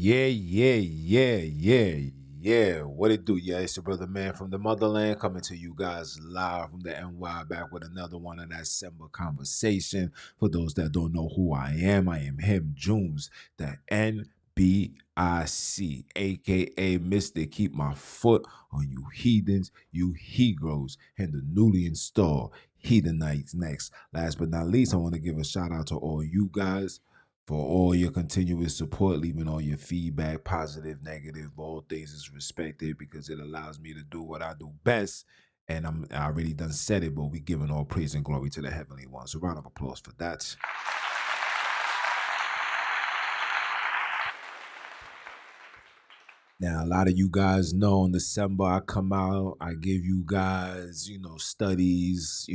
Yeah. What it do? Yeah, it's your brother man from the motherland coming to you guys live from the NY back with another one of that Samba Conversation. For those that don't know who I am him, Junes, the NBIC, aka Mr. Keep My Foot on You Heathens, You Heroes, and the newly installed Heathenites next. Last but not least, I want to give a shout out to all you guys for all your continuous support, leaving all your feedback, positive, negative, all things is respected because it allows me to do what I do best. And I already done said it, but we giving all praise and glory to the heavenly one. So round of applause for that. Now, a lot of you guys know in December I come out, I give you guys, studies,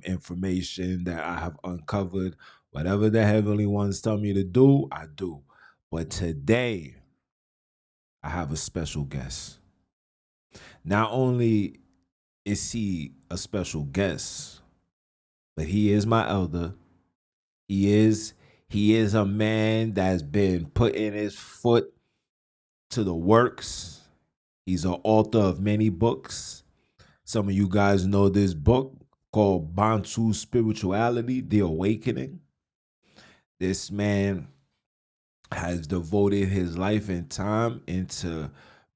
information that I have uncovered. Whatever the heavenly ones tell me to do, I do. But today, I have a special guest. Not only is he a special guest, but he is my elder. He is a man that's been putting his foot to the works. He's an author of many books. Some of you guys know this book called Bantu Spirituality, The Awakening. This man has devoted his life and time into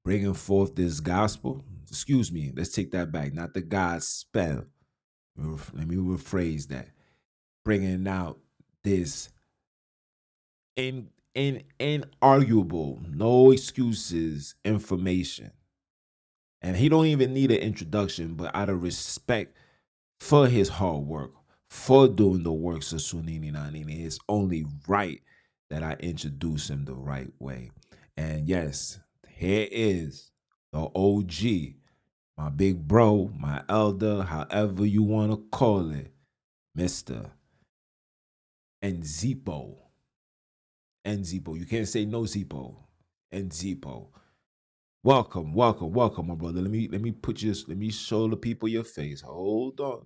bringing forth this gospel. Excuse me, let's take that back. Not the gospel. Let me rephrase that. Bringing out this inarguable, no excuses information. And he don't even need an introduction, but out of respect for his hard work, for doing the works of Sonini NaNini, it's only right that I introduce him the right way. And yes, here is the OG, my big bro, my elder, however you want to call it, Mr. Nzipho. Nzipho. You can't say no Zippo. Nzipho. Welcome, my brother. Let me show the people your face. Hold on.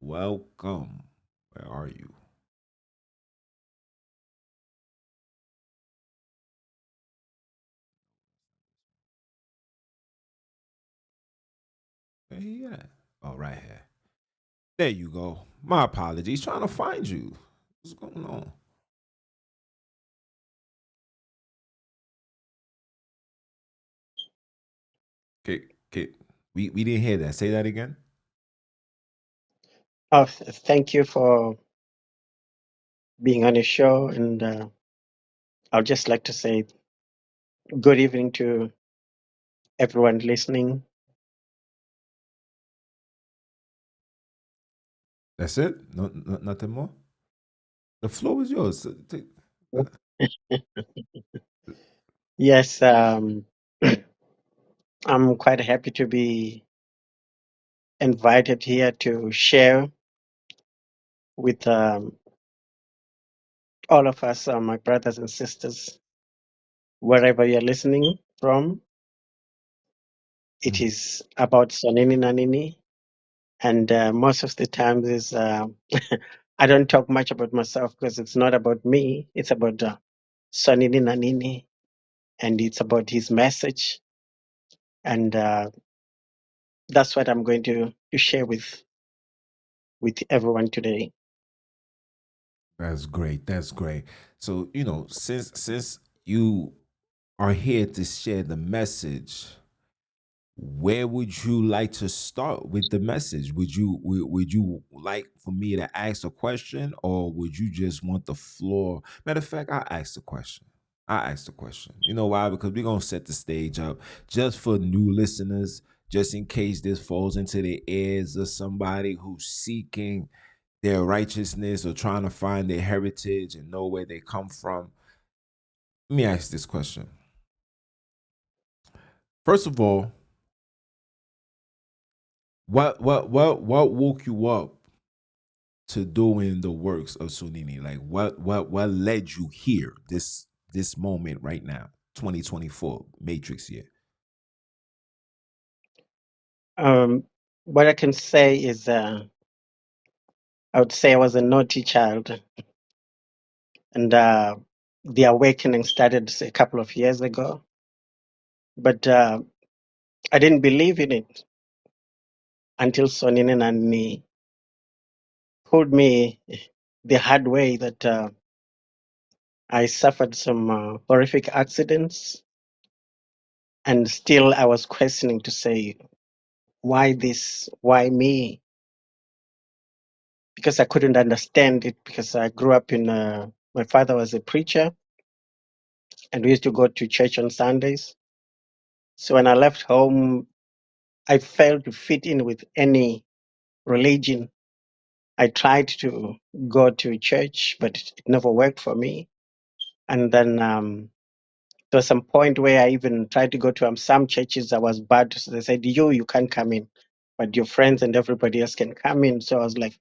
Welcome. Where are you? Where he at? Oh, right here. There you go. My apologies. Trying to find you. What's going on? Okay. We didn't hear that. Say that again. Oh, thank you for being on the show. And I'd just like to say good evening to everyone listening. That's it. Nothing more. The floor is yours. Yes, I'm quite happy to be invited here to share with all of us, my brothers and sisters, wherever you're listening from. It is about Sonini NaNini. And most of the times is I don't talk much about myself because it's not about me. It's about Sonini NaNini, and it's about his message. And that's what I'm going to share with everyone today. That's great. That's great. So, since you are here to share the message, where would you like to start with the message? Would you like for me to ask a question, or would you just want the floor? Matter of fact, I ask the question. I asked the question. You know why? Because we're gonna set the stage up just for new listeners, just in case this falls into the ears of somebody who's seeking their righteousness or trying to find their heritage and know where they come from. Let me ask this question. First of all, what woke you up to doing the works of Sonini? Like what led you here, this moment right now, 2024, Matrix year? What I can say is I would say I was a naughty child. And the awakening started a couple of years ago, but I didn't believe in it until Sonini and NaNini told me the hard way that I suffered some horrific accidents, and still I was questioning to say, why this? Why me? Because I couldn't understand it, because I grew up in, my father was a preacher, and we used to go to church on Sundays. So when I left home, I failed to fit in with any religion. I tried to go to church, but it never worked for me. And then there was some point where I even tried to go to some churches. I was bad. So they said, you can't come in, but your friends and everybody else can come in. So I was like,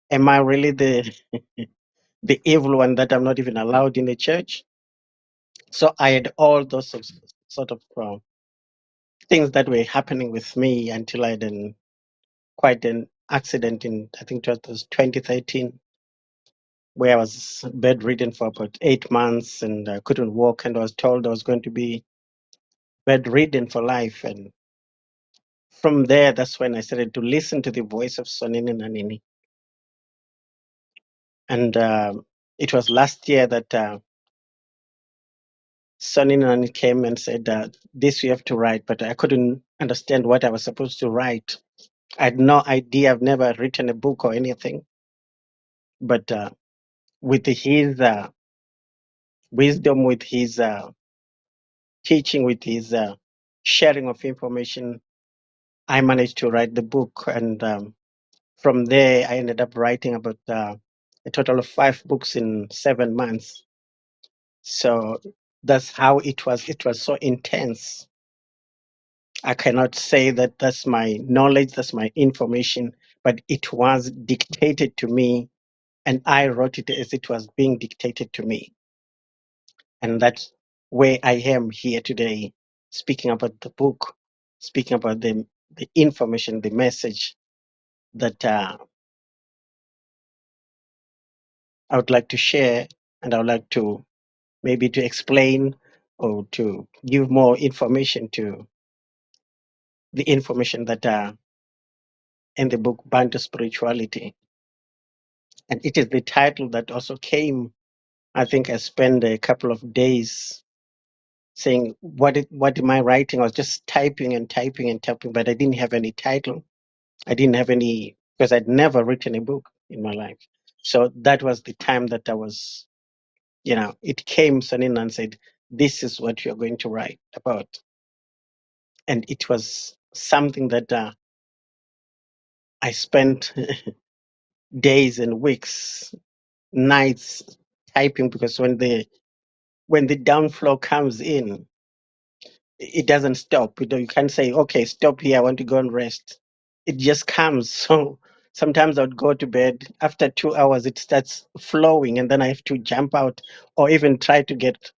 am I really the evil one that I'm not even allowed in the church? So I had all those sort of things that were happening with me until I had quite an accident in, I think it was 2013, where I was bedridden for about 8 months and I couldn't walk, and I was told I was going to be bedridden for life. And from there, that's when I started to listen to the voice of Sonini and NaNini. And it was last year that Sonini and NaNini came and said, this you have to write, but I couldn't understand what I was supposed to write. I had no idea. I've never written a book or anything. But with his wisdom, with his teaching, with his sharing of information, I managed to write the book. And from there, I ended up writing about a total of 5 books in 7 months. So that's how it was. It was so intense. I cannot say that that's my knowledge, that's my information, but it was dictated to me, and I wrote it as it was being dictated to me. And that's where I am here today, speaking about the book, speaking about the information, the message that I would like to share, and I would like to maybe to explain or to give more information to the information that are in the book Bantu Spirituality. And it is the title that also came. I think I spent a couple of days saying, what am I writing? I was just typing and typing and typing, but I didn't have any title. I didn't have any, because I'd never written a book in my life. So that was the time that I was, it came Sonini and said, this is what you're going to write about. And it was something that I spent days and weeks, nights typing, because when the downflow comes in, it doesn't stop. You can't say, okay, stop here, I want to go and rest. It just comes. So sometimes I would go to bed. After 2 hours, it starts flowing, and then I have to jump out or even try to get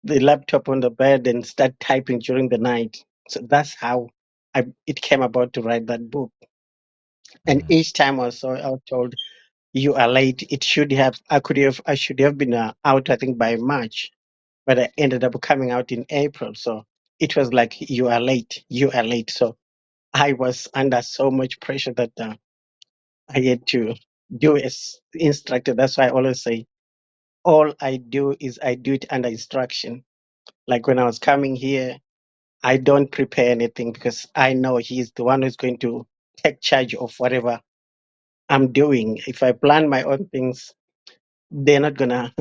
the laptop on the bed and start typing during the night. So that's how it came about to write that book. And Mm. each time I was told, you are late. I should have been out, I think, by March, but I ended up coming out in April. So it was like, you are late, you are late. So I was under so much pressure that I had to do as instructed. That's why I always say, all I do is I do it under instruction. Like when I was coming here, I don't prepare anything, because I know he's the one who's going to take charge of whatever I'm doing. If I plan my own things, they're not gonna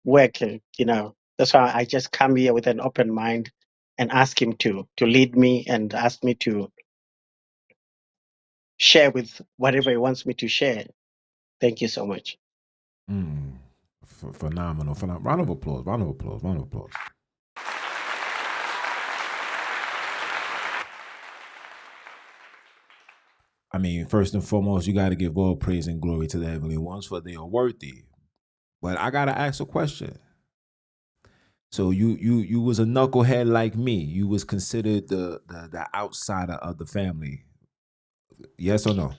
work. That's why I just come here with an open mind and ask him to lead me and ask me to share with whatever he wants me to share. Thank you so much. Mm. Phenomenal. Round of applause. Round of applause. Round of applause. I mean, first and foremost, you got to give all praise and glory to the heavenly ones, for they are worthy. But I gotta ask a question. So you was a knucklehead like me. You was considered the outsider of the family. Yes or no?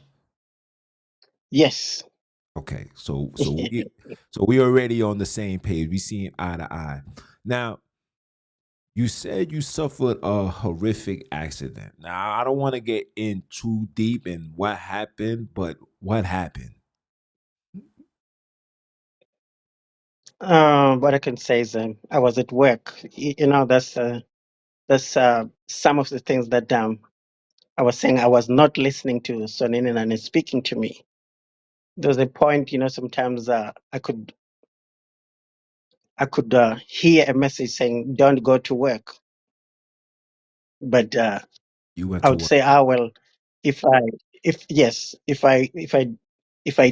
Yes. Okay, so we already on the same page. We seeing eye to eye. Now, you said you suffered a horrific accident. Now, I don't want to get in too deep in what happened, but what happened? What I can say is I was at work. You know, that's some of the things that I was saying. I was not listening to Sonini and speaking to me. There was a point, you know, sometimes I could hear a message saying, "Don't go to work," but You went I to would work. say, "Ah, well, if I, if yes, if I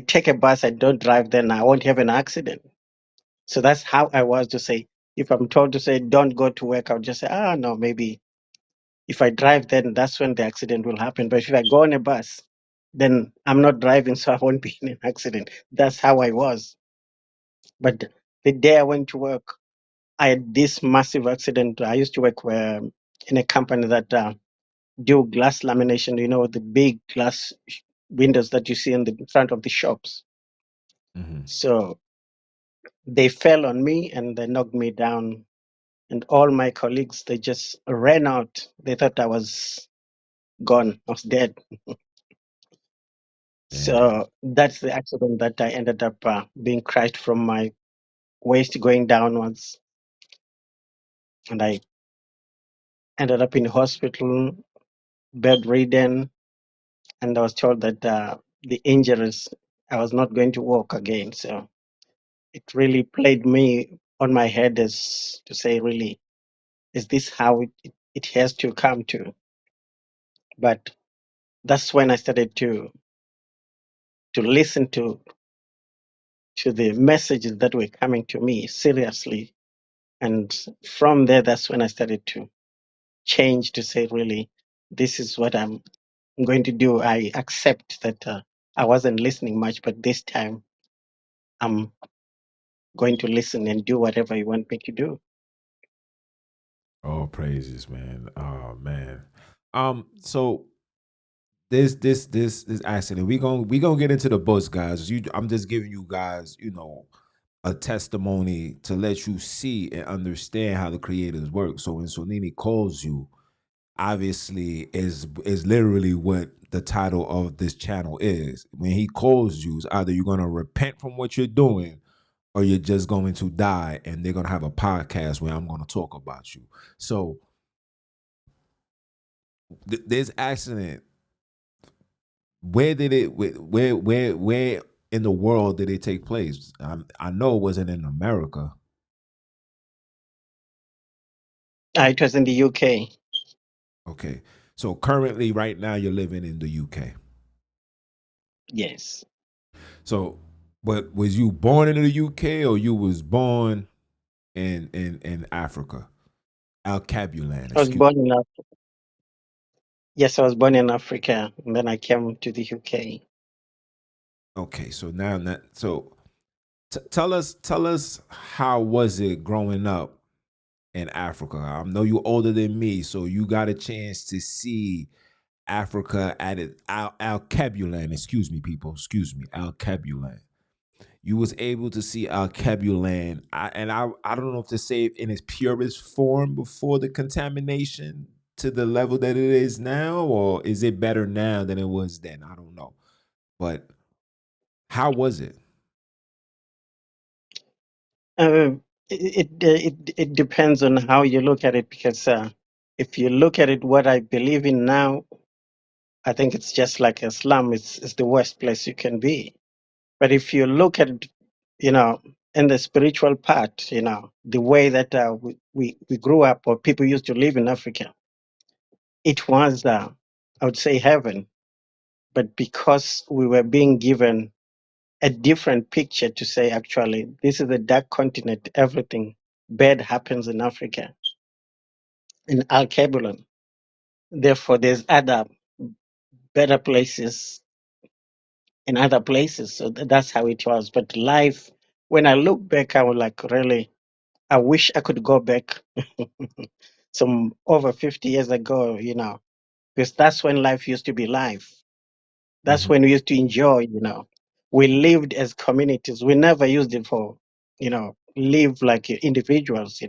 take a bus, I don't drive, then I won't have an accident." So that's how I was to say. If I'm told to say, "Don't go to work," I'll just say, "Ah, no, maybe if I drive, then that's when the accident will happen. But if I go on a bus, then I'm not driving, so I won't be in an accident." That's how I was. But the day I went to work, I had this massive accident. I used to work in a company that do glass lamination, you know, the big glass windows that you see in the front of the shops. Hmm. So they fell on me and they knocked me down. And all my colleagues, they just ran out. They thought I was gone, I was dead. Damn. So that's the accident that I ended up being crushed from my waist going downwards. And I ended up in hospital, bedridden. And I was told that the injuries, I was not going to walk again. So it really played me on my head as to say, really, is this how it has to come to? But that's when I started to listen to the messages that were coming to me seriously. And from there, that's when I started to change to say, really, this is what I'm going to do. I accept that I wasn't listening much, but this time I'm going to listen and do whatever you want me to do. All praises, man. Oh man. So this accident. We gonna get into the bus, guys. I'm just giving you guys, a testimony to let you see and understand how the creators work. So when Sonini calls you, obviously is literally what the title of this channel is. When he calls you, it's either you're gonna repent from what you're doing or you're just going to die, and they're gonna have a podcast where I'm gonna talk about you. So this accident, where did it where in the world did it take place? I know it wasn't in America. It was in the UK. Okay, so currently right now you're living in the UK. Yes. So but was you born in the UK or you was born in Africa? Alkebulan, I was excuse. born in Yes, I was born in Africa, and then I came to the UK. Okay, so now that so tell us how was it growing up in Africa? I know you're older than me, so you got a chance to see Africa at it. Alkebulan, excuse me, people, excuse me, Alkebulan. You was able to see Alkebulan, and I don't know if to say it in its purest form before the contamination to the level that it is now, or is it better now than it was then? I don't know, but how was it? It depends on how you look at it, because if you look at it, what I believe in now, I think it's just like a slum. It's the worst place you can be. But if you look at it, you know, in the spiritual part, you know, the way that we grew up, or people used to live in Africa, it was, I would say, heaven. But because we were being given a different picture to say, actually, this is a dark continent, everything bad happens in Africa, in Alkebulan. Therefore, there's other better places in other places. So that's how it was. But life, when I look back, I was like, really, I wish I could go back some over 50 years ago, you know, because that's when life used to be life. That's Mhm. when we used to enjoy, you know. We lived as communities. We never used it for, live like individuals,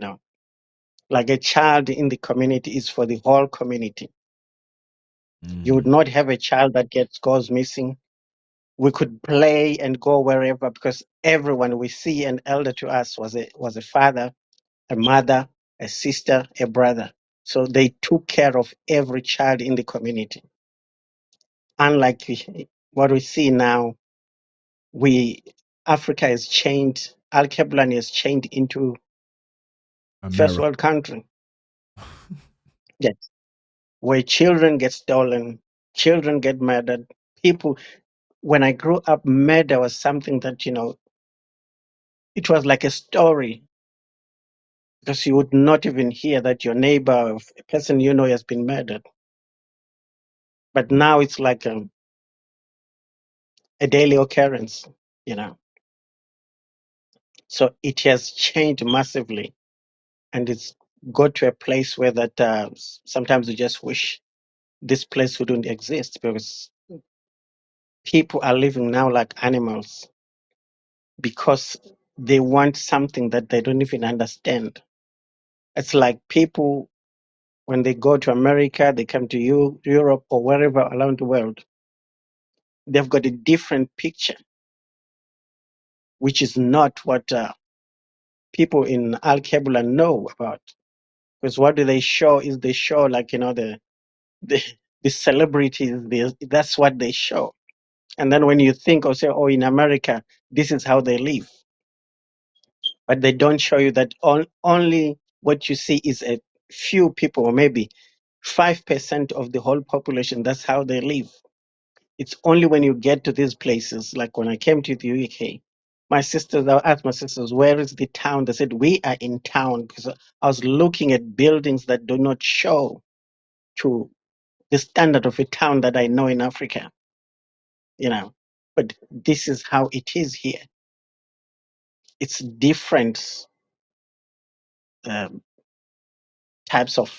like a child in the community is for the whole community. You would Mm. not have a child that goes missing. We could play and go wherever because everyone we see an elder to us was a father, a mother, a sister, a brother. So they took care of every child in the community. Unlike what we see now, we Africa has changed. Alkebulan has changed into first America. world country. Yes, where children get stolen, children get murdered. People, when I grew up, murder was something that it was like a story because you would not even hear that your neighbor, or a person has been murdered. But now it's like a daily occurrence, you know. So it has changed massively, and it's got to a place where that sometimes you just wish this place wouldn't exist because people are living now like animals because they want something that they don't even understand. It's like people when they go to America, they come to Europe or wherever around the world, they've got a different picture, which is not what people in Alkebulan know about. Because what do they show is they show like the, the celebrities. That's what they show. And then when you think or say, oh, in America, this is how they live, but they don't show you that only what you see is a few people, or maybe 5% of the whole population. That's how they live. It's only when you get to these places, like when I came to the UK, I asked my sisters, where is the town? They said, we are in town because I was looking at buildings that do not show to the standard of a town that I know in Africa, you know. But this is how it is here. It's different um, types of,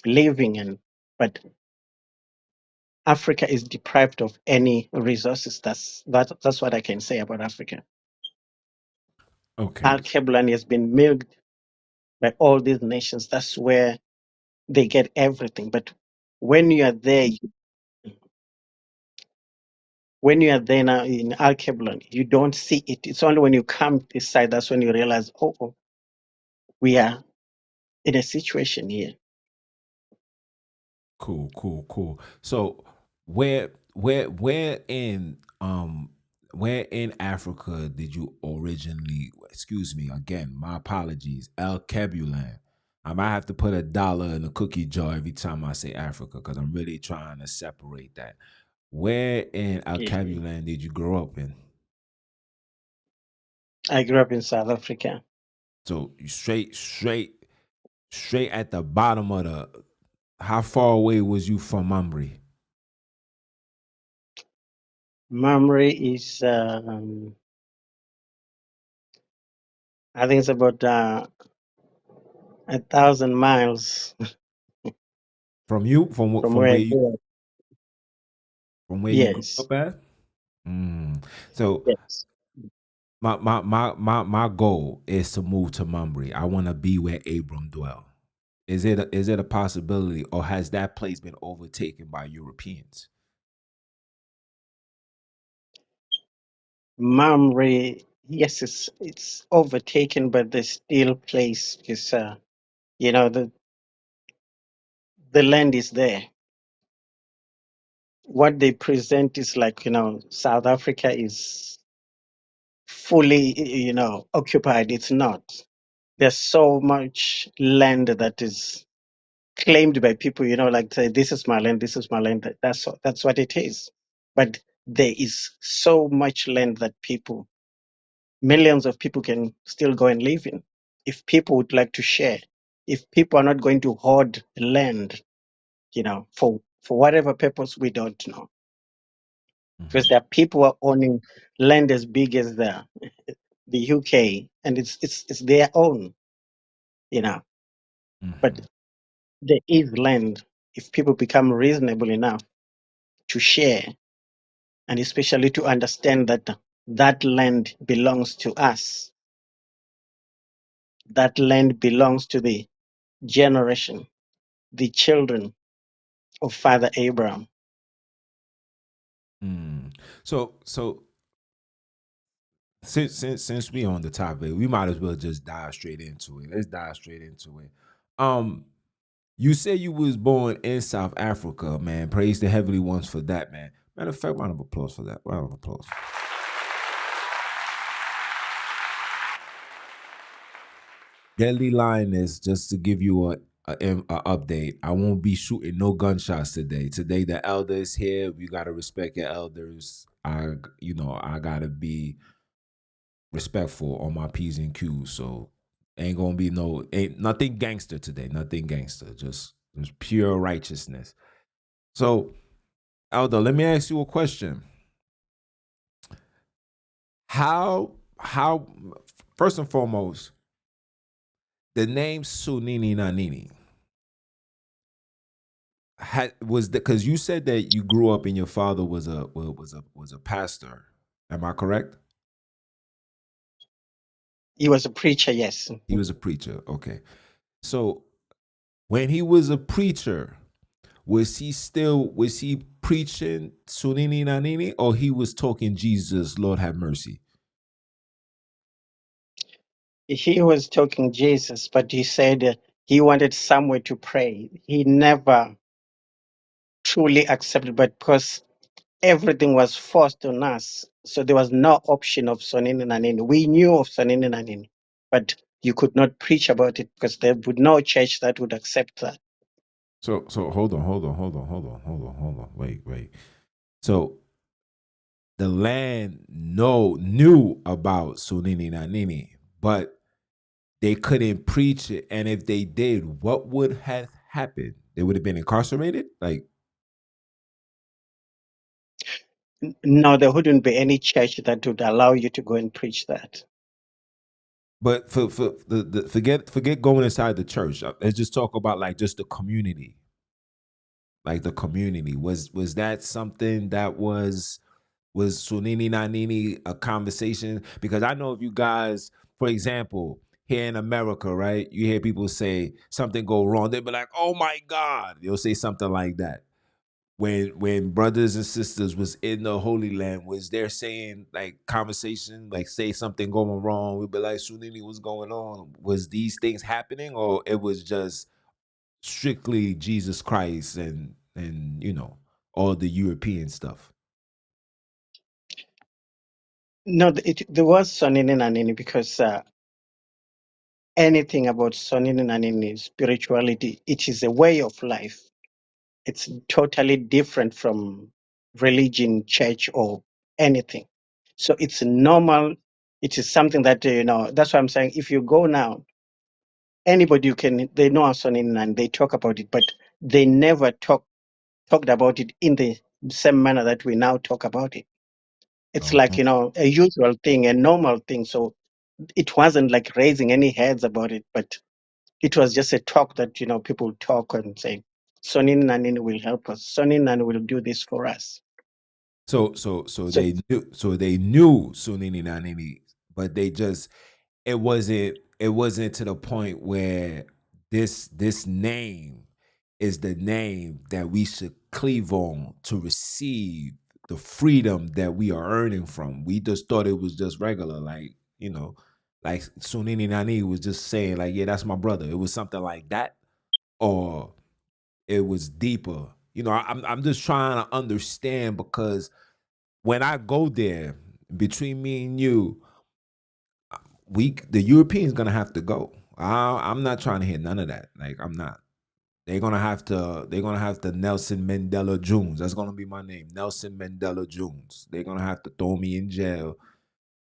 living, but Africa is deprived of any resources. That's what I can say about Africa. Okay. Alkebulan has been milked by all these nations. That's where they get everything. But when you are there, when you are there now in Alkebulan, you don't see it. It's only when you come this side that's when you realize, oh, we are in a situation here. Cool, cool, cool. So where in Africa did you originally, excuse me again, my apologies, Alkebulan. I might have to put $1 in a cookie jar every time I say Africa because I'm really trying to separate that. Where in Mhm. Alkebulan did you grow up in? I grew up in South Africa. So you straight at the bottom of the, how far away was you from Mambre? Mamre is, I think it's about 1,000 miles From you? from where I grew up. from where you grew Yes, up at? Mm. So yes. my goal is to move to Mambre. I want to be where Abram dwell. Is it a possibility, or has that place been overtaken by Europeans? Mamre, yes, it's overtaken, but there's still place because you know the land is there. What they present is like South Africa is fully occupied. It's not. There's so much land that is claimed by people. Like say, this is my land. This is my land. That's what it is. But there is so much land that millions of people can still go and live in if people would like to share. If people are not going to hoard land, for whatever purpose we don't know, because Hmm. there are people who are owning land as big as the UK, and it's their own, you know. But Hmm. there is land if people become reasonable enough to share and especially to understand that that land belongs to us. That land belongs to the generation, the children of Father Abraham. So since we on the topic, we might as well just dive straight into it. Let's dive straight into it. You say you was born in South Africa, man. Praise the heavenly ones for that, man. Matter of fact, round of applause for that. Round of applause. Deadly Lioness, just to give you a update. I won't be shooting no gunshots today. Today the elder is here. We gotta respect your elders. I gotta be respectful on my P's and Q's. So ain't gonna be ain't nothing gangster today. Nothing gangster. Just pure righteousness. So, Elder, let me ask you a question. How first and foremost, the name Sonini NaNini was because you said that you grew up and your father was a pastor. Am I correct? He was a preacher, yes. He was a preacher. Okay. So when he was a preacher, was he preaching Sonini NaNini, or he was talking Jesus, Lord have mercy? He was talking Jesus, but he said he wanted somewhere to pray. He never truly accepted, but because everything was forced on us, so there was no option of Sonini NaNini. We knew of Sonini NaNini, but you could not preach about it because there would no church that would accept that. So hold on. Wait. So the land knew about Sonini NaNini, but they couldn't preach it. And if they did, what would have happened? They would have been incarcerated? Like, No, there wouldn't be any church that would allow you to go and preach that. but for the forget going inside the church. Let's just talk about like just the community. Like the community. Was that something that was Sonini NaNini a conversation? Because I know if you guys, for example, here in America, right? You hear people say something go wrong, they'll be like, "Oh my God!" They'll say something like that. When brothers and sisters was in the Holy Land, was there saying like conversation, like say something going wrong, we'd be like, "Sunini, what's going on?" Was these things happening, or it was just strictly Jesus Christ and all the European stuff? No, there was Sonini NaNini because anything about Sonini NaNini spirituality, it is a way of life. It's totally different from religion, church, or anything. So it's normal. It is something that, that's why I'm saying if you go now, anybody they know Sonini and they talk about it, but they never talked about it in the same manner that we now talk about it. It's like, Uh-huh. a usual thing, a normal thing. So it wasn't like raising any heads about it, but it was just a talk that, people talk and say, Sonini NaNini will help us. Sonini NaNini will do this for us. So So they knew Sunini NaNini, but they just it wasn't to the point where this name is the name that we should cleave on to receive the freedom that we are earning from. We just thought it was just regular, like Sunini NaNini was just saying, like, yeah, that's my brother. It was something like that, or it was deeper. I'm just trying to understand because when I go there, between me and you, the Europeans gonna have to go. I'm not trying to hear none of that. Like I'm not. They're gonna have to. They're gonna have to Nelson Mandela Jones. That's gonna be my name, Nelson Mandela Jones. They're gonna have to throw me in jail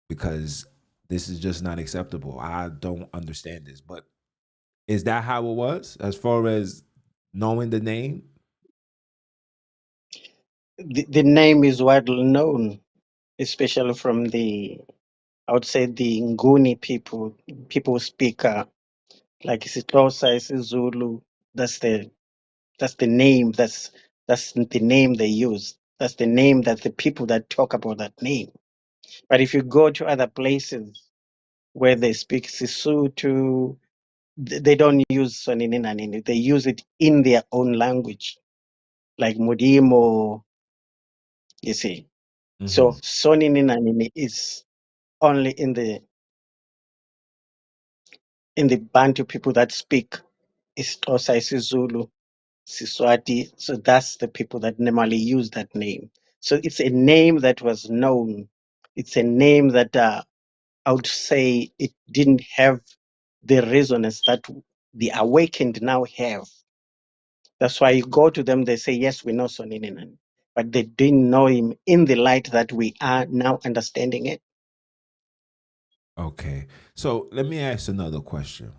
because this is just not acceptable. I don't understand this. But is that how it was as far as knowing the name? the name is widely known, especially from I would say the Nguni people. People speak like xhosa, isiZulu. That's the name. That's the name they use. That's the name, that's the people that talk about that name. But if you go to other places where they speak Sisutu, they don't use Sonini NaNini. They use it in their own language, like Mudimo, you see. So Mm-hmm. Sonini NaNini is only in the Bantu people that speak xhosa, isiZulu, Siswati. So that's the people that normally use that name. So it's a name that was known. It's a name that I would say it didn't have the resonance that the awakened now have. That's why you go to them, they say, yes, we know Sonini, but they didn't know him in the light that we are now understanding it. Okay. So let me ask another question.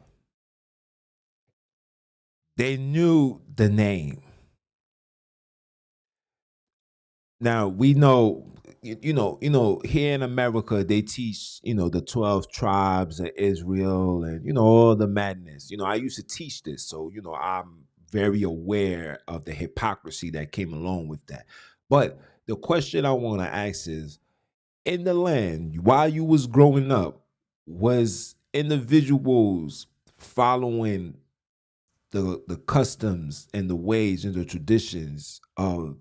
They knew the name. Now we know, here in America they teach, the 12 tribes of Israel, and all the madness. I used to teach this, so I'm very aware of the hypocrisy that came along with that. But the question I want to ask is, in the land while you was growing up, was individuals following the customs and the ways and the traditions of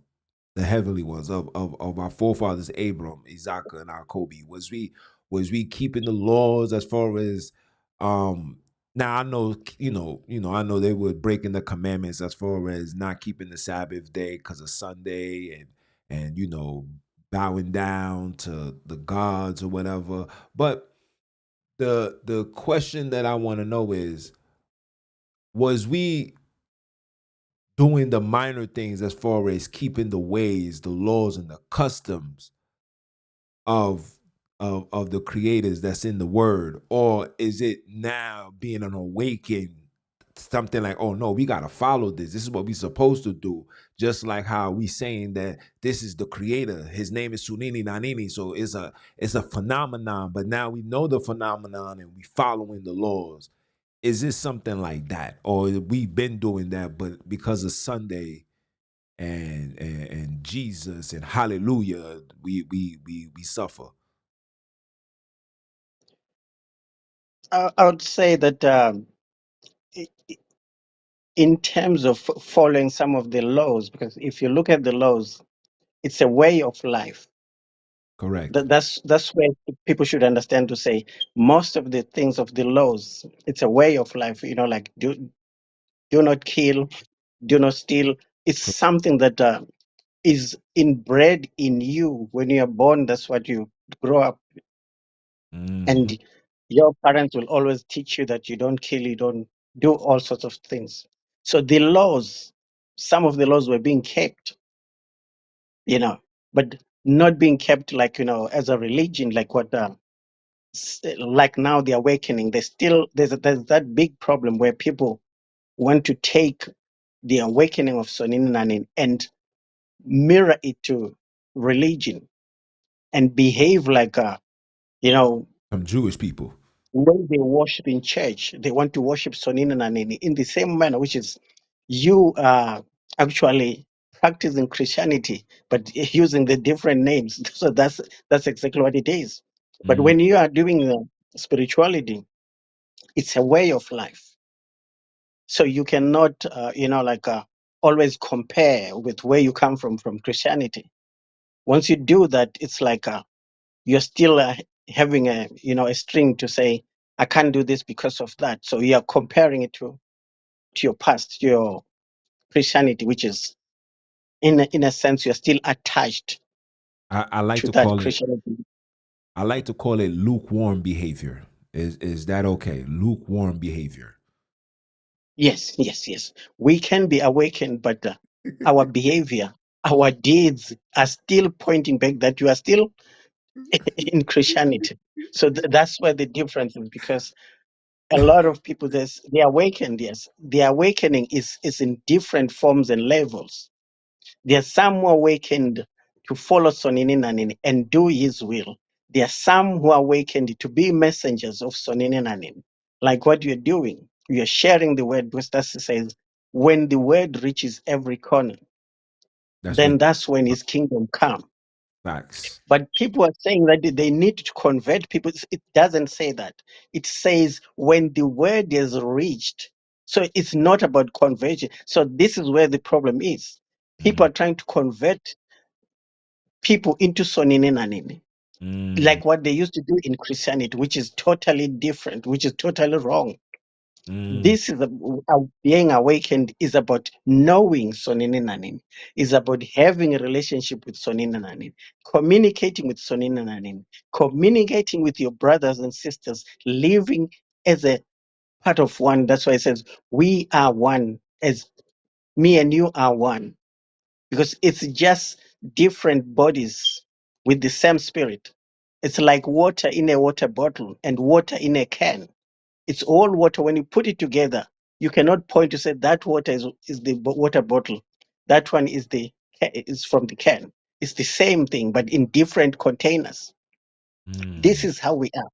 the heavenly ones of our forefathers Abram, Isaac, and Akobi? Was we keeping the laws as far as now I know I know they were breaking the commandments as far as not keeping the Sabbath day because of Sunday, and bowing down to the gods or whatever. But the question that I want to know is, was we doing the minor things as far as keeping the ways, the laws, and the customs of of the creators that's in the word? Or is it now being an awakened something like, oh no, we gotta follow this is what we supposed to do? Just like how we saying that this is the creator, his name is Sonini NaNini, so it's a phenomenon, but now we know the phenomenon and we following the laws. Is this something like that, or we've been doing that, but because of Sunday and Jesus and hallelujah, we suffer? I would say that i- i- in terms of following some of the laws, because if you look at the laws, it's a way of life. Correct. That's where people should understand to say most of the things of the laws, it's a way of life. Like do not kill, do not steal. It's something that is inbred in you when you are born. That's what you grow up, Mm-hmm. and your parents will always teach you that you don't kill, you don't do all sorts of things. So the laws, some of the laws were being kept, you know, but not being kept like as a religion, like what like now the awakening. There's that big problem where people want to take the awakening of Sonini NaNini and mirror it to religion and behave like you know Some Jewish people. when they worship in church, they want to worship Sonini NaNini in the same manner, which is you are actually practicing Christianity, but using the different names. So that's exactly what it is. But Mm. when you are doing spirituality, it's a way of life. So you cannot, always compare with where you come from Christianity. Once you do that, it's like you're still having a string to say, I can't do this because of that. So you are comparing it to your past, to your Christianity, which is in a sense you're still attached I like to to that call it Christianity. lukewarm behavior. Is that okay? Lukewarm behavior. Yes, yes, yes. We can be awakened, but our behavior, our deeds are still pointing back that you are still in Christianity. So that's where the difference is, because a lot of people, they awakened, yes. The awakening is in different forms and levels. There are some who awakened to follow Sonini NaNini and do his will. There are some who awakened to be messengers of Sonini NaNini, like what you're doing. You're sharing the word, because that says, when the word reaches every corner, That's when then that's when his kingdom come. facts. But people are saying that they need to convert people. It doesn't say that. It says when the word is reached. So it's not about conversion. So this is where the problem is. People Mm, are trying to convert people into Sonini NaNini, mm, like what they used to do in Christianity, which is totally different, which is totally wrong. mm, This is being awakened is about knowing Sonini NaNini, is about having a relationship with Sonini NaNini, communicating with Sonini NaNini, communicating with your brothers and sisters, living as a part of one. That's why it says we are one, as me and you are one, because it's just different bodies with the same spirit. It's like water in a water bottle and water in a can. It's all water. When you put it together, you cannot point to say that water is the water bottle. That one is is from the can. It's the same thing, but in different containers. This mm. is how we are.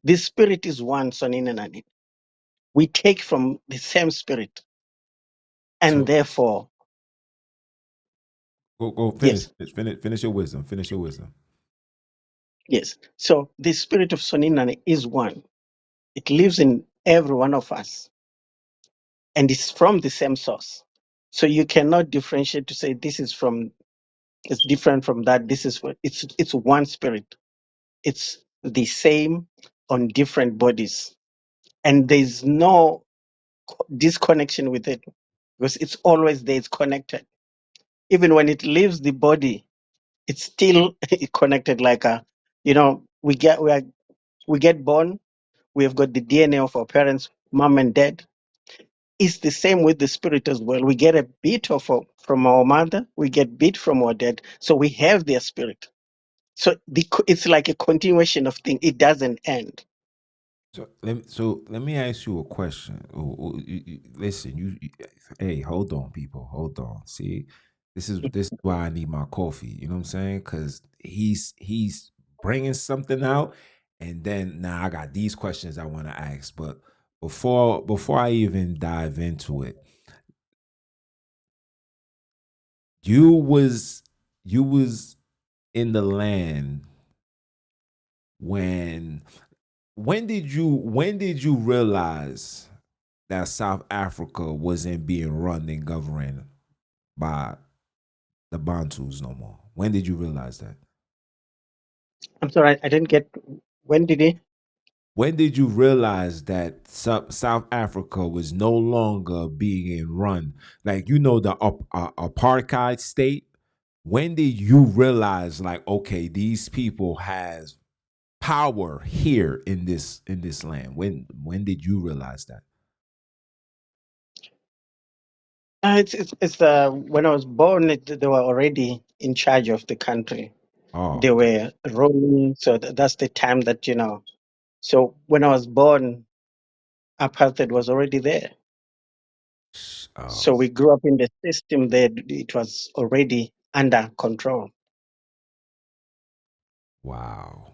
The spirit is one, Sonini Nani. We take from the same spirit, and So therefore, go yes, finish your wisdom. Finish your wisdom. yes. So the spirit of Sonini Nani is one. It lives in every one of us, and it's from the same source. So you cannot differentiate to say this is from, it's different from that. This is what it's one spirit. It's the same on different bodies, and there's no disconnection with it because it's always there. It's connected. Even when it leaves the body, it's still connected. Like we get born. We have got the DNA of our parents, mom and dad. It's the same with the spirit as well. We get a bit from our mother. We get bit from our dad. So we have their spirit. So it's like a continuation of thing. It doesn't end. So let me ask you a question. Listen, hey, hold on, people, hold on. See, this is why I need my coffee. You know what I'm saying? Because he's bringing something out, and then now I got these questions I want to ask. But before I even dive into it, you was you was in the land when when did you realize that South Africa wasn't being run and governed by the Bantus no more? When did you realize that? I'm sorry, I didn't get. When did he? When did you realize that South Africa was no longer being run like the apartheid state? When did you realize like okay, these people has power here in this land? When did you realize that? It's when I was born, they were already in charge of the country. Oh, They okay. were ruling, so that's the time that. So when I was born, apartheid was already there. So Oh, we grew up in the system that it was already under control. wow.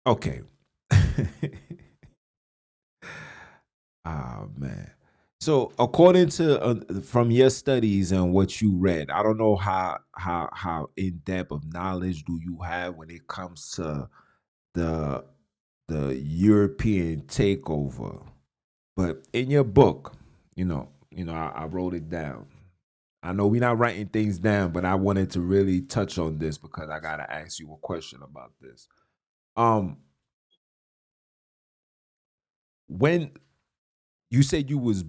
Okay. Ah man. So according to from your studies and what you read, I don't know how in depth of knowledge do you have when it comes to the the European takeover. But in your book, I wrote it down. I know we're not writing things down, but I wanted to really touch on this because I gotta ask you a question about this. Um, when you said you was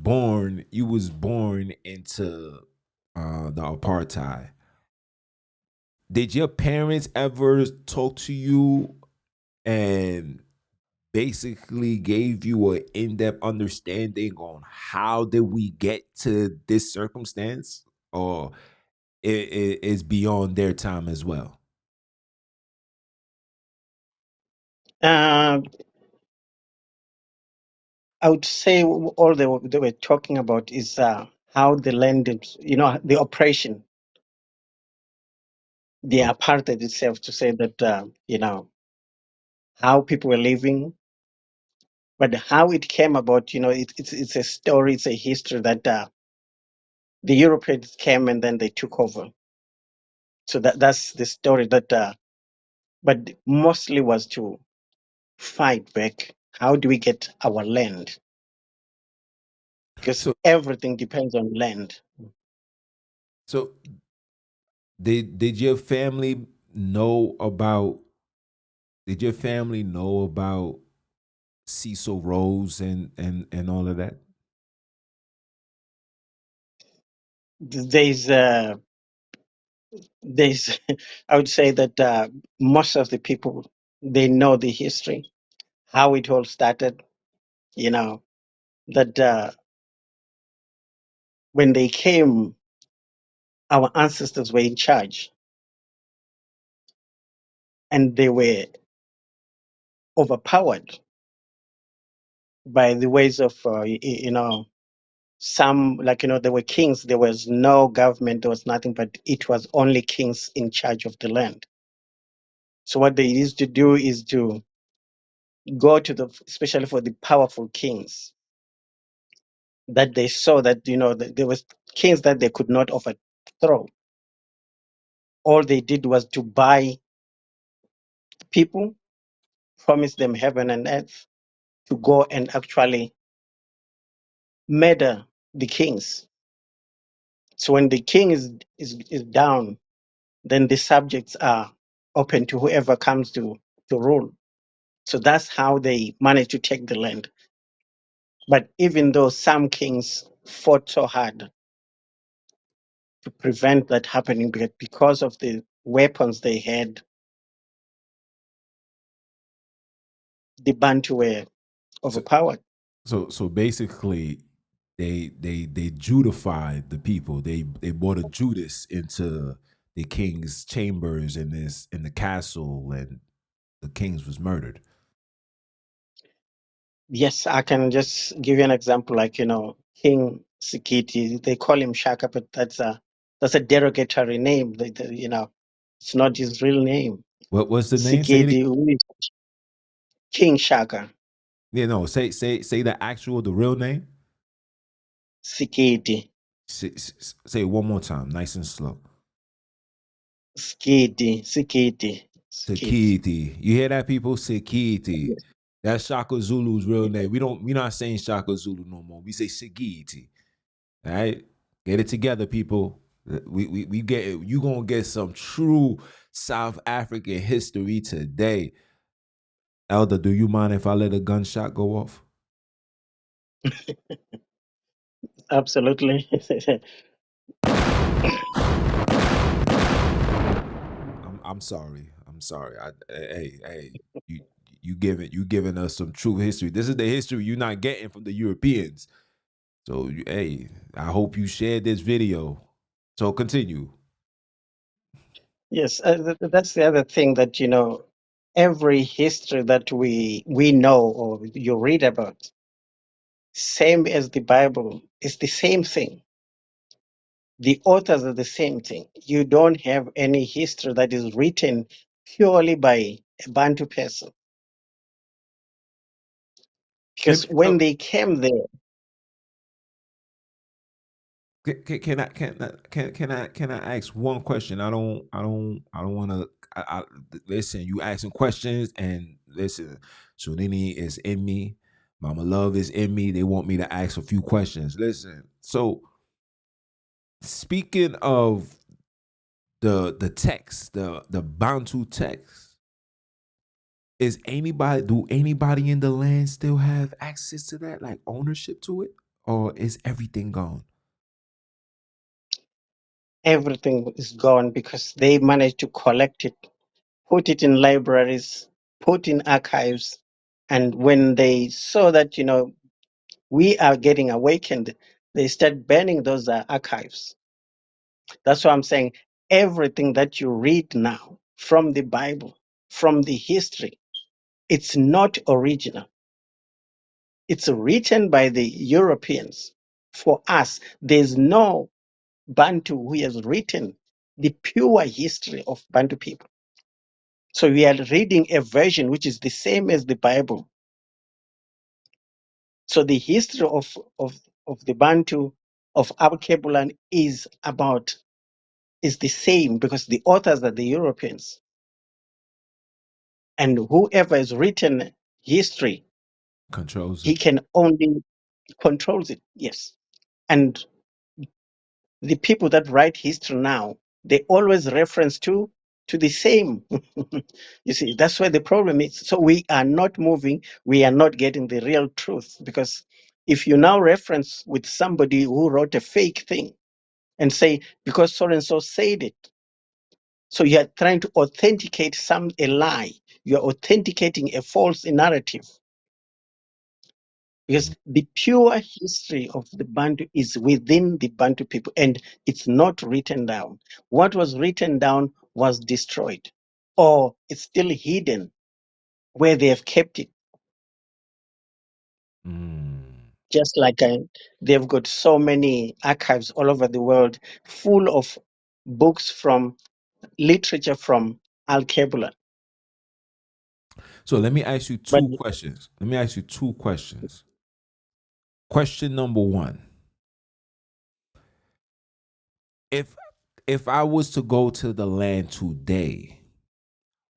born into the apartheid. Did your parents ever talk to you and basically gave you an in-depth understanding on how did we get to this circumstance, or it is beyond their time as well? Uh, I would say all they were talking about is how the land, the oppression, the Oh, apartheid itself, to say that, how people were living, but how it came about, it's a story, it's a history that the Europeans came and then they took over. So that's the story that, but mostly was to fight back. How do we get our land? Because So everything depends on land. so did your family know about did your family know about Cecil Rose and all of that? There's, there's, I would say that most of the people, they know the history, how it all started. You know that when they came, our ancestors were in charge, and they were overpowered by the ways of, some, like, there were kings. There was no government. There was nothing, but it was only kings in charge of the land. So what they used to do is to go to the, especially for the powerful kings, that they saw that, that there was kings that they could not overthrow. All they did was to buy people, promise them heaven and earth, to go and actually murder the kings. So when the king is down, then the subjects are open to whoever comes to rule. So that's how they managed to take the land. But even though some kings fought so hard to prevent that happening, because of the weapons they had, the Bantu were So overpowered. so basically they Judified the people. They brought a Judas into the king's chambers in the castle, and the kings was murdered. Yes, I can just give you an example, like, King Sikiti. They call him Shaka, but that's a derogatory name. It's not his real name. What was the name? Say it. Sikiti, who is King Shaka. Yeah, no. Say the actual, the real name. Sikiti, Say it one more time, nice and slow. Sikiti. Sekiti. You hear that, people? Sekiti. Yes. That's Shaka Zulu's real name. We're not saying Shaka Zulu no more. We say Sekiti. All right? Get it together, people. We get it. You gonna get some true South African history today. Elder, do you mind if I let a gunshot go off? Absolutely. I'm sorry. I'm sorry. Hey, you you giving us some true history. This is the history you're not getting from the Europeans. So hey, I hope you shared this video. So continue. Yes, that's the other thing that, every history that we know or you read about, same as the Bible, is the same thing. The authors are the same thing. You don't have any history that is written purely by a Bantu person. Because Let me, when they came there, can I ask one question? I don't want to. Listen. You asking questions, and listen. Sonini is in me. Mama Love is in me. They want me to ask a few questions. Listen. So speaking of the text, the Bantu text, is anybody do anybody in the land still have access to that, like ownership to it, or is everything gone? everything is gone because they managed to collect it, put it in libraries, put in archives. And when they saw that, we are getting awakened, they start burning those archives. That's why I'm saying everything that you read now from the Bible, from the history, it's not original. It's written by the Europeans. For us, there's no Bantu who has written the pure history of Bantu people. So we are reading a version which is the same as the Bible. So the history of the Bantu of Alkebulan is about is the same because the authors are the Europeans. And whoever has written history, Controls he it. can only controls it. Yes. And the people that write history now, they always reference to the same. You see, that's where the problem is. So we are not moving, we are not getting the real truth. Because if you now reference with somebody who wrote a fake thing and say, because so and so said it, so you are trying to authenticate a lie. You are authenticating a false narrative. Because the pure history of the Bantu is within the Bantu people and it's not written down. What was written down was destroyed or it's still hidden where they have kept it. Mm. Just like they've got so many archives all over the world full of books from literature from Alkebulan. So let me ask you But two questions. Let me ask you two questions. Question number one. If I was to go to the land today,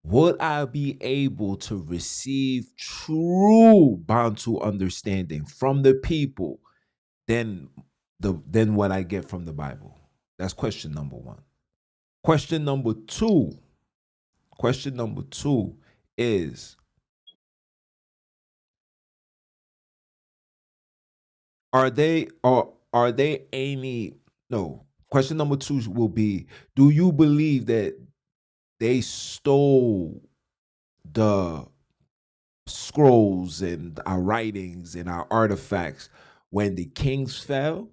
would I be able to receive true Bantu understanding from the people than what I get from the Bible? That's question number one. Question number two. Question number two is, are they any no. Question number two will be, do you believe that they stole the scrolls and our writings and our artifacts when the kings fell?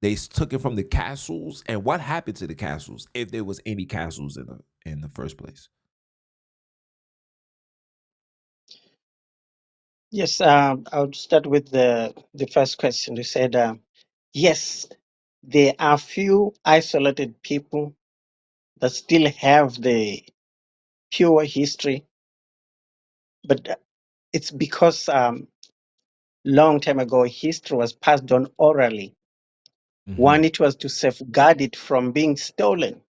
They took it from the castles, and what happened to the castles if there was any castles in the first place? yes, I would start with the first question. You said, yes, there are few isolated people that still have the pure history, but it's because long time ago history was passed on orally. Mm-hmm. One, it was to safeguard it from being stolen.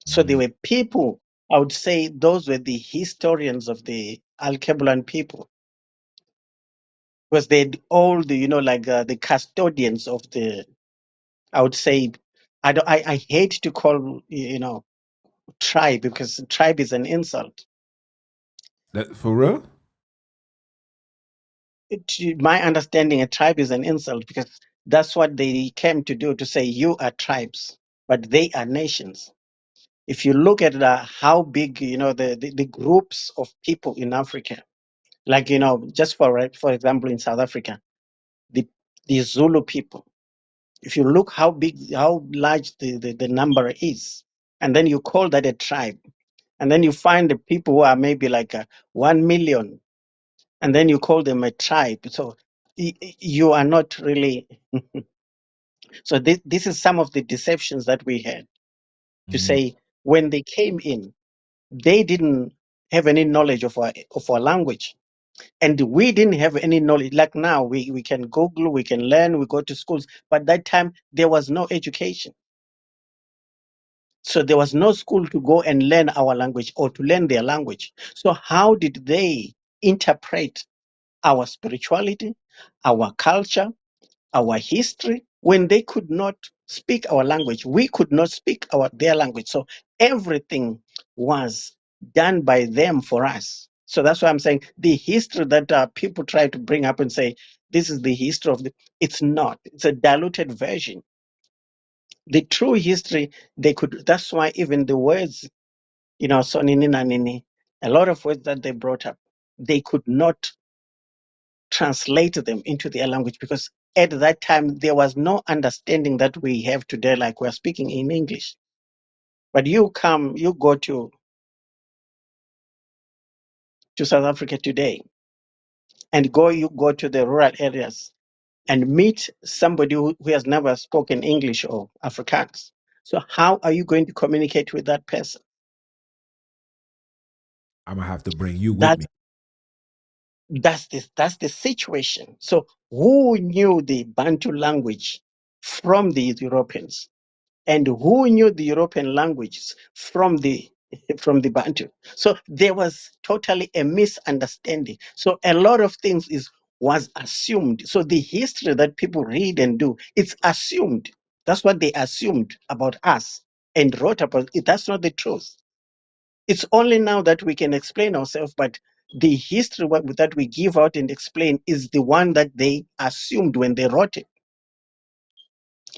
So there Mm-hmm. were people, I would say those were the historians of the Alkebulan people, because they all the, like the custodians of the, I would say, I hate to call, tribe, because tribe is an insult. That for real? My understanding, a tribe is an insult because that's what they came to do, to say you are tribes, but they are nations. If you look at how big, the groups of people in Africa, like, just for example, in South Africa, the, the Zulu people, if you look how big, how large the number is, and then you call that a tribe, and then you find the people who are maybe like 1 million, and then you call them a tribe. So you are not really. So this is some of the deceptions that we had, to Mm-hmm. say when they came in, they didn't have any knowledge of our language, and we didn't have any knowledge. Like now, we can Google, we can learn, we go to schools, but that time there was no education. So there was no school to go and learn our language or to learn their language. So how did they interpret our spirituality, our culture, our history, when they could not speak our language? We could not speak their language. So everything was done by them for us. So that's why I'm saying the history that people try to bring up and say this is the history of it's not. It's a diluted version. The true history, they could. That's why even the words, Sonini NaNini, a lot of words that they brought up, they could not translate them into their language because at that time there was no understanding that we have today, like we're speaking in English. But you go to South Africa today and you go to the rural areas and meet somebody who has never spoken English or Afrikaans. So how are you going to communicate with that person? I'm gonna have to bring you with That me. that's the situation. So who knew the Bantu language from the Europeans? And who knew the European languages from the from the Bantu? So there was totally a misunderstanding. So a lot of things was assumed. So the history that people read and do, it's assumed. That's what they assumed about us and wrote about it. That's not the truth. It's only now that we can explain ourselves, but the history that we give out and explain is the one that they assumed when they wrote it.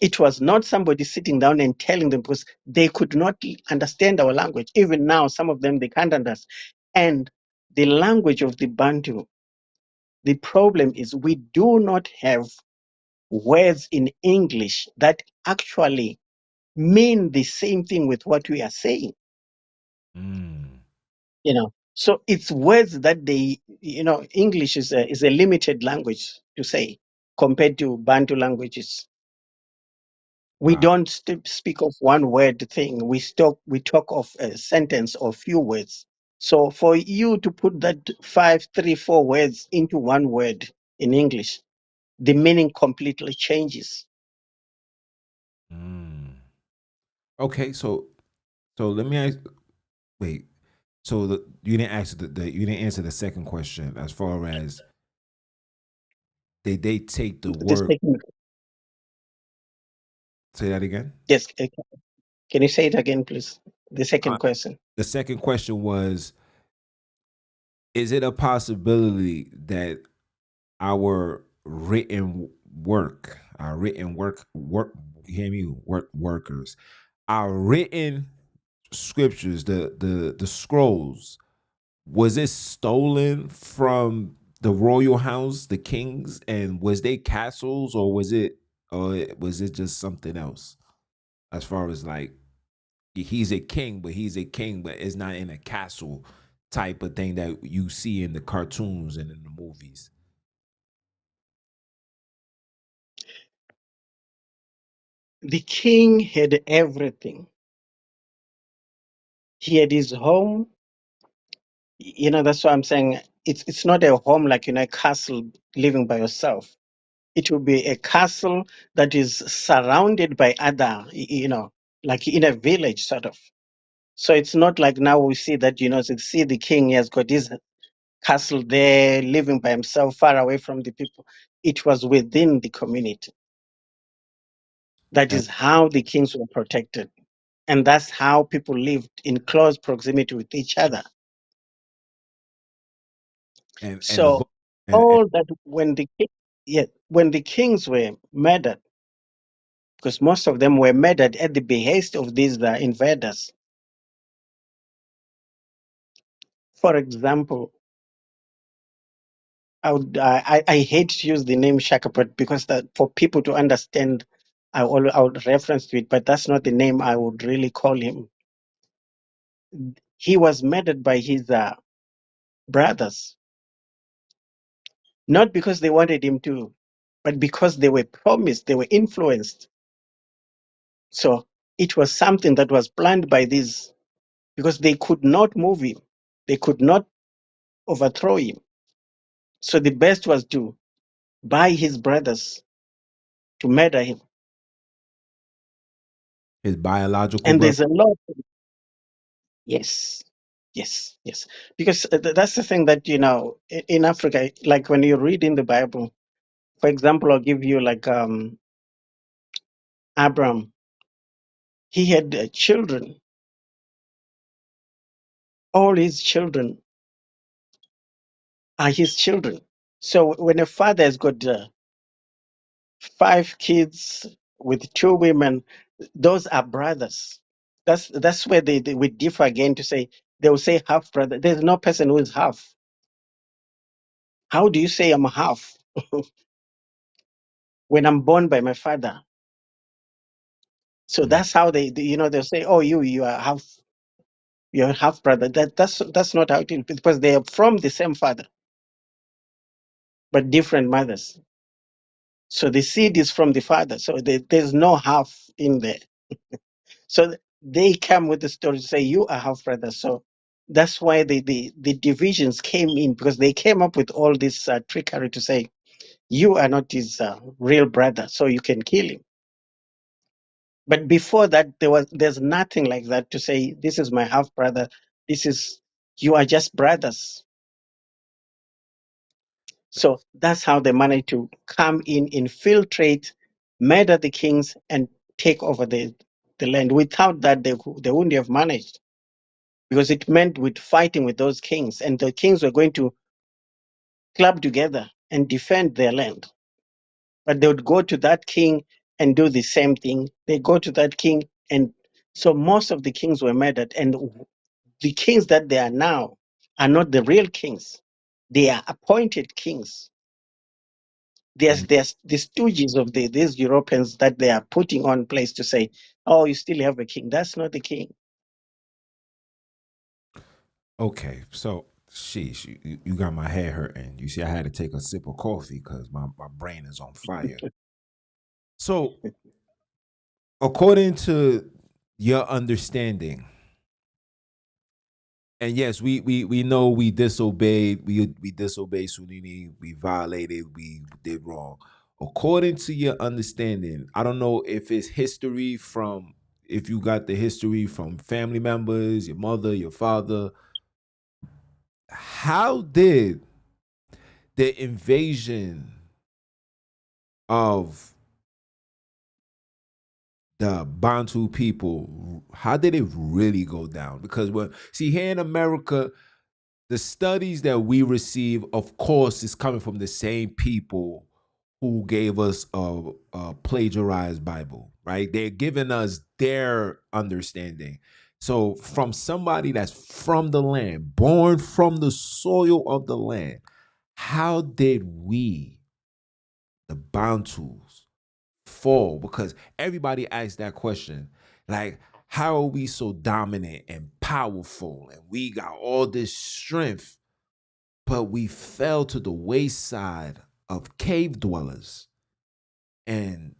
It was not somebody sitting down and telling them, because they could not understand our language. Even now, some of them, they can't understand. And the language of the Bantu, the problem is we do not have words in English that actually mean the same thing with what we are saying. Mm. So it's words that English is a limited language to say compared to Bantu languages. We Wow. don't speak of one word thing. We talk of a sentence or few words. So for you to put that 5, 3, 4 words into one word in English, the meaning completely changes. Mm. Okay, so let me ask. Wait. So you didn't answer you didn't answer the second question as far as they take the The word. second, Say that again. yes, can you say it again, please? The Uh, second question. the second question was: is it a possibility that our written work, you hear me, workers, our written scriptures, the scrolls, was it stolen from the royal house, the kings, and was they castles, or was it just something else? As far as like he's a king, but it's not in a castle type of thing that you see in the cartoons and in the movies. The king had everything. He had his home. That's why I'm saying it's not a home like a castle living by yourself. It will be a castle that is surrounded by other, like in a village sort of. So it's not like now we see that, so see the king has got his castle there, living by himself, far away from the people. It was within the community. That And is how the kings were protected. And that's how people lived in close proximity with each other. and the So book and all that when the kings were murdered, because most of them were murdered at the behest of these invaders. For example, I hate to use the name Shaka, but because that for people to understand, I would reference to it, but that's not the name I would really call him. He was murdered by his brothers, not because they wanted him to, but because they were promised, they were influenced. So it was something that was planned by these, because they could not move him, they could not overthrow him. So the best was to buy his brothers to murder him. his biological And brother. there's a lot. Yes, yes, yes. Because that's the thing that, in Africa, like when you read in the Bible, for example, I'll give you like Abraham. He had children. All his children are his children. So when a father has got 5 kids with 2 women, those are brothers. That's where they would differ again to say, they will say half brother. There's no person who is half. How do you say I'm half when I'm born by my father? So Mhm. that's how they'll say, oh, you are you're half brother. That's not how it is, because they are from the same father but different mothers. So the seed is from the father. So there's no half in there. So they come with the story to say you are half brother. So that's why the divisions came in, because they came up with all this trickery to say you are not his real brother, so you can kill him. But before that, there's nothing like that to say, this is my half brother. You are just brothers. So that's how they managed to come in, infiltrate, murder the kings, and take over the land. Without that, they wouldn't have managed, because it meant with fighting with those kings, and the kings were going to club together and defend their land. But they would go to that king and do the same thing. They go to that king, and so most of the kings were murdered. And the kings that they are now are not the real kings. They are appointed kings. There's the stooges of these Europeans that they are putting on place to say, oh, you still have a king. That's not the king. Okay, so sheesh, you got my head hurting. You see, I had to take a sip of coffee because my brain is on fire. So, according to your understanding, and yes, we know we disobeyed, we disobeyed Sonini, we violated, we did wrong. According to your understanding, I don't know if it's history from, if you got the history from family members, your mother, your father. How did the invasion of the Bantu people, how did it really go down? Because when, see, here in America, the studies that we receive, of course, is coming from the same people who gave us a plagiarized Bible, right? They're giving us their understanding. So, from somebody that's from the land, born from the soil of the land, how did we, the Bantus, fall? Because everybody asks that question. Like, how are we so dominant and powerful and we got all this strength, but we fell to the wayside of cave dwellers and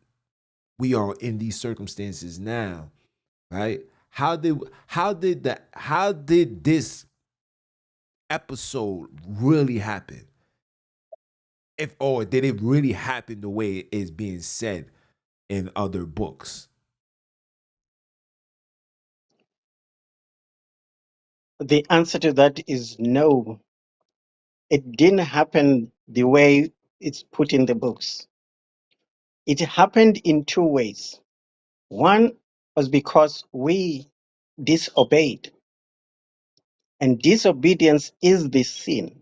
we are in these circumstances now, right? How did this episode really happen? If, or did it really happen the way it is being said in other books? The answer to that is no. It didn't happen the way it's put in the books. It happened in two ways. One was because we disobeyed, and disobedience is the sin.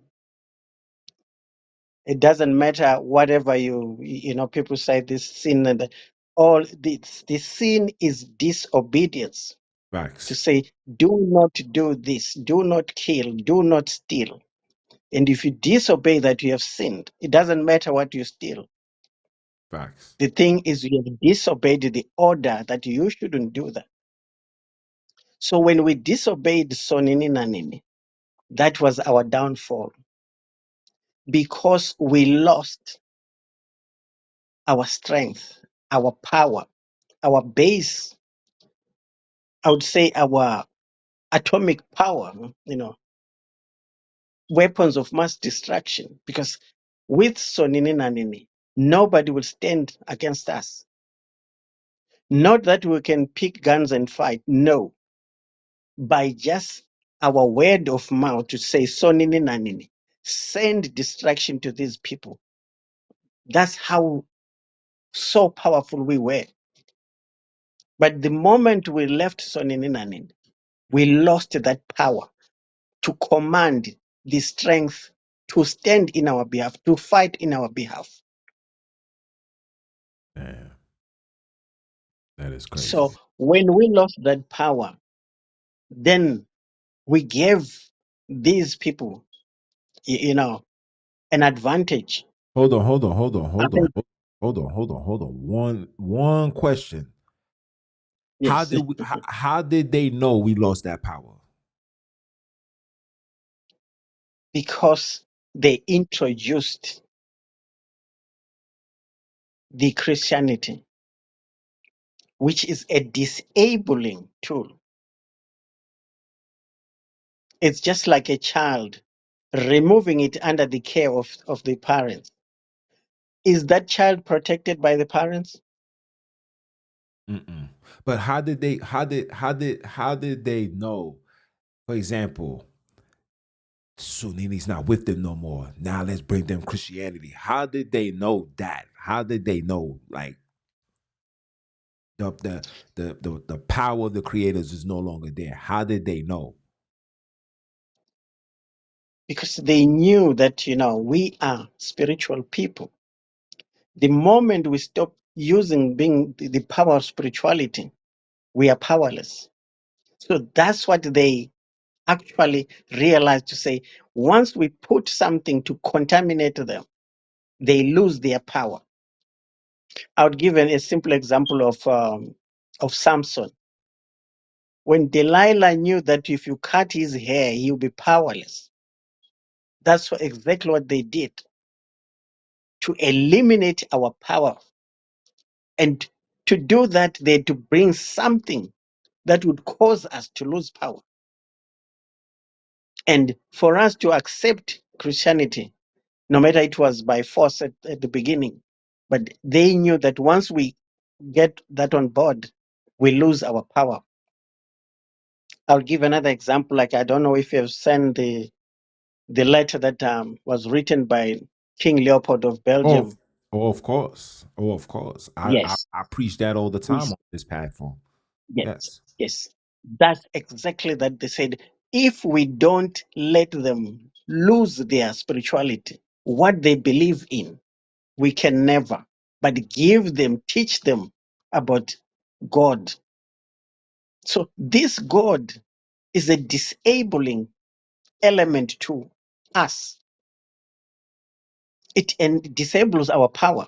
It doesn't matter whatever people say this sin and that. All the sin is disobedience. To Facts. say, do not do this, do not kill, do not steal. And if you disobey that, you have sinned. It doesn't matter what you steal. Facts. The thing is, you have disobeyed the order that you shouldn't do that. So when we disobeyed Sonini NaNini, that was our downfall, because we lost our strength, our power, our base, I would say our atomic power, weapons of mass destruction. Because with Sonini NaNini, nobody will stand against us. Not that we can pick guns and fight, no. By just our word of mouth to say, Sonini NaNini, send destruction to these people. That's how so powerful we were. But the moment we left Sonini NaNini, we lost that power to command the strength to stand in our behalf, to fight in our behalf. Man, that is So crazy. when we lost that power, then we gave these people, an advantage. Hold on, hold on, hold on, I hold on, think, hold on. One question. yes, How did they know we lost that power? because they introduced the Christianity, which is a disabling tool. It's just like a child removing it under the care of the parents. Is that child protected by the parents? Mm-mm. But how did they know? For example, Sonini's not with them no more. Now let's bring them Christianity. How did they know that? How did they know like the the power of the creators is no longer there? How did they know? Because they knew that, we are spiritual people. The moment we stop using being the power of spirituality, we are powerless. So that's what they actually realized, to say, once we put something to contaminate them, they lose their power. I would give a simple example of Samson. When Delilah knew that if you cut his hair, he'll be powerless, that's exactly what they did to eliminate our power. And to do that, they had to bring something that would cause us to lose power. And for us to accept Christianity, no matter it was by force at the beginning, but they knew that once we get that on board, we lose our power. I'll give another example. Like, I don't know if you've seen the letter that was written by King Leopold of Oh, Belgium. of course. Oh, of course. Yes, I preach that all the time yes, on this platform. yes, Yes. yes. That's exactly that. They said, if we don't let them lose their spirituality, what they believe in, we can never, but give them, teach them about God. So this God is a disabling element to us. Disables our power.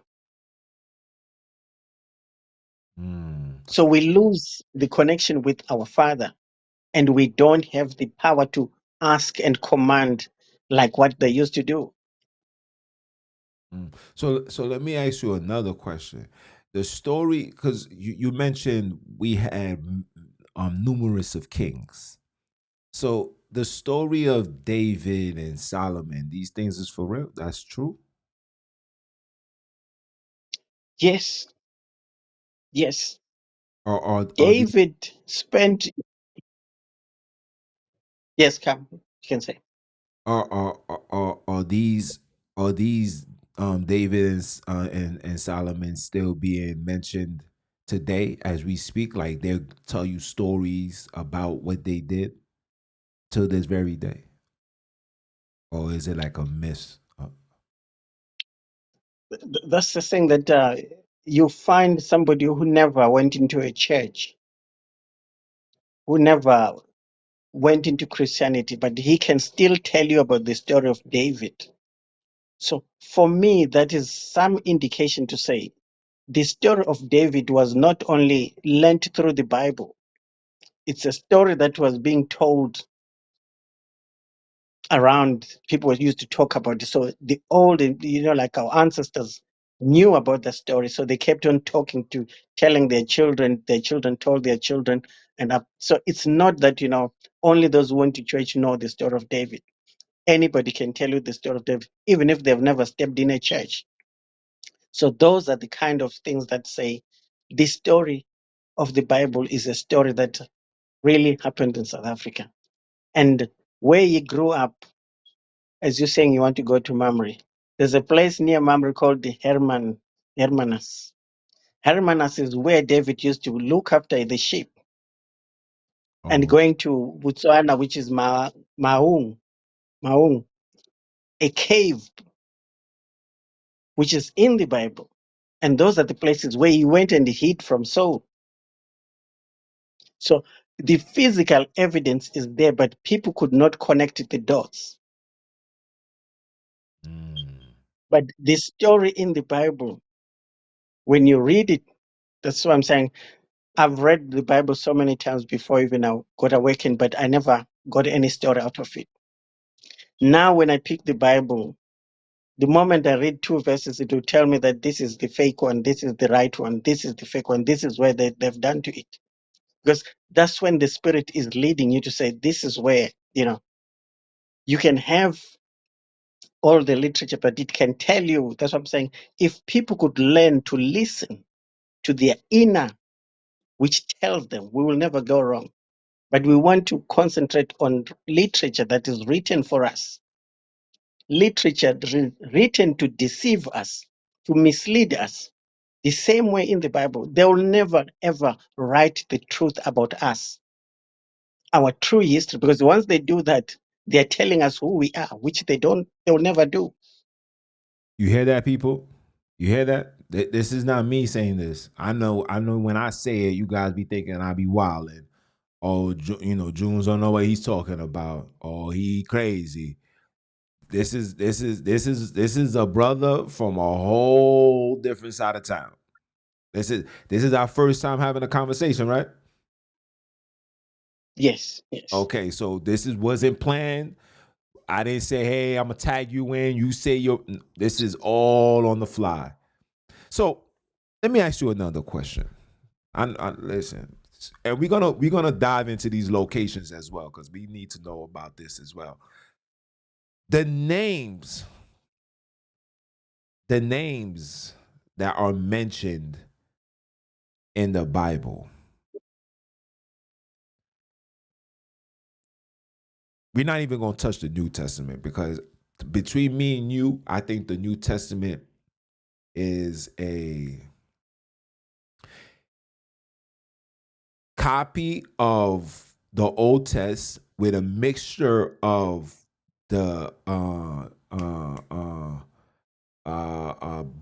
Mm, So we lose the connection with our Father, and we don't have the power to ask and command like what they used to do. mm. So let me ask you another question. The story, because you mentioned we had numerous of kings. So the story of David and Solomon, these things is for real. That's true. Yes, yes. Or the David spent, yes, come, you can say. are these David and Solomon still being mentioned today as we speak? Like they'll tell you stories about what they did till this very day, or is it like a myth? That's the thing, that you find somebody who never went into a church, who never went into Christianity, but he can still tell you about the story of David. So for me, that is some indication to say the story of David was not only learnt through the Bible, it's a story that was being told around. People used to talk about it. So the old, like our ancestors knew about the story. So they kept on telling their children told their children. And up. So it's not that, only those who went to church know the story of David. Anybody can tell you the story of David, even if they've never stepped in a church. So those are the kind of things that say the story of the Bible is a story that really happened in South Africa. And where you grew up, as you're saying, you want to go to Mamre. There's a place near Mamre called the Hermanus. Hermanus is where David used to look after the sheep, and Oh, going to Botswana, which is Maung, a cave, which is in the Bible. And those are the places where he went and hid from Saul. So the physical evidence is there, but people could not connect the dots. mm, But the story in the Bible, when you read it, that's what I'm saying. I've read the Bible so many times before even I got awakened, but I never got any story out of it. Now, when I pick the Bible, the moment I read two verses, it will tell me that this is the fake one, this is the right one, this is the fake one, this is where they've done to it. Because that's when the Spirit is leading you to say, this is where, you can have all the literature, but it can tell you. That's what I'm saying. If people could learn to listen to their inner which tells them we will never go wrong. But we want to concentrate on literature that is written for us, literature written to deceive us, to mislead us. The same way in the Bible, they will never ever write the truth about us, our true history, because once they do that, they are telling us who we are, which they will never do. You hear that, people? You hear that? This is not me saying this. I know when I say it, you guys be thinking I be wilding. Oh, Junes don't know what he's talking about. Oh, he crazy. This is a brother from a whole different side of town. This is our first time having a conversation, right? Yes, yes. Okay, so wasn't planned. I didn't say, hey, I'm gonna tag you in. You say this is all on the fly. So let me ask you another question. Listen, and we're gonna dive into these locations as well because we need to know about this as well. The names that are mentioned in the Bible. We're not even gonna touch the New Testament because between me and you, I think the New Testament is a copy of the Old Test with a mixture of the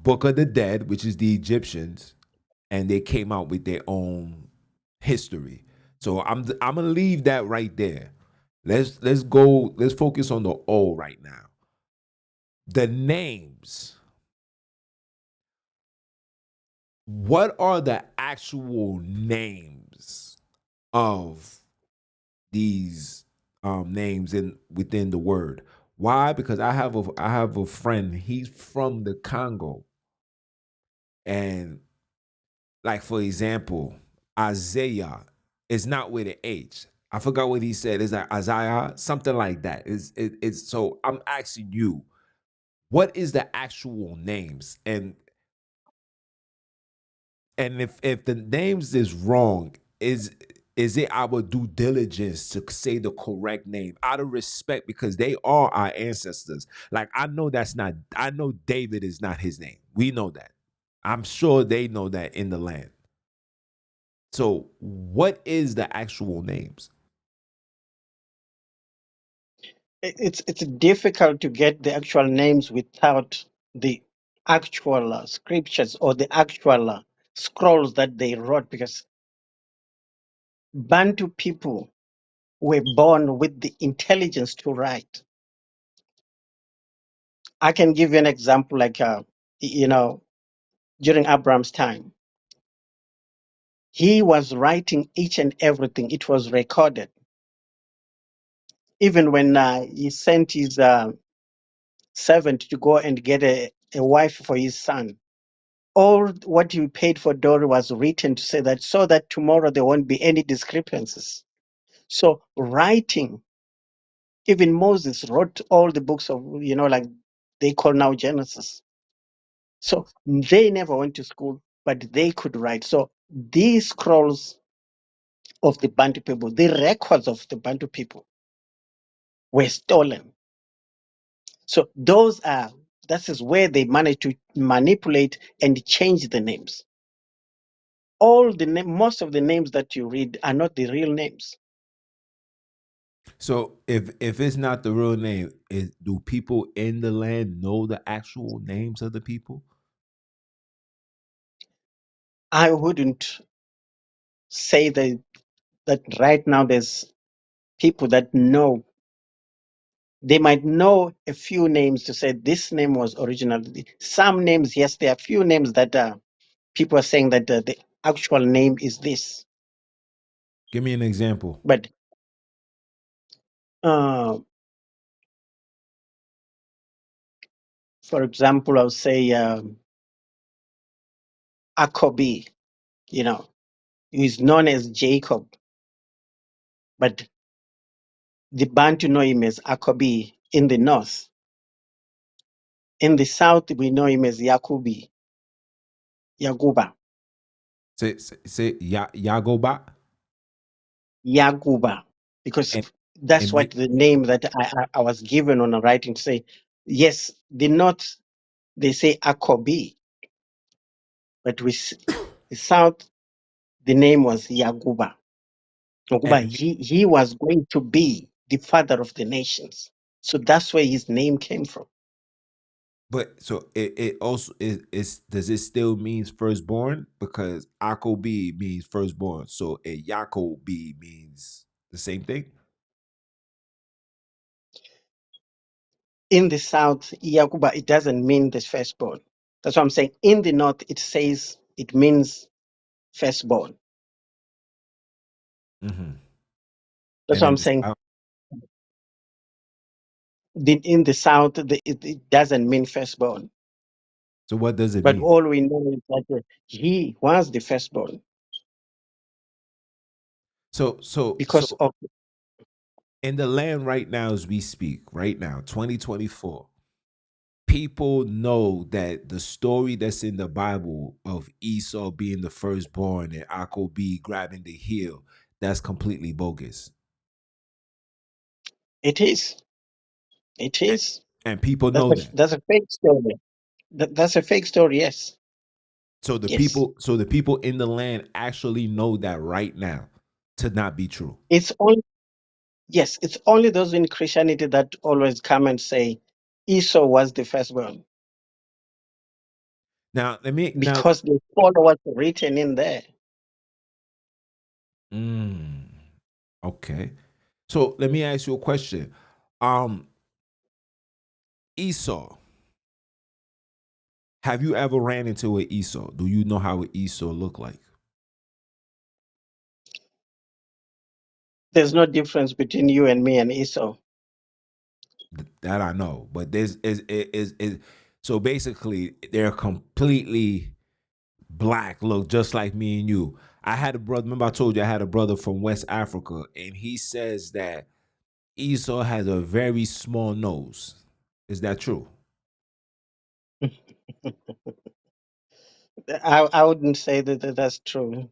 Book of the Dead, which is the Egyptians, and they came out with their own history. So I'm gonna leave that right there. Let's focus on the old right now. The names. What are the actual names of these names within the word? Why? Because I have a friend. He's from the Congo, and like for example, Isaiah is not with an H. I forgot what he said. Is that Isaiah? Something like that. It's so I'm asking you, what is the actual names? And if the names is wrong, is it our due diligence to say the correct name out of respect because they are our ancestors? Like I know David is not his name. We know that. I'm sure they know that in the land. So what is the actual names? It's difficult to get the actual names without the actual scriptures or the actual scrolls that they wrote, because Bantu people were born with the intelligence to write. I can give you an example, like during Abraham's time, he was writing each and everything. It was recorded. Even when he sent his servant to go and get a wife for his son, all what you paid for dowry was written to say that, so that tomorrow there won't be any discrepancies. So writing, even Moses wrote all the books of, like they call now Genesis. So they never went to school, but they could write. So these scrolls of the Bantu people, the records of the Bantu people were stolen. So that is where they managed to manipulate and change the names. Most of the names that you read are not the real names. So if it's not the real name, do people in the land know the actual names of the people? I wouldn't say that right now there's people that know. They might know a few names to say this name was originally. Some names, yes, there are few names that people are saying that the actual name is this. Give me an example. But uh, for example, I'll say Akobi, who is known as Jacob, but the Bantu know him as Akobi in the north. In the south, we know him as Yakuba. Say Yagoba Yaguba, because and that's and what the name that I was given on a writing to say. Yes, the north they say Akobi, but the south the name was Yaguba. Yaguba, and he was going to be the father of the nations, so that's where his name came from. but so it also is does it still means firstborn because Akobi means firstborn, so a Yakobi means the same thing. In the south, Yaguba, it doesn't mean the firstborn. That's what I'm saying. In the north, it says it means firstborn. Mm-hmm. That's And what in I'm the saying. south, In the south, it doesn't mean firstborn. so what does it But mean? all we know is that he was the firstborn So because of in the land right now as we speak, right now, 2024, people know that the story that's in the Bible of Esau being the firstborn and Akobi grabbing the heel, that's completely bogus. it is. It And, is. and people know that. That's a fake story. That's a fake story. Yes. Yes. So the people in the land actually know that right now to not be true. It's only yes. It's only those in Christianity that always come and say Esau was the firstborn Now, let me now because they follow what's written in there. mm, okay. So let me ask you a question. Um Esau, have you ever ran into an Esau? Do you know how an Esau look like? There's no difference between you and me and Esau. That I know, but this is so basically they're completely black, look just like me and you. I had a brother. Remember, I told you I had a brother from West Africa, and he says that Esau has a very small nose. Is that true? I wouldn't say that that's true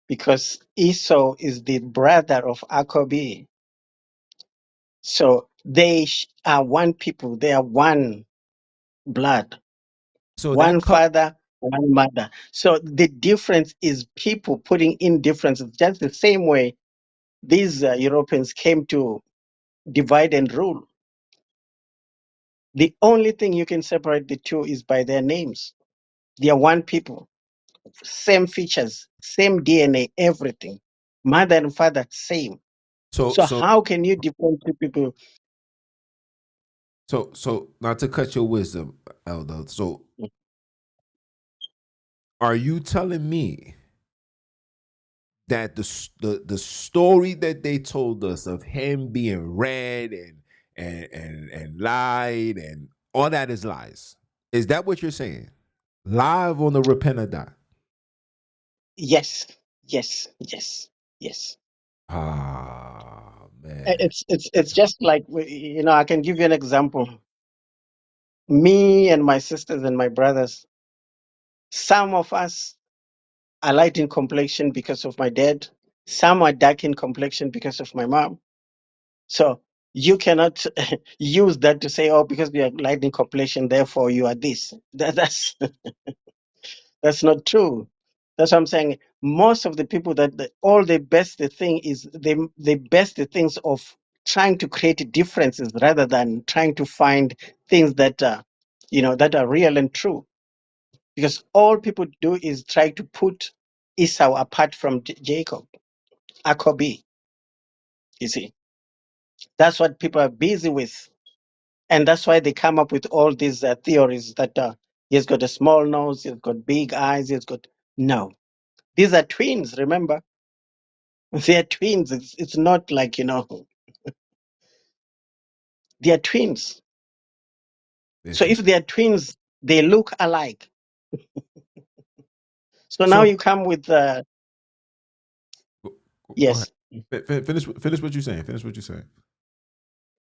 because Esau is the brother of Akobi. So they are one people. They are one blood, So one that cut. father, one mother. So the difference is people putting in differences. Just the same way these Europeans came to divide and rule. The only thing you can separate the two is by their names. They are one people, same features, same DNA, everything. Mother and father, same. So So so how can you different two people? so not to cut your wisdom, Elder. So are you telling me that the story that they told us of him being red and lied and all that is lies? Is that what you're saying? Live on the Repent or Die. Yes, yes, yes, yes. Ah man. It's just like I can give you an example. Me and my sisters and my brothers, some of us are light in complexion because of my dad. Some are dark in complexion because of my mom. So you cannot use that to say, oh, because you are light in complexion, therefore you are this. That's not true. That's what I'm saying. Most of the people all the best thing is the best things of trying to create differences rather than trying to find things that that are real and true. Because all people do is try to put Esau apart from Jacob, Akobi. You see, that's what people are busy with, and that's why they come up with all these theories that he's got a small nose, he's got big eyes, he's got no. These are twins. Remember, they're twins. It's not like they're twins. So if Interesting. they're twins, they look alike. So now So you come with go ahead. yes, Finish what you're saying. Finish what you're saying.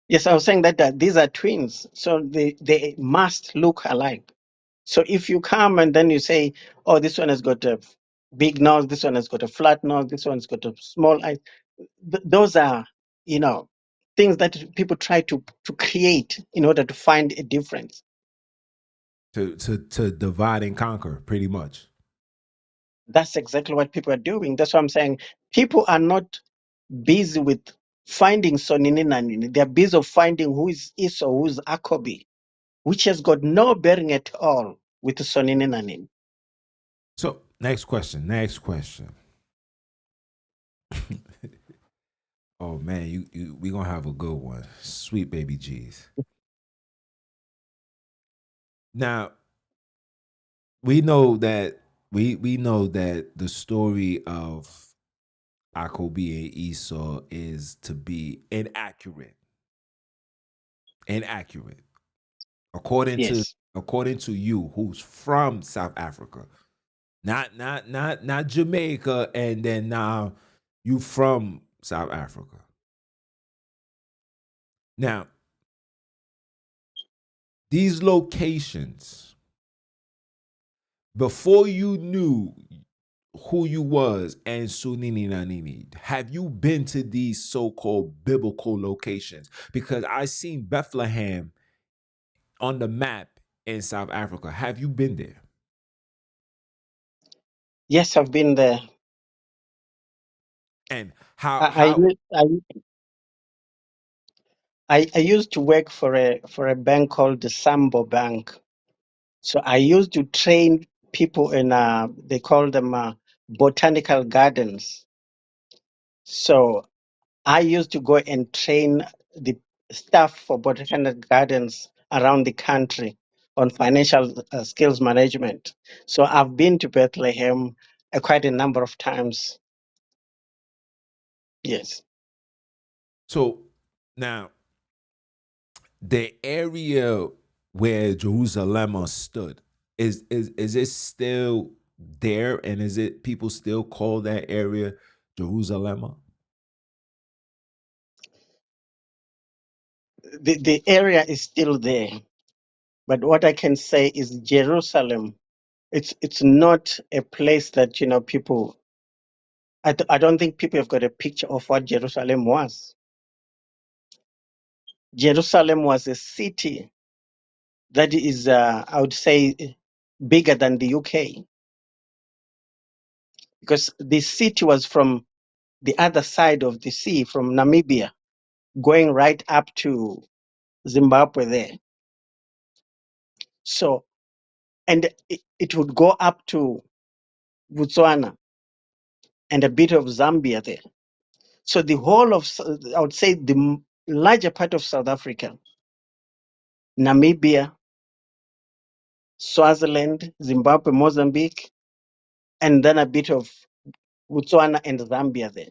yes. I was saying that these are twins, so they must look alike. So if you come and then you say, "Oh, this one has got big nose, this one has got a flat nose, this one's got a small eye. Those are, things that people try to create in order to find a difference. To divide and conquer, pretty much. That's exactly what people are doing. That's what I'm saying. People are not busy with finding Sonini NaNini. They're busy of finding who is Esau, who is Akobi, which has got no bearing at all with Sonini NaNini. So next question. Oh man, you we gonna have a good one. Sweet baby G's. Now we know that we know that the story of Akobi and Esau is to be inaccurate. Inaccurate. Yes. According to you, who's from South Africa. Not Jamaica, and then now you from South Africa. Now, these locations, before you knew who you was and Sonini NaNini, have you been to these so-called biblical locations? Because I seen Bethlehem on the map in South Africa. Have you been there? Yes, I've been there. And how I, how I, I used to work for a bank called the Samba Bank. So I used to train people in they call them botanical gardens. So I used to go and train the staff for botanical gardens around the country on financial skills management. So I've been to Bethlehem quite a number of times. Yes. so now the area where Jerusalem stood is it still there, and is it people still call that area Jerusalem? The area is still there. But what I can say is Jerusalem, it's not a place that, people, I don't think people have got a picture of what Jerusalem was. Jerusalem was a city that is, I would say, bigger than the UK, because the city was from the other side of the sea, from Namibia, going right up to Zimbabwe there. So, and it would go up to Botswana and a bit of Zambia there. So the whole of, I would say, the larger part of South Africa, Namibia, Swaziland, Zimbabwe, Mozambique, and then a bit of Botswana and Zambia there.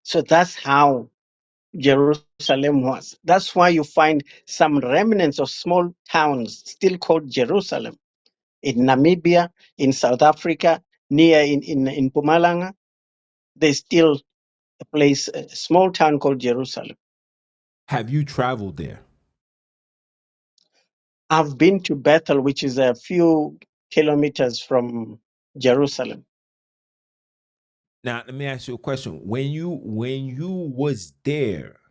So that's how Jerusalem was. That's why you find some remnants of small towns still called Jerusalem in Namibia, in South Africa, near in Mpumalanga. There's still a place, a small town called Jerusalem. Have you traveled there? I've been to Bethel, which is a few kilometers from Jerusalem. Now let me ask you a question. When you was there,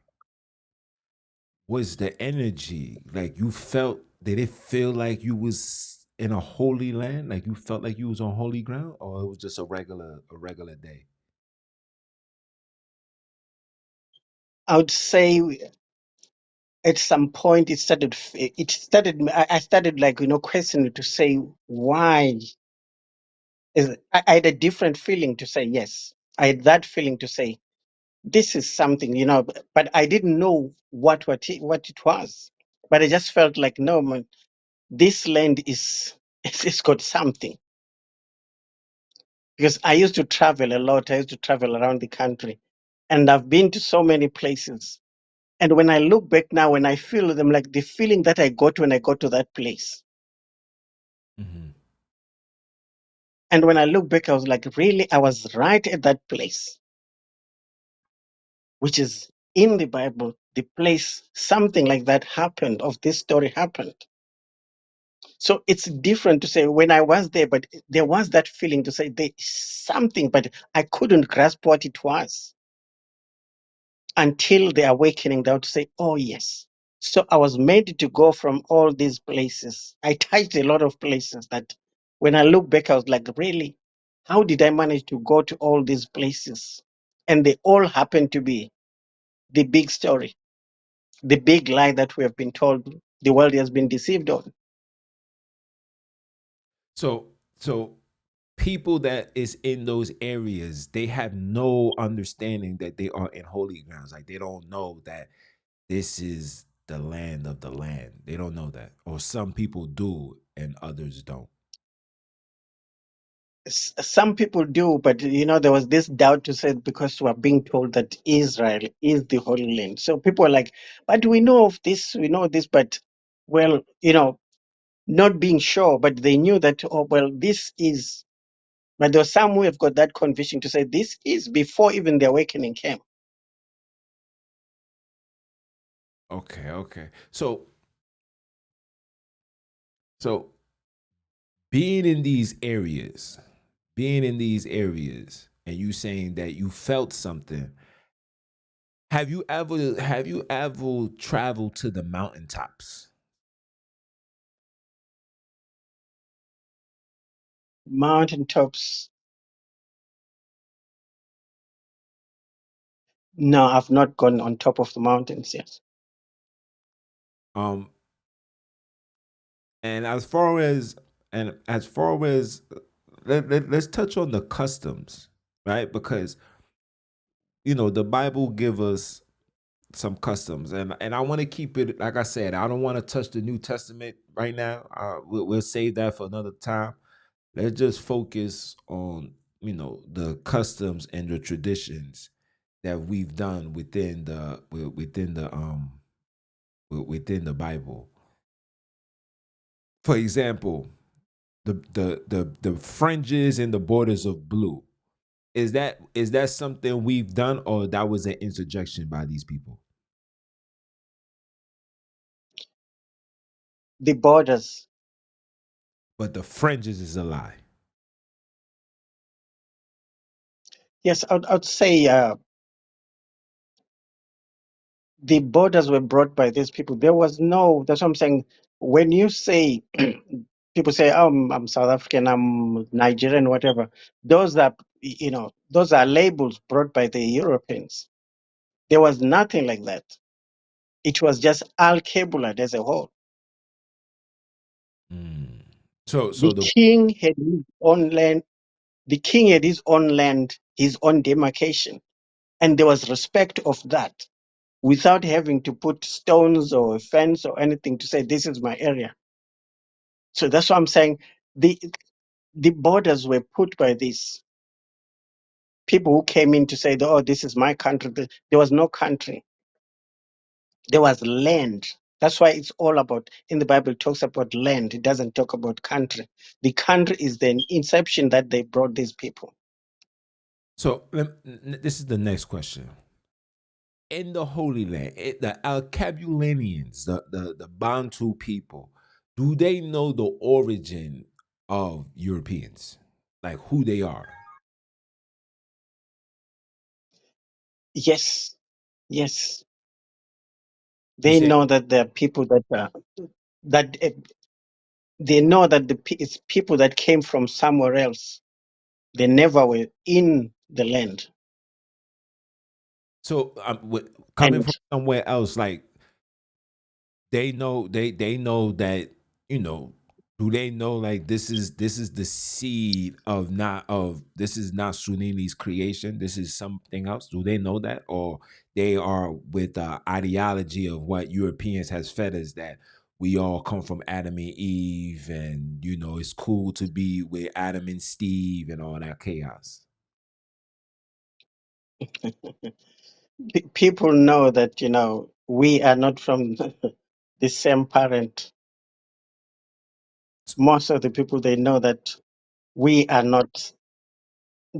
was the energy like you felt? Did it feel like you was in a holy land? Like you felt like you was on holy ground, or it was just a regular day? I would say at some point I started, like, questioning to say why I had a different feeling to say yes. I had that feeling to say this is something, but I didn't know what it was. But I just felt like, no, man, this land is it's got something. Because I used to travel a lot. I used to travel around the country, and I've been to so many places. And when I look back now, when I feel them, like the feeling that I got when I got to that place, Mm-hmm. and when I look back, I was like, really, I was right at that place, which is in the Bible, the place something like that happened, of this story happened. So it's different to say when I was there, but there was that feeling to say there's something, but I couldn't grasp what it was until the awakening down to say, oh, yes. So I was made to go from all these places. I touched a lot of places that when I look back, I was like, really? How did I manage to go to all these places? And they all happen to be the big story, the big lie that we have been told the world has been deceived on. So people that is in those areas, they have no understanding that they are in holy grounds. Like they don't know that this is the land of the land. They don't know that. Or some people do and others don't. Some people do, but there was this doubt to say because we are being told that Israel is the Holy Land. So people are like, but we know of this, we know this, but well, not being sure, but they knew that, oh, well, this is, but there were some who have got that conviction to say this is before even the awakening came. Okay, okay. So being in these areas and you saying that you felt something, have you ever traveled to the mountaintops? Mountaintops. No, I've not gone on top of the mountains yet. Um and as far as let's touch on the customs, right? Because the Bible give us some customs, and I want to keep it, like I said, I don't want to touch the New Testament right now. We'll save that for another time. Let's just focus on the customs and the traditions that we've done within the Bible. For example, the fringes and the borders of blue. Is that something we've done, or that was an interjection by these people? The borders. But the fringes is a lie. Yes, I'd say the borders were brought by these people. There was no, that's what I'm saying. When you say, people say, oh, I'm South African, I'm Nigerian, whatever, those are, those are labels brought by the Europeans. There was nothing like that. It was just Alkebulan as a whole. Mm. So The the king had his own land. The king had his own land, his own demarcation, and there was respect of that, without having to put stones or a fence or anything to say this is my area. So that's what I'm saying. The the borders were put by these people who came in to say, oh, this is my country. There was no country. There was land. That's why it's all about, in the Bible, it talks about land. It doesn't talk about country. The country is the inception that they brought these people. this is the next question. In the Holy Land, the Alkebulanians, the Bantu people, do they know the origin of Europeans, like who they are? Yes, yes. You They say know that there are people that they know that it's people that came from somewhere else. They never were in the land. so. Coming And from somewhere else, like they know that you know do they know like this is the seed of not of this is not Sonini's creation, this is something else? Do they know that, or they are with the ideology of what Europeans has fed us, that we all come from Adam and Eve, and it's cool to be with Adam and Steve and all that chaos? people know that, we are not from the same parent. Most of the people, they know that we are not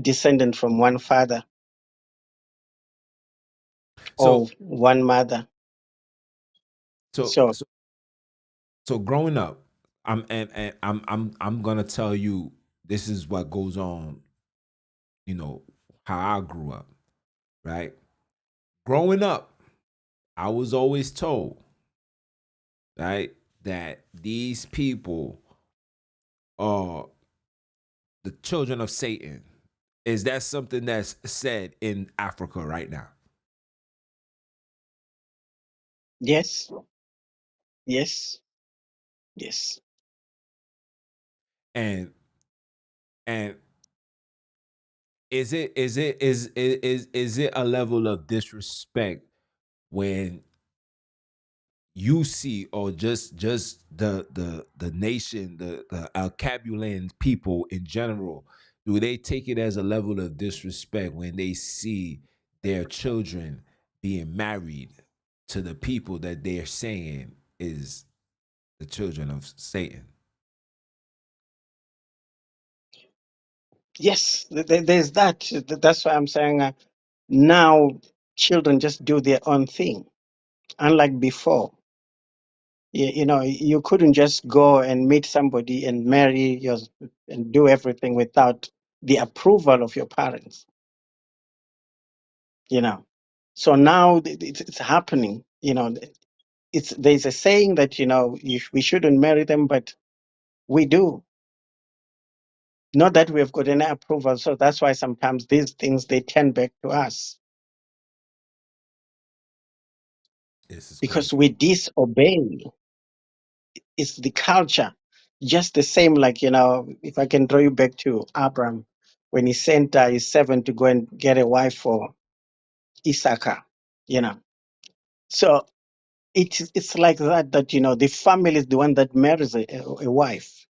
descendant from one father or so one mother. so So so so growing up, I'm gonna tell you this is what goes on, you know, how I grew up, right? Growing up, I was always told, right, that these people are the children of Satan. Is that something that's said in Africa right now? Yes, yes, yes. And and is it a level of disrespect when you see, or just the nation, the Alkebulan people in general, do they take it as a level of disrespect when they see their children being married to the people that they're saying is the children of Satan? Yes, there's that. That's why I'm saying now children just do their own thing, unlike before. You know, you couldn't just go and meet somebody and marry your and do everything without the approval of your parents. You know, so now it's happening. You know, it's there's a saying that we shouldn't marry them, but we do. Not that we have got any approval, so that's why sometimes these things they turn back to us This is because crazy. we disobey. It's the culture, just the same. Like if I can draw you back to Abraham when he sent his servant to go and get a wife for Issachar. You know, so it's like that. That the family is the one that marries a wife,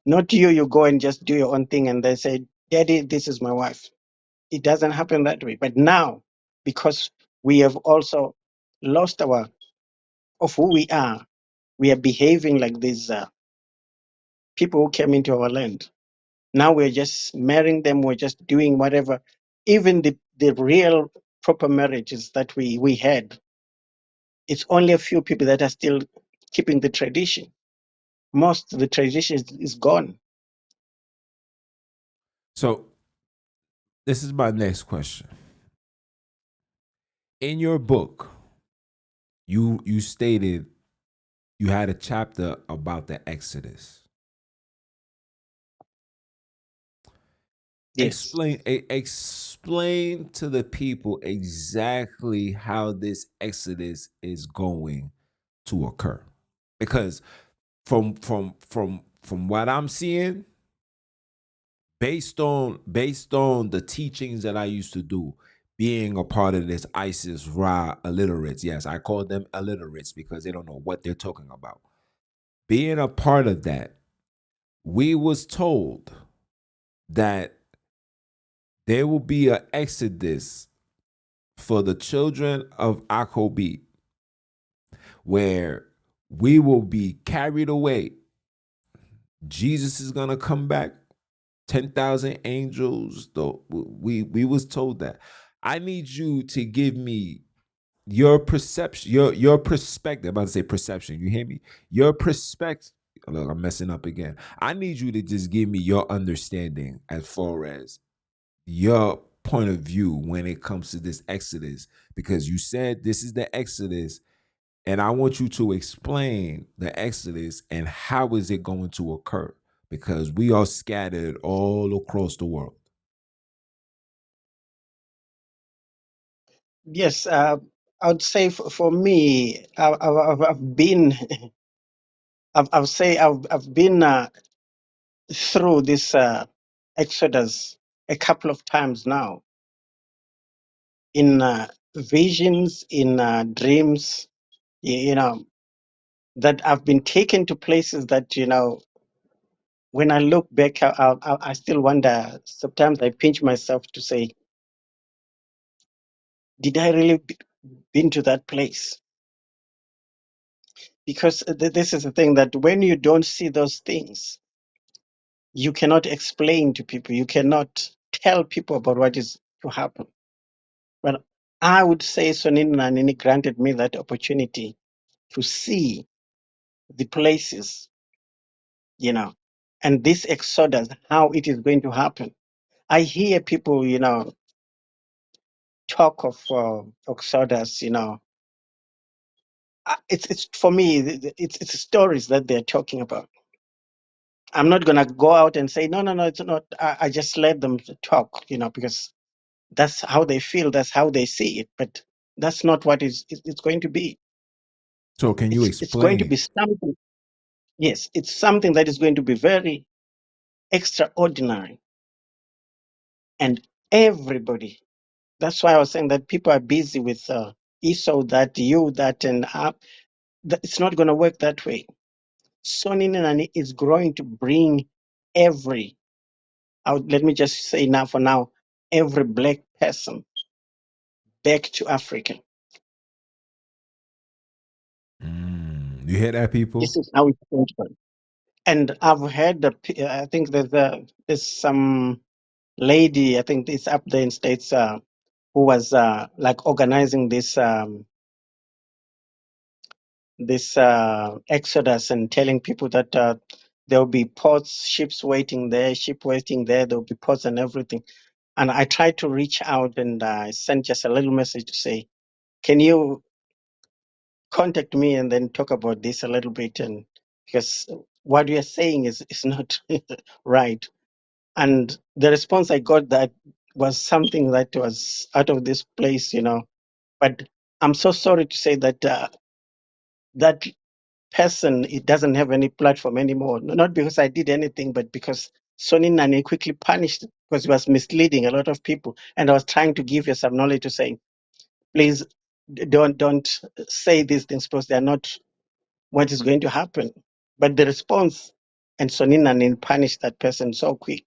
not you. You go and just do your own thing, and they say, "Daddy, this is my wife." It doesn't happen that way. But now, because we have also lost our of who we are behaving like these people who came into our land. Now we're just marrying them. We're just doing whatever. Even the real proper marriages that we had, it's only a few people that are still keeping the tradition. Most of the tradition is gone. So this is my next question. In your book, you stated you had a chapter about the Exodus. Yes. Explain to the people exactly how this Exodus is going to occur. Because from what I'm seeing, based on the teachings that I used to do, being a part of this ISIS Ra illiterates. Yes, I call them illiterates because they don't know what they're talking about. Being a part of that, we was told that there will be an exodus for the children of Akobi, where we will be carried away. Jesus is gonna come back. 10,000 angels. Though we was told that. I need you to give me your perception, your perspective. I'm about to say perception. You hear me? Your perspective. Look, I'm messing up again. I need you to just give me your understanding as far as your point of view when it comes to this Exodus, because you said this is the Exodus, and I want you to explain the Exodus and how is it going to occur, because we are scattered all across the world. Yes. I would say for me, I've been, I've been through this Exodus a couple of times now in visions, in dreams, you know, that I've been taken to places that, when I look back, I still wonder. Sometimes I pinch myself to say, did I really been to that place? Because this is the thing that when you don't see those things, you cannot explain to people. You cannot tell people about what is to happen. But I would say Sonini NaNini granted me that opportunity to see the places. you know, and this exodus, how it is going to happen. I hear people, talk of exodus, it's for me, it's stories that they're talking about. I'm not going to go out and say, no, no, no, it's not. I just let them talk, because that's how they feel, that's how they see it. But that's not what it's going to be. So can you It's going to explain? be something. Yes, it's something that is going to be very extraordinary. And everybody, that's why I was saying that people are busy with esau, that, you, that, and it's not going to work that way. Sonini is going to bring every, let me just say now for now, every black person back to Africa. You hear that, This people? is how it's going to work. And I've heard I think there's some lady, I think it's up there in States, who was like organizing this exodus and telling people that there will be ports, ships waiting there, ship waiting there, there will be ports and everything. And I tried to reach out and I sent just a little message to say, can you contact me and then talk about this a little bit? And because what we are saying is not right. And the response I got that was something that was out of this place, But I'm so sorry to say that that person, it doesn't have any platform anymore. Not because I did anything, but because Sonini quickly punished it because he was misleading a lot of people. And I was trying to give you some knowledge to say, please don't say these things because they're not what is going to happen. But the response, and Sonini punished that person so quick.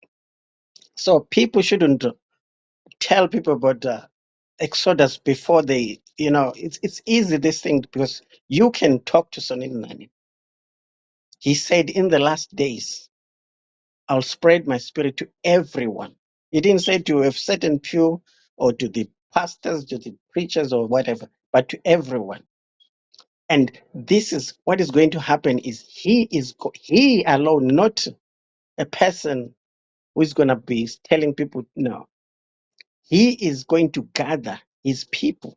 So people shouldn't tell people about Exodus before they, it's easy this thing because you can talk to Sonini. He said, in the last days, I'll spread my spirit to everyone. He didn't say to a certain few or to the pastors, to the preachers or whatever, but to everyone. And this is what is going to happen is he alone, not a person who is going to be telling people no. He is going to gather his people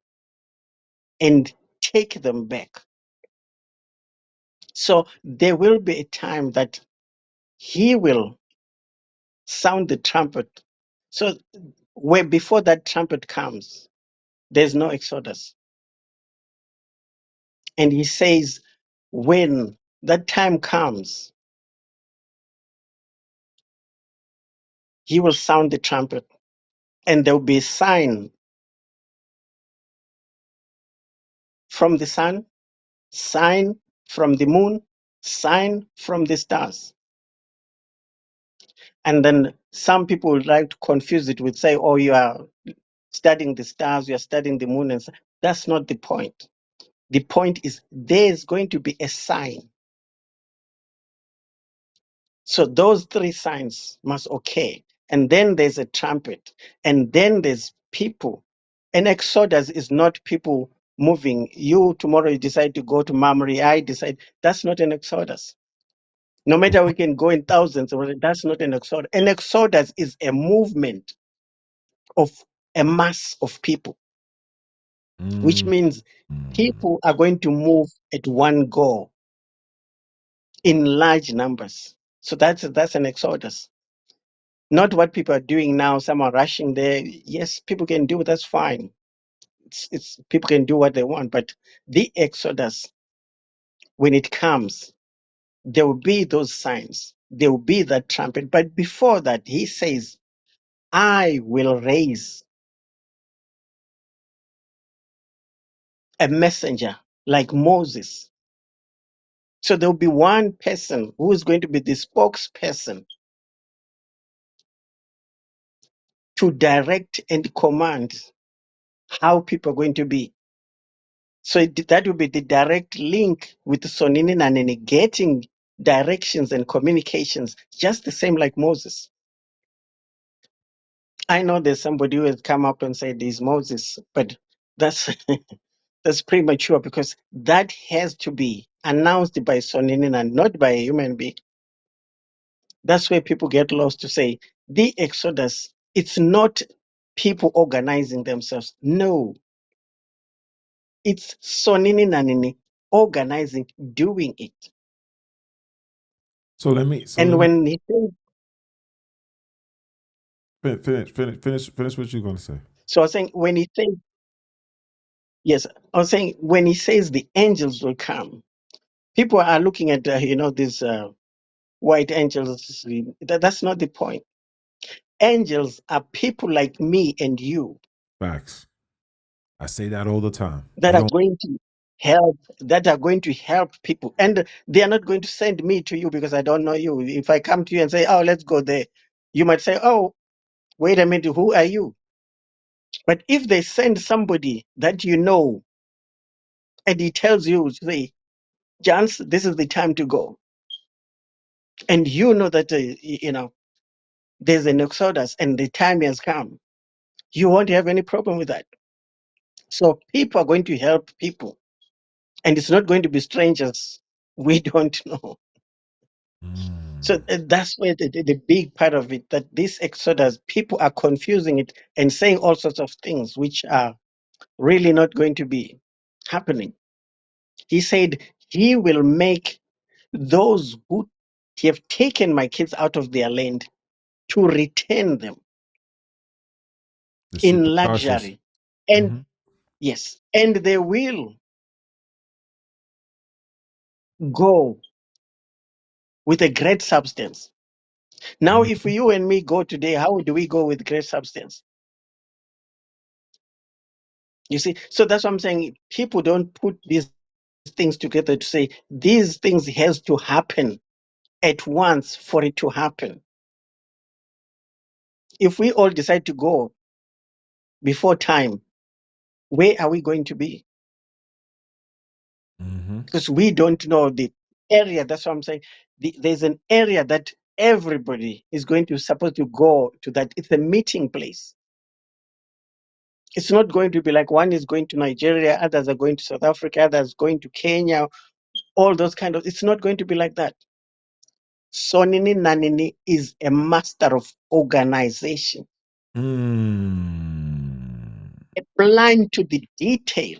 and take them back. So there will be a time that he will sound the trumpet. So where before that trumpet comes, there's no exodus. And he says, when that time comes, he will sound the trumpet, and there will be a sign from the sun, sign from the moon, sign from the stars. And then some people would like to confuse it with say, oh, you are studying the stars, you are studying the moon. And that's not the point. The point is there's going to be a sign. So those three signs must occur. And then there's a trumpet. And then there's people. An exodus is not people moving. You tomorrow you decide to go to Mambre, I decide. That's not an exodus. No matter we can go in thousands, that's not an exodus. An exodus is a movement of a mass of people, which Mm, means mm. people are going to move at one go in large numbers. So that's an exodus. Not what people are doing now. Some are rushing there. Yes, people can do that's fine. It's people can do what they want, but the exodus, when it comes, there will be those signs. There will be that trumpet. But before that, he says, I will raise a messenger like Moses. So there will be one person who is going to be the spokesperson to direct and command how people are going to be. So that will be the direct link with Sonini and getting directions and communications, just the same like Moses. I know there's somebody who has come up and said he's Moses, but that's that's premature because that has to be announced by Sonini and not by a human being. That's where people get lost to say the Exodus, it's not people organizing themselves. No, it's Sonini NaNini organizing, doing it. So let me And when he says, finish what you're gonna say. so I was saying, when he says, yes, I was saying, when he says the angels will come, people are looking at, these white angels. That's not the point. Angels are people like me and you Facts. I say that all the time. that They are don't. going to help, people. And they are not going to send me to you because I don't know you. If I come to you and say, oh, let's go there, you might say, oh, wait a minute, who are you? But if they send somebody that you know and he tells you, say, Jans, this is the time to go. And you know that, there's an exodus and the time has come. You won't have any problem with that. So people are going to help people. And it's not going to be strangers we don't know. So Mm. that's where the big part of it, that this exodus, people are confusing it and saying all sorts of things which are really not going to be happening. He said he will make those who have taken my kids out of their land to return them The ship in to Tarshish. luxury. And Mm-hmm. yes, and they will go with a great substance. Now, if Mm-hmm. you and me go today, how do we go with great substance? You see, so that's what I'm saying. People don't put these things together to say these things has to happen at once for it to happen. If we all decide to go before time, where are we going to be? Mm-hmm. Because we don't know the area. That's what I'm saying. There's an area that everybody is going to supposed to go to. That it's a meeting place. It's not going to be like one is going to Nigeria, others are going to South Africa, others going to Kenya, all those kind of. It's not going to be like that. Sonini NaNini is a master of organization, Mm. a plan to the detail,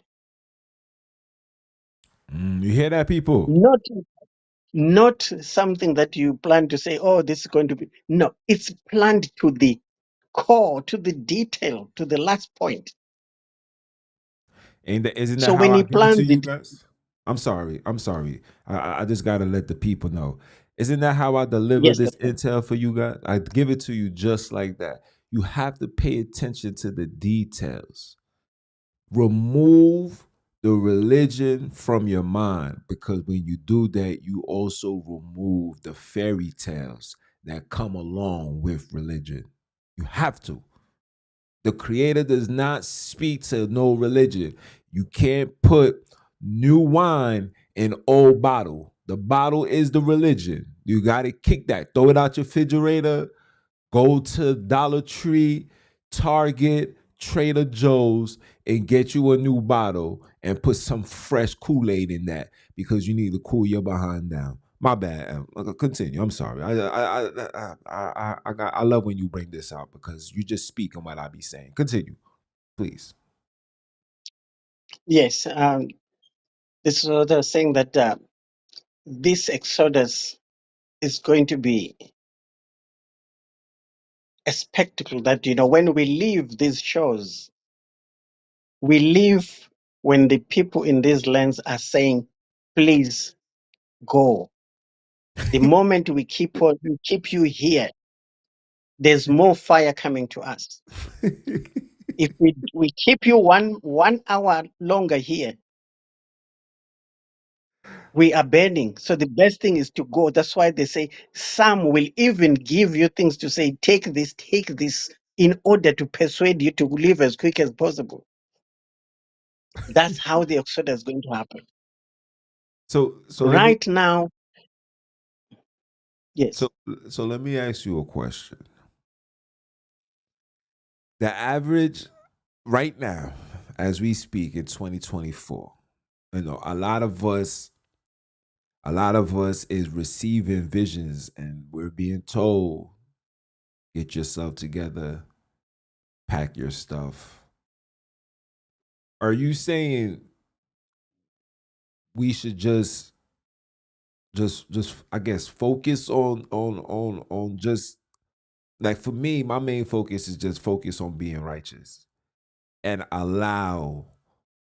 You hear that, people? not not something that you plan to say, oh, this is going to be. No, it's planned to the core, to the detail, to the last point. Isn't that So how when I he give it to plans you it, guys? I'm sorry. I'm sorry. I just gotta let the people know. Isn't that how I deliver yes, this that's right. intel for you guys? I give it to you just like that. You have to pay attention to the details. Remove the religion from your mind, because when you do that, you also remove the fairy tales that come along with religion. You have to. The creator does not speak to no religion. You can't put new wine in old bottle. The bottle is the religion. You got to kick that. Throw it out your refrigerator. Go to Dollar Tree, Target, Trader Joe's, and get you a new bottle and put some fresh Kool-Aid in that, because you need to cool your behind down. My bad. Continue. I'm sorry. I love when you bring this out, because you just speak on what I be saying. Continue, please. Yes, this is what I was saying, that this exodus is going to be a spectacle that, when we leave these shores, we leave when the people in these lands are saying, please go. The moment we keep you here, there's more fire coming to us. If we keep you one hour longer here, we are burning. So the best thing is to go. That's why they say some will even give you things to say, take this, in order to persuade you to leave as quick as possible. That's how the exodus is going to happen. So let me Right now, so yes. so let me ask you a question. The average right now, as we speak in 2024, a lot of us A lot of us is receiving visions and we're being told, get yourself together, pack your stuff. Are you saying we should just I guess focus on just like for me, my main focus is just focus on being righteous and allow,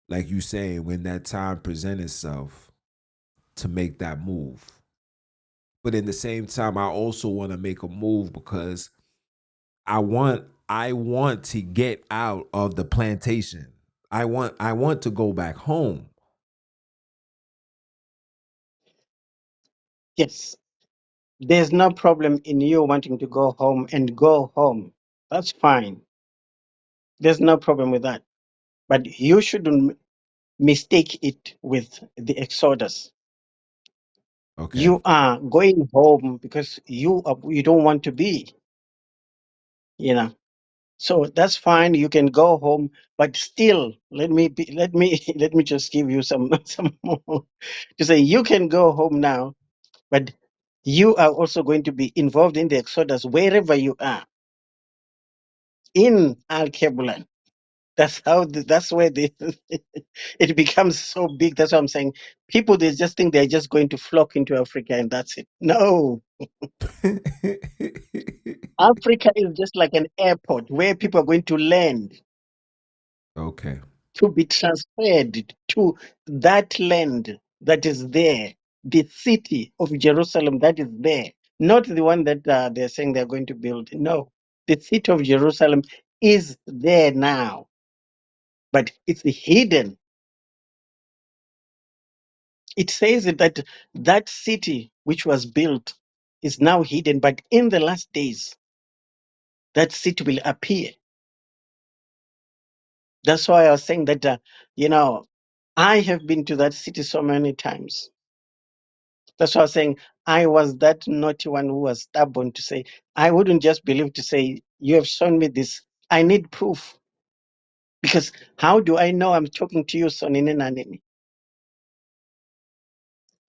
like you saying, when that time present itself to make that move. But in the same time, I also want to make a move because I want to get out of the plantation. I want to go back home. Yes, there's no problem in you wanting to go home and go home. That's fine. There's no problem with that. But you shouldn't mistake it with the exodus. Okay. You are going home because you don't want to be, you know. So that's fine. You can go home, but still, let me just give you some some more to say. You can go home now, but you are also going to be involved in the exodus wherever you are in Alkebulan. That's how. That's where the it becomes so big. That's what I'm saying. People they just think they're just going to flock into Africa and that's it. No, Africa is just like an airport where people are going to land Okay. to be transferred to that land that is there, the city of Jerusalem that is there, not the one that they're saying they're going to build. No, the city of Jerusalem is there now, but it's hidden. It says that that city which was built is now hidden, but in the last days, that city will appear. That's why I was saying that, you know, I have been to that city so many times. That's why I was saying I was that naughty one who was stubborn to say, I wouldn't just believe to say, you have shown me this. I need proof. Because how do I know I'm talking to you, Sonini NaNini?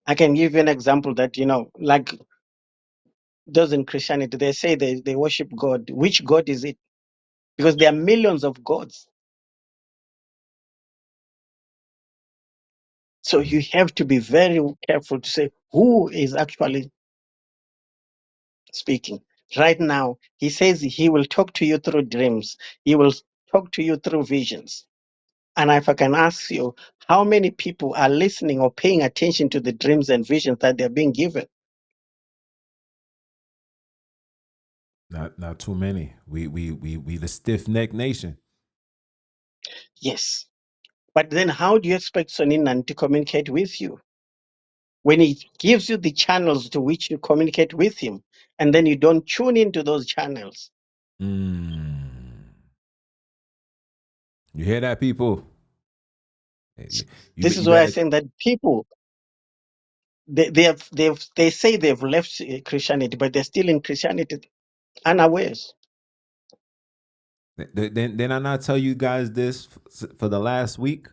I can give you an example that, you know, like those in Christianity, they say they worship God. Which God is it? Because there are millions of gods. So you have to be very careful to say who is actually speaking. Right now, he says he will talk to you through dreams. He will talk to you through visions. And if I can ask you, how many people are listening or paying attention to the dreams and visions that they're being given? Not too many. We the stiff neck nation. Yes. But then how do you expect Soninan to communicate with you? When he gives you the channels to which you communicate with him, and then you don't tune into those channels. Mm. You hear that, people? This You is why I better. say that people they say they've left Christianity, but they're still in Christianity unawares. Then I not tell you guys this for the last week.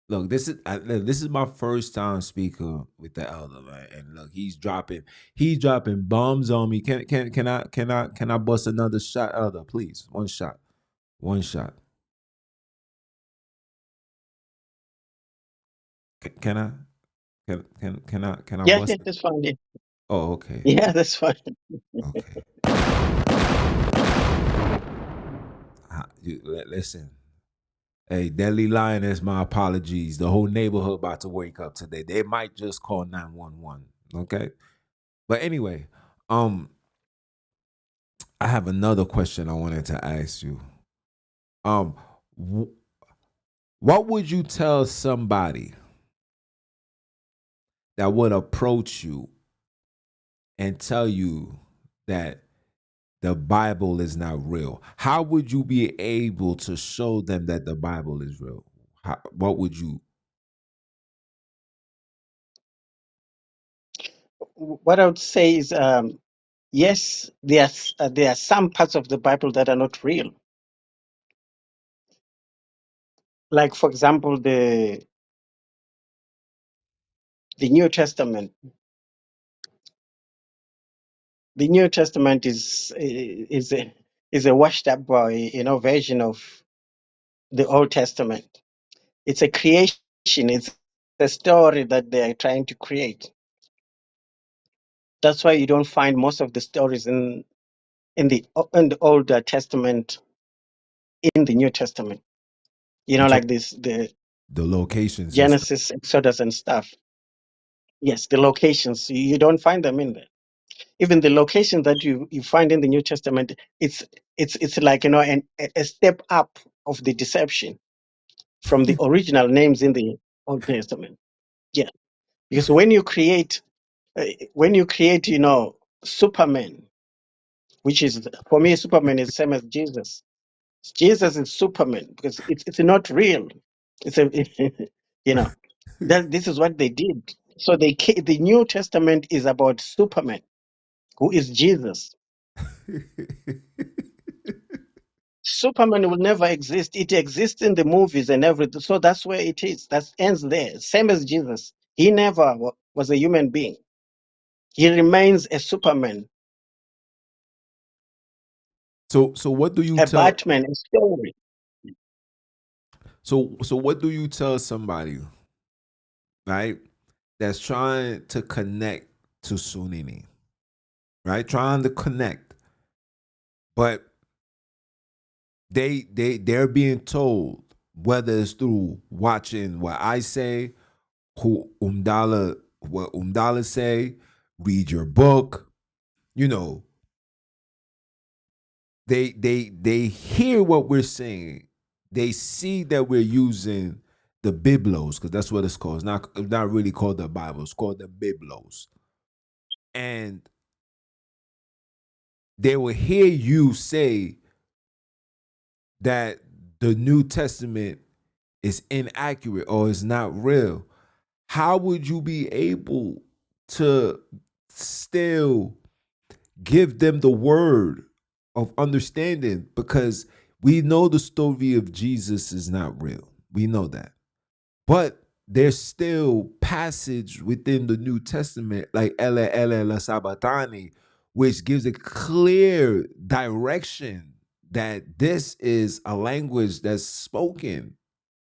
Look, this is my first time speaking with the elder, right? And look, he's dropping bombs on me. Can I bust another shot, elder? Please, one shot. Can I can I Yeah, bust yeah, it? that's fine. Yeah, Oh, okay, yeah, that's fine. okay. Listen, hey, Deadly Lioness, my apologies. The whole neighborhood about to wake up today. They might just call 911. Okay, but anyway, um, I have another question I wanted to ask you. Um, wh- what would you tell somebody that would approach you and tell you that the Bible is not real? How would you be able to show them that the Bible is real? What would you? What I would say is, yes, there are some parts of the Bible that are not real. Like, for example, the New Testament. The New Testament is a washed up version of the Old Testament. It's a creation. It's a story that they are trying to create. That's why you don't find most of the stories in the Old Testament in the New Testament. You talk Like this, the the locations and stuff. Genesis, Exodus, and stuff. Yes, the locations, you don't find them in there. Even the locations that you find in the New Testament, it's like a step up of the deception from the original names in the Old Testament. Yeah, because uh, when you create, Superman, which is for me, Superman is the same as Jesus. Jesus is Superman because it's not real. It's a you know that this is what they did. So the New Testament is about Superman, who is Jesus. Superman will never exist. It exists in the movies and everything. So that's where it is. That ends there. Same as Jesus. He never was a human being. He remains a Superman, So what do you a tell Batman, a story. so what do you tell somebody, right, that's trying to connect to Sonini, right? Trying to connect, but they're being told, whether it's through watching what I say, what Umdala say, read your book, you know, they hear what we're saying. They see that we're using the biblos, because that's what it's called. It's not really called the Bible. It's called the biblos, and they will hear you say that the New Testament is inaccurate or is not real. How would you be able to still give them the word of understanding? Because we know the story of Jesus is not real. We know that. But there's still passage within the New Testament, like Ele Ele La Sabatani, which gives a clear direction that this is a language that's spoken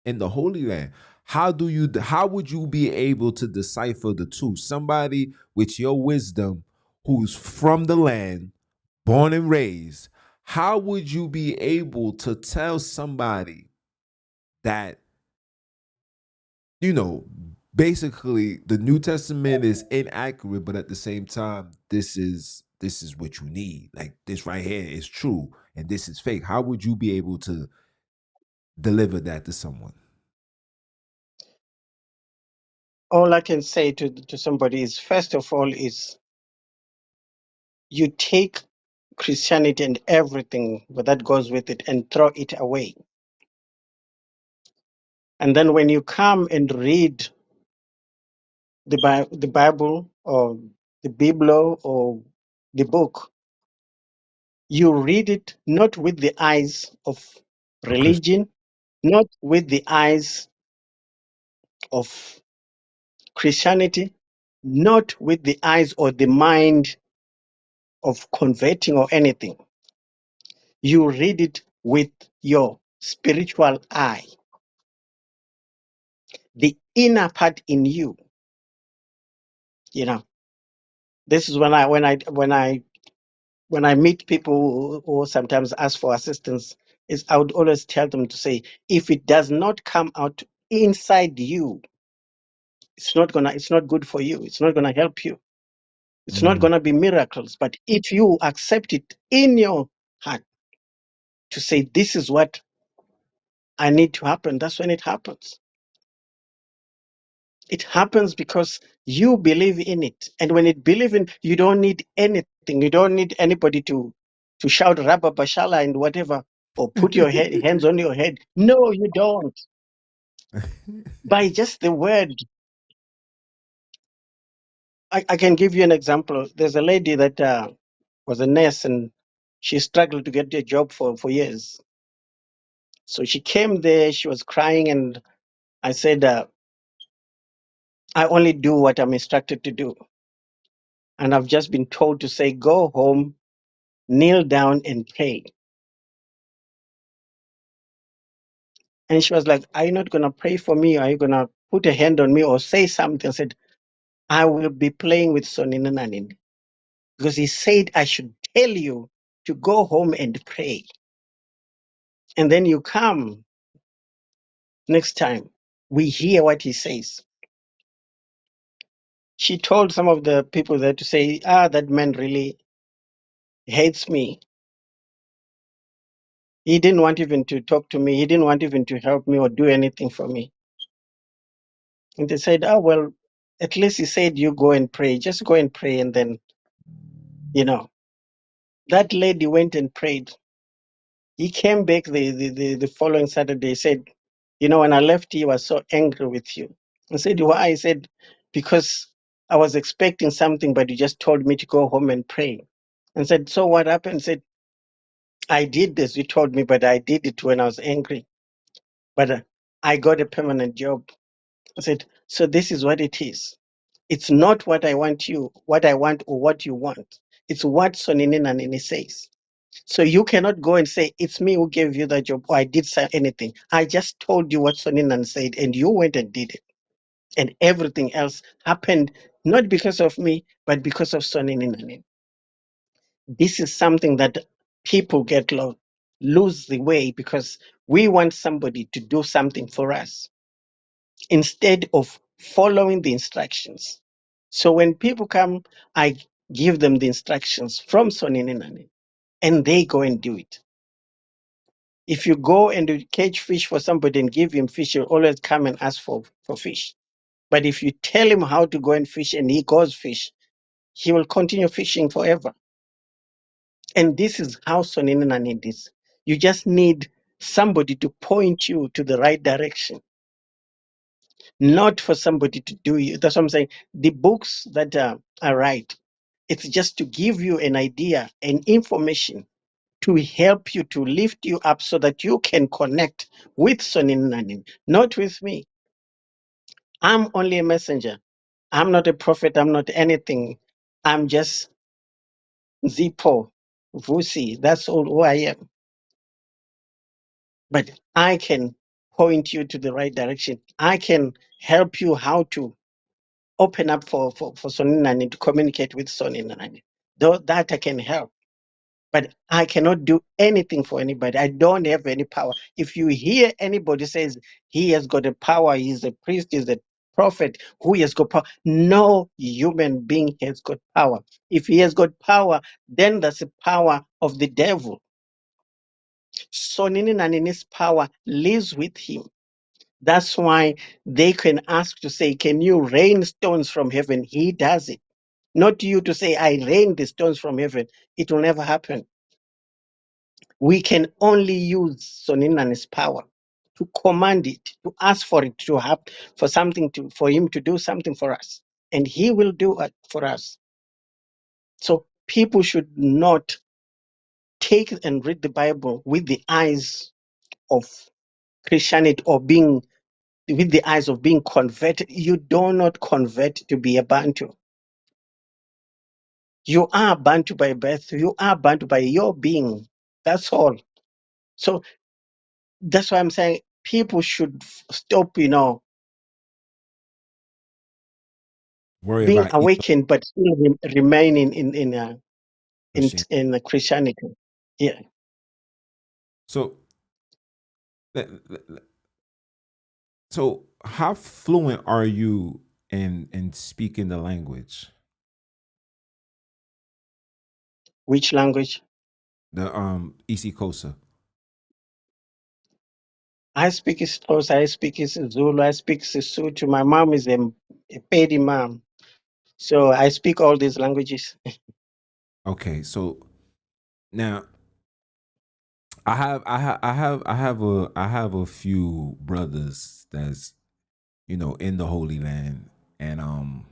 in the Holy Land. How would you be able to decipher the two? Somebody with your wisdom who's from the land, born and raised, how would you be able to tell somebody that, you know, basically the New Testament is inaccurate, but at the same time, this is what you need. Like, this right here is true and this is fake. How would you be able to deliver that to someone? All I can say to somebody is, first of all, is you take Christianity and everything that goes with it and throw it away. And then when you come and read the Bible or the Bible or the book, you read it not with the eyes of A Christian. religion, not with the eyes of Christianity, not with the eyes or the mind of converting or anything. You read it with your spiritual eye, the inner part in you. You know, this is when I meet people who sometimes ask for assistance, is I would always tell them to say, if it does not come out inside you, it's not good for you. It's not gonna help you. It's not Mm. gonna be miracles. But if you accept it in your heart to say, this is what I need to happen, that's when it happens. It happens because you believe in it. And when it believe in, you don't need anything. You don't need anybody to shout Rabba Bashala and whatever, or put your hands on your head. No, you don't. By just the word. I can give you an example. There's a lady that was a nurse and she struggled to get a job for years. So she came there, she was crying, and I said, I only do what I'm instructed to do. and I've just been told to say, go home, kneel down and pray. And she was like, are you not going to pray for me? Are you going to put a hand on me or say something? I said, I will be playing with Sonini NaNini because he said I should tell you to go home and pray. And then you come next time. We hear what he says. She told some of the people there to say, that man really hates me. He didn't want even to talk to me. He didn't want even to help me or do anything for me. And they said, well, at least he said you go and pray. Just go and pray. And then, that lady went and prayed. He came back the following Saturday. He said, when I left, he was so angry with you. I said, why? He said, because I was expecting something, but you just told me to go home and pray. And said, so what happened? He said, I did this. You told me, but I did it when I was angry. But I got a permanent job. I said, so this is what it is. It's not what I want or what you want. It's what Sonini NaNini says. So you cannot go and say, it's me who gave you the job or I did say anything. I just told you what Sonini said and you went and did it. And everything else happened not because of me, but because of Sonini NaNini. This is something that people get lost, lose the way because we want somebody to do something for us instead of following the instructions. So when people come, I give them the instructions from Sonini NaNini and they go and do it. If you go and you catch fish for somebody and give him fish, he'll always come and ask for fish. But if you tell him how to go and fish and he goes fish, he will continue fishing forever. And this is how Sonini NaNini is. You just need somebody to point you to the right direction, not for somebody to do you. That's what I'm saying. The books that I write, it's just to give you an idea and information to help you, to lift you up so that you can connect with Sonini NaNini, not with me. I'm only a messenger. I'm not a prophet. I'm not anything. I'm just Nzipho, Vusi. That's all who I am. But I can point you to the right direction. I can help you how to open up for Sonini NaNini, to communicate with Sonini NaNini. Though that I can help. But I cannot do anything for anybody. I don't have any power. If you hear anybody says he has got a power, he's a priest, he's a prophet, who has got power, no human being has got power. If he has got power, then that's the power of the devil. Sonini NaNini's power lives with him. That's why they can ask to say, can you rain stones from heaven? He does it. Not you to say, I rain the stones from heaven. It will never happen. We can only use Sonina's power to command it, to ask for it, to have for him to do something for us, and he will do it for us. So people should not take and read the Bible with the eyes of Christianity or being with the eyes of being converted. You do not convert to be a Bantu. You are Bantu by birth. You are Bantu by your being. That's all. So that's why I'm saying people should stop, Worry being about ego. awakened, but still remaining Christian. in Christianity. Yeah. So, so how fluent are you in speaking the language? Which language? The Isikosa. I speak xhosa, I speak Zulu, I speak Sesotho. My mom is a Pedi mom, so I speak all these languages. Okay, so now I have a few brothers that's in the Holy Land, and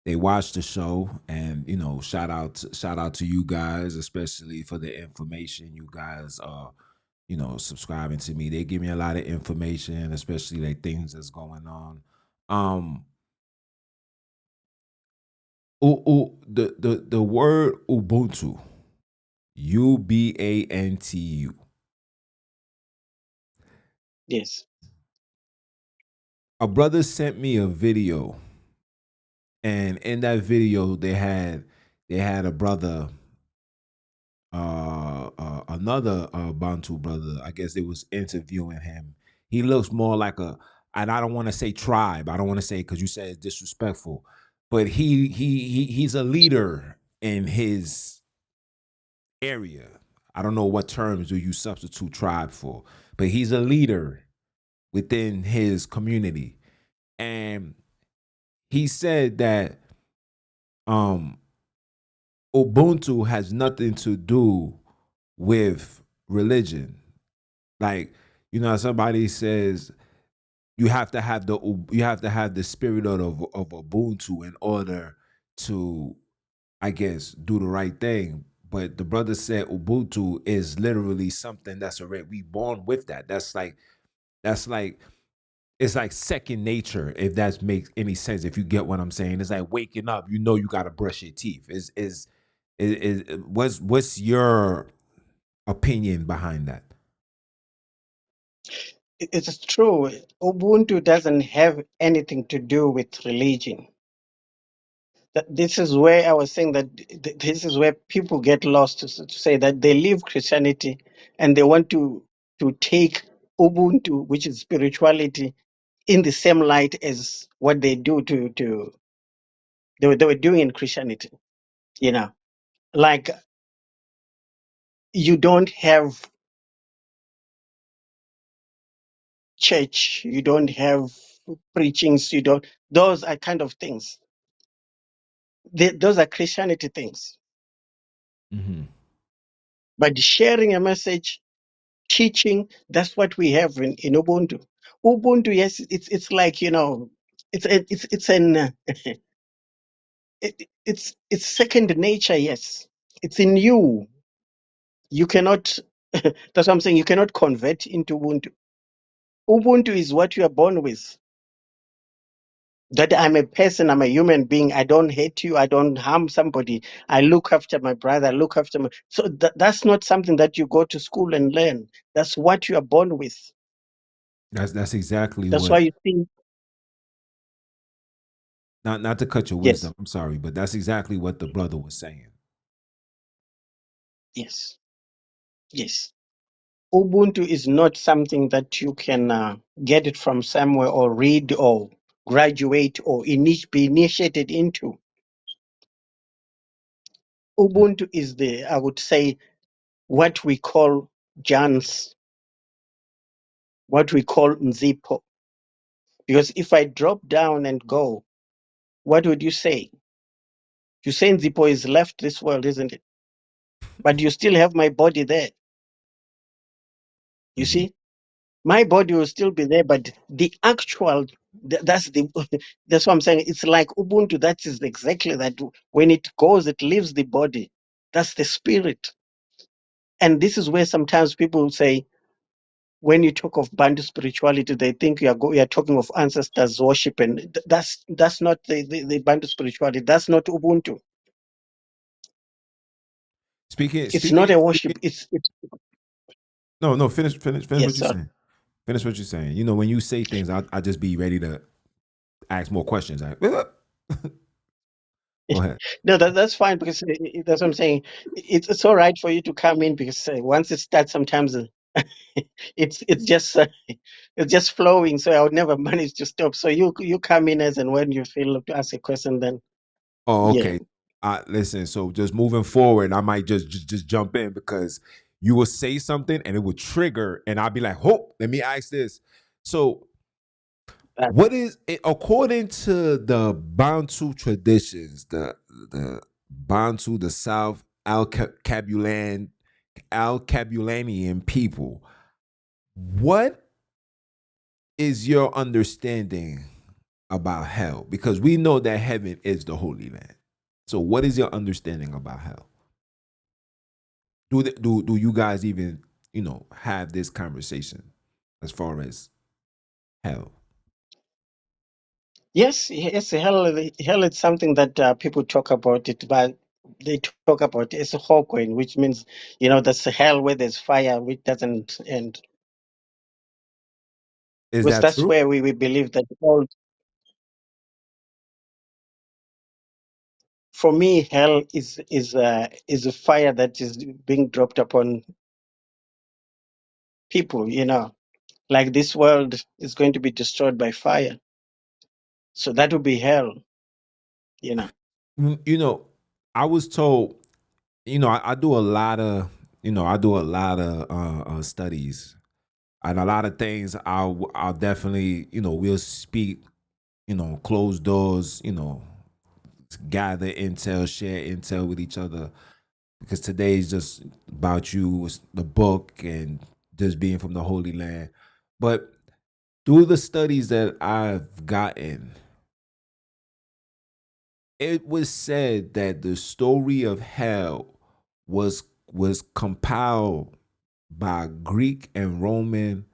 they watch the show, and shout out to you guys, especially for the information you guys are subscribing to me. They give me a lot of information, especially like things that's going on. um The word Ubuntu, Ubantu. Yes. A brother sent me a video, and in that video they had a brother, another Bantu brother. I guess they was interviewing him. He looks more like a, and I don't want to say tribe. I don't want to say because you said it's disrespectful, but he's a leader in his area. I don't know what terms do you substitute tribe for, but he's a leader within his community, and he said that um Ubuntu has nothing to do with religion. Like, somebody says you have to have the spirit of Ubuntu in order to, I guess, do the right thing. But the brother said Ubuntu is literally something that's already we born with that. That's like it's like second nature, if that makes any sense. If you get what I'm saying, it's like waking up. You got to brush your teeth. What's your opinion behind that? It's true. Ubuntu doesn't have anything to do with religion. This is where I was saying that this is where people get lost to say that they leave Christianity and they want to take Ubuntu, which is spirituality, in the same light as what they do to they were doing in Christianity. You know, like you don't have church, you don't have preachings, you don't. Those are kind of things. Those are Christianity things. Mm-hmm. But sharing a message, teaching, that's what we have in Ubuntu. Ubuntu, yes, it's like, it's an it's second nature. Yes, it's in you. You cannot. That's what I'm saying. You cannot convert into Ubuntu. Ubuntu is what you are born with. That I'm a person, I'm a human being. I don't hate you. I don't harm somebody. I look after my brother. I look after my. So that's not something that you go to school and learn. That's what you are born with. That's exactly That's why what. you think. Not to cut your Yes, wisdom. I'm sorry, but that's exactly what the brother was saying. yes, yes. Ubuntu is not something that you can get it from somewhere or read or graduate or be initiated into. Ubuntu is I would say, what we call Jan's, what we call Nzipho. Because if I drop down and go, what would you say? You say Nzipho is left this world, isn't it? But you still have my body there. You Mm-hmm. see? My body will still be there, but the actual, that's the that's what I'm saying. It's like Ubuntu. That is exactly that. When it goes, it leaves the body. That's the spirit. And this is where sometimes people say, when you talk of Bantu spirituality, they think you are talking of ancestors worship, and that's not the Bantu spirituality. That's not Ubuntu. Speaking, It's not speaking, a speaking. worship. It's No, no. Finish what yes, you're sir. saying. Finish what you're saying. When you say things, I just be ready to ask more questions. Like, go ahead. No, that's fine because that's what I'm saying. It's all right for you to come in because once it starts, sometimes it's just it's just flowing. So I would never manage to stop. So you come in as and when you feel to ask a question. Then Oh, yeah, okay. Listen. So just moving forward, I might just jump in because you will say something and it would trigger, and I'll be like, "Oh, let me ask this." So, that's what is it, according to the Bantu traditions, the Bantu, the South Alkebulanian people? What is your understanding about hell? Because we know that heaven is the Holy Land. So, what is your understanding about hell? Do you guys even have this conversation as far as hell? Yes, yes, hell is something that people talk about it, but they talk about it's a whole coin, which means, that's a hell where there's fire, which doesn't end. Is Because that that's true? where we believe that all, for me, hell is a fire that is being dropped upon people, like this world is going to be destroyed by fire. So that would be hell, you know. You know, I was told, I do a lot of, I do a lot of studies and a lot of things. I'll definitely, we'll speak, closed doors, gather intel, share intel with each other because today is just about you, it's the book, and just being from the Holy Land. But through the studies that I've gotten, it was said that the story of hell was compiled by Greek and Roman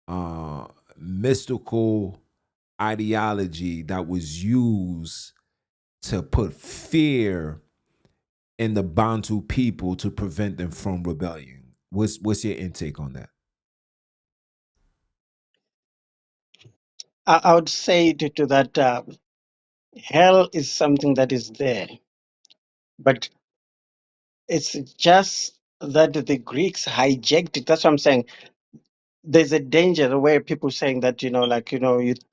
uh, mystical ideology that was used to put fear in the Bantu people to prevent them from rebellion. What's your intake on that? I would say to that, hell is something that is there, but it's just that the Greeks hijacked it. That's what I'm saying. There's a danger where people saying that, you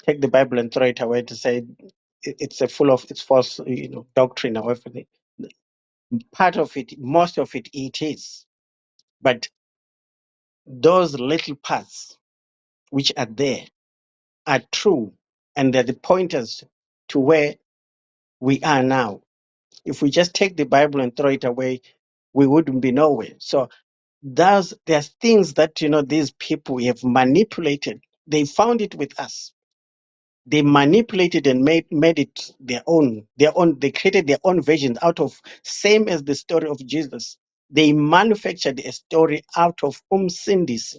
take the Bible and throw it away to say it's a full of it's false, doctrine or everything. Part of it, most of it, it is. But those little parts which are there are true, and they're the pointers to where we are now. If we just take the Bible and throw it away, we wouldn't be nowhere. So there's things that these people have manipulated. They found it with us. They manipulated and made it their own. They created their own versions out of, same as the story of Jesus. They manufactured a story out of Umsindis,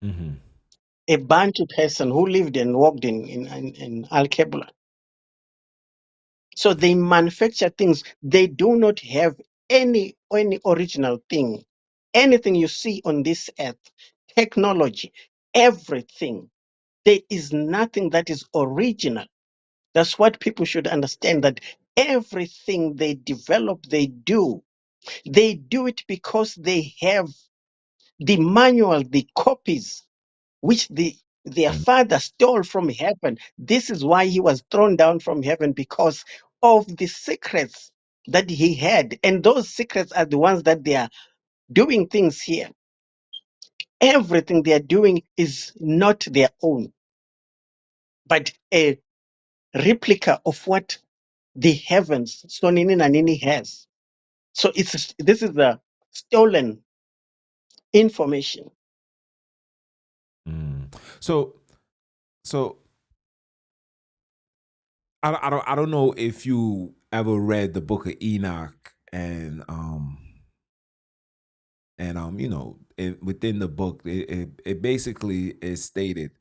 Mm-hmm. a Bantu person who lived and walked in Alkebulan. So they manufacture things. They do not have any original thing. Anything you see on this earth, technology, everything, there is nothing that is original. That's what people should understand, that everything they develop, they do it because they have the manual, the copies which their father stole from heaven. This is why he was thrown down from heaven, because of the secrets that he had. And those secrets are the ones that they are doing things here. Everything they are doing is not their own, but a replica of what the heavens, Sonini NaNini, has. So this is the stolen information. Mm. So so I don't know if you ever read the book of Enoch, and within the book it basically is stated,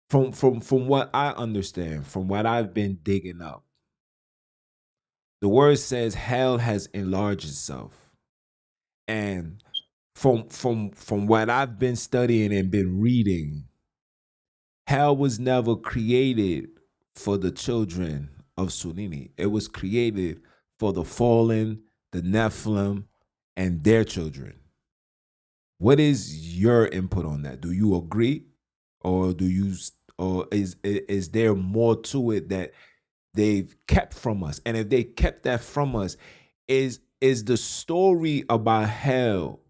from what I understand, from what I've been digging up, the word says hell has enlarged itself. And from what I've been studying and been reading, hell was never created for the children of Sonini. It was created for the fallen, the Nephilim, and their children. What is your input on that? Do you agree, or or is there more to it that they've kept from us? And if they kept that from us, is the story about hell,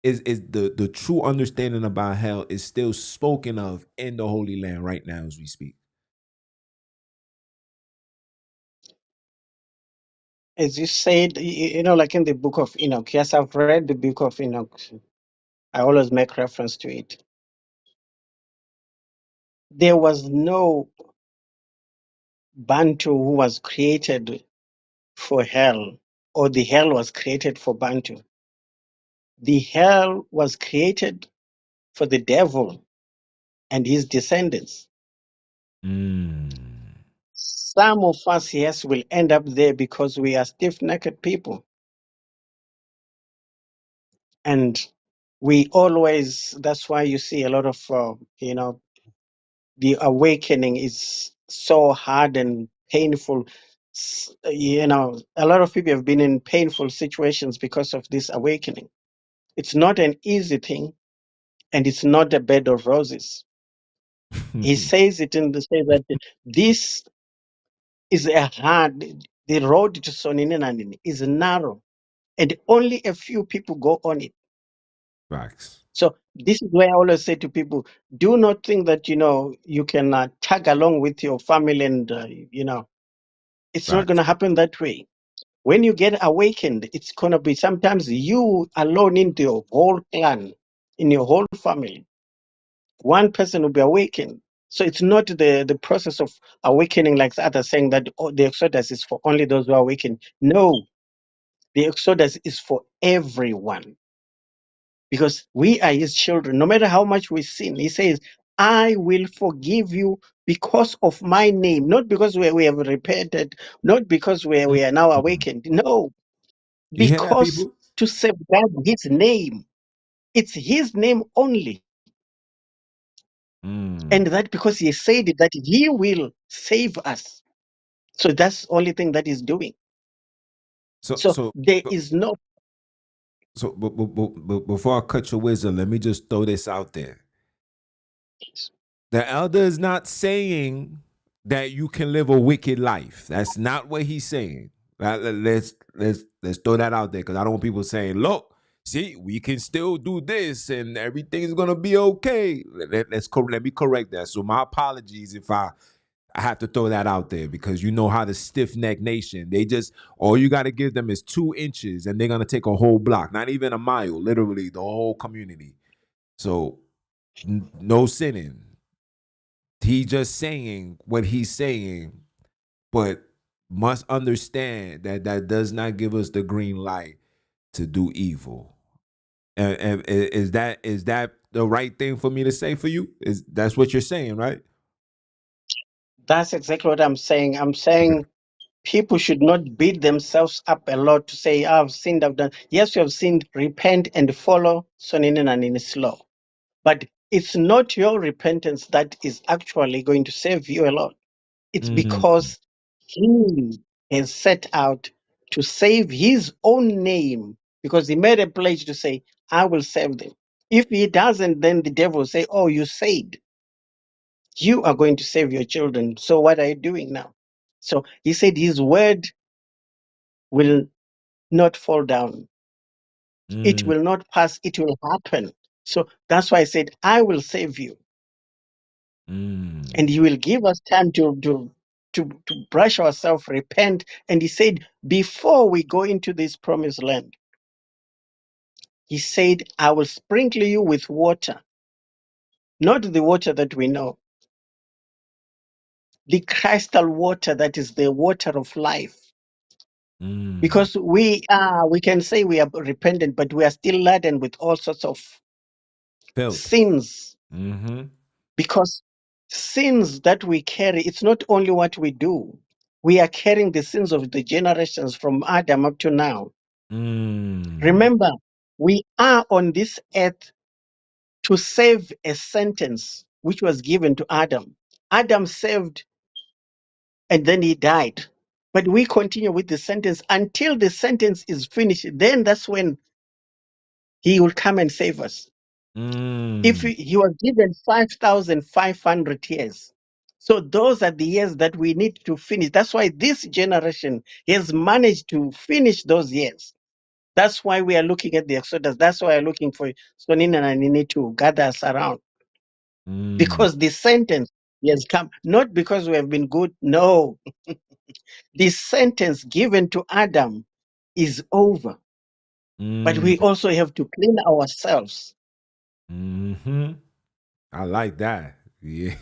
is the true understanding about hell is still spoken of in the Holy Land right now as we speak? As you said, like in the book of Enoch. Yes, I've read the book of Enoch. I always make reference to it. There was no Bantu who was created for hell, or the hell was created for Bantu. The hell was created for the devil, and his descendants. Mm. Some of us, yes, will end up there because we are stiff-necked people. And we always, that's why you see a lot of, the awakening is so hard and painful. A lot of people have been in painful situations because of this awakening. It's not an easy thing, and it's not a bed of roses. He says it in the say that this is a hard, the road to Sonini NaNini is narrow, and only a few people go on it. Facts. So this is where I always say to people, do not think that, you can tag along with your family and, it's not going Facts. to happen that way. When you get awakened, it's going to be sometimes you alone into your whole clan, in your whole family. One person will be awakened. So it's not the process of awakening like the others saying that the exodus is for only those who are awakened. No, the exodus is for everyone because we are his children. No matter how much we sin, he says, I will forgive you because of my name, not because we have repented, not because we are now Mm. awakened. No, You hear that, because people? to safeguard his name. It's his name only. And Mm. that because he said that he will save us. So that's the only thing that he's doing. So, So so, there so, is no. but before I cut your wisdom, let me just throw this out there. The elder is not saying that you can live a wicked life. That's not what he's saying. Let's throw that out there because I don't want people saying, "Look, see, we can still do this and everything's gonna be okay." Let me correct that. So my apologies if I have to throw that out there because you know how the stiff neck nation, they just all you got to give them is 2 inches and they're gonna take a whole block, not even a mile, literally the whole community. So no sinning. He just saying what he's saying, but must understand that that does not give us the green light to do evil. And is that the right thing for me to say for you? Is that's what you're saying, right? That's exactly what I'm saying. I'm Okay. saying people should not beat themselves up a lot to say, I've sinned, I've done. Yes, you have sinned, repent and follow Sonini NaNini's law. But it's not your repentance that is actually going to save you a lot. It's Mm, because he has set out to save his own name because he made a pledge to say, I will save them. If he doesn't, then the devil will say, oh, you said you are going to save your children. So what are you doing now? So he said his word will not fall down. It mm, will not pass. It will happen. So that's why I said, I will save you. And mm, he will give us time to brush ourselves, repent. And he said, before we go into this promised land, he said, I will sprinkle you with water, not the water that we know, the crystal water that is the water of life. mm. Because we can say we are repentant, but we are still laden with all sorts of Filth. sins. Mm-hmm. Because sins that we carry, it's not only what we do. We are carrying the sins of the generations from Adam up to now. Mm, Remember, we are on this earth to save a sentence which was given to Adam. Adam saved and then he died. But we continue with the sentence until the sentence is finished. Then that's when he will come and save us. If mm, he was given 5,500 years. So those are the years that we need to finish. That's why this generation has managed to finish those years. That's why we are looking at the Exodus. That's why we're looking for Sonini and NaNini to gather us around. mm, Because the sentence has come, not because we have been good. No, the sentence given to Adam is over. But mm, we also have to clean ourselves. mm-hmm. I like that. Yeah.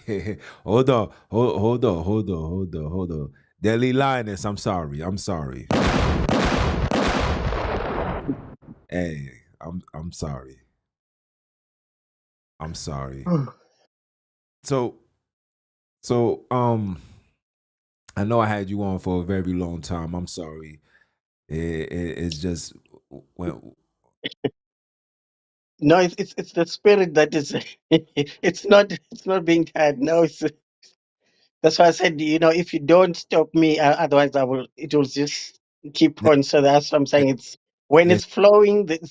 Hold on. Hold on. Deadly lioness, I'm sorry. I'm sorry. Hey, I'm sorry. I'm sorry. So so I know I had you on for a very long time. I'm sorry. It's just when No, it's the spirit that is. It's not being tired. No, that's why I said, if you don't stop me, otherwise I will. It will just keep let, on. So that's what I'm saying. It's when let, it's flowing, it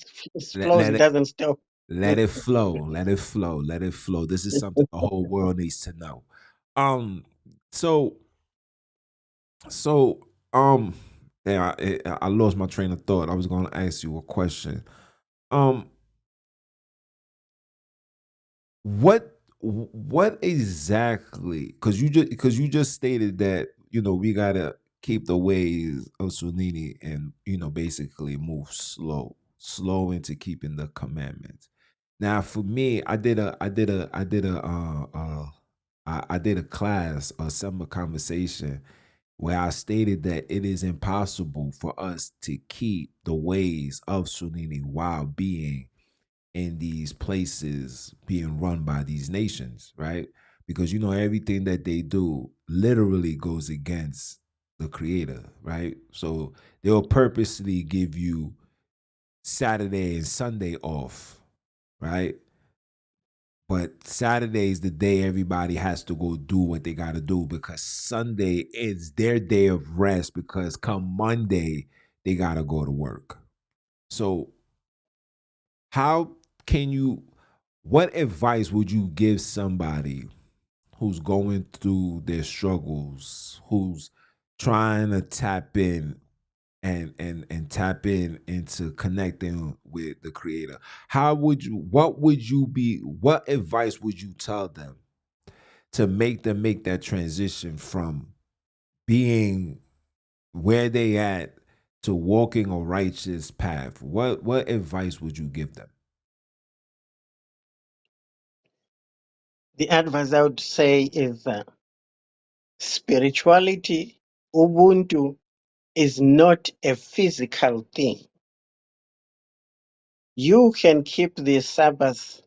flows. let It it doesn't stop. let it flow. Let it flow. Let it flow. This is something the whole world needs to know. Um so so um yeah, I lost my train of thought. I was going to ask you a question. Um what exactly, because you just stated that we gotta keep the ways of Sonini and basically move slow into keeping the commandments. Now for me, I did a class, a summer conversation, where I stated that it is impossible for us to keep the ways of Sonini while being in these places being run by these nations, right? Because everything that they do literally goes against the creator, right? So they'll purposely give you Saturday and Sunday off, right? But Saturday is the day everybody has to go do what they got to do, because Sunday is their day of rest, because come Monday they got to go to work. So how can you what advice would you give somebody who's going through their struggles, who's trying to tap in and tap in into connecting with the creator? What advice would you tell them to make them make that transition from being where they at to walking a righteous path? What advice would you give them? The advice I would say is spirituality, ubuntu, is not a physical thing. You can keep the Sabbath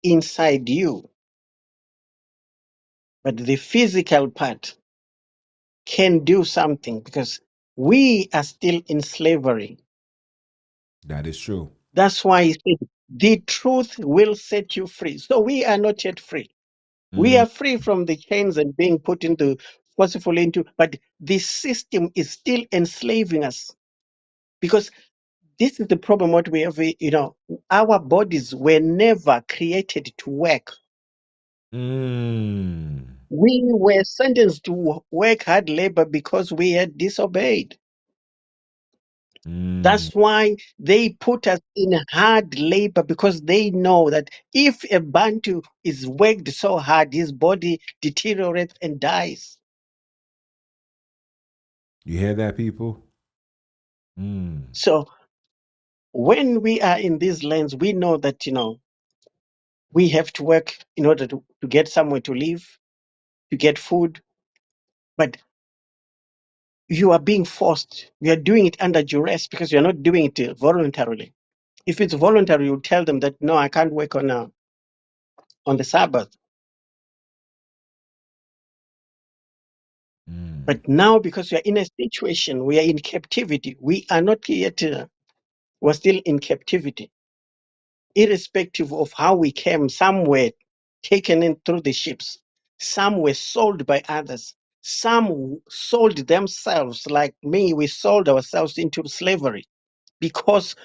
inside you, but the physical part can do something because we are still in slavery. That is true. That's why he said, the truth will set you free. So we are not yet free. We Mm, are free from the chains and being put into forcefully into, but the system is still enslaving us because this is the problem. What we have, our bodies were never created to work. mm, We were sentenced to work hard labor because we had disobeyed. mm. That's why they put us in hard labor because they know that if a Bantu is worked so hard, his body deteriorates and dies. You hear that, people? Mm, So when we are in these lands, we know that, we have to work in order to get somewhere to live, to get food, but you are being forced. You are doing it under duress because you're not doing it voluntarily. If it's voluntary, you tell them that, no, I can't work on the Sabbath. mm. But now, because we are in a situation, we are in captivity. We are not yet, we're still in captivity, irrespective of how we came. Some were taken in through the ships, some were sold by others, some sold themselves, like me. We sold ourselves into slavery because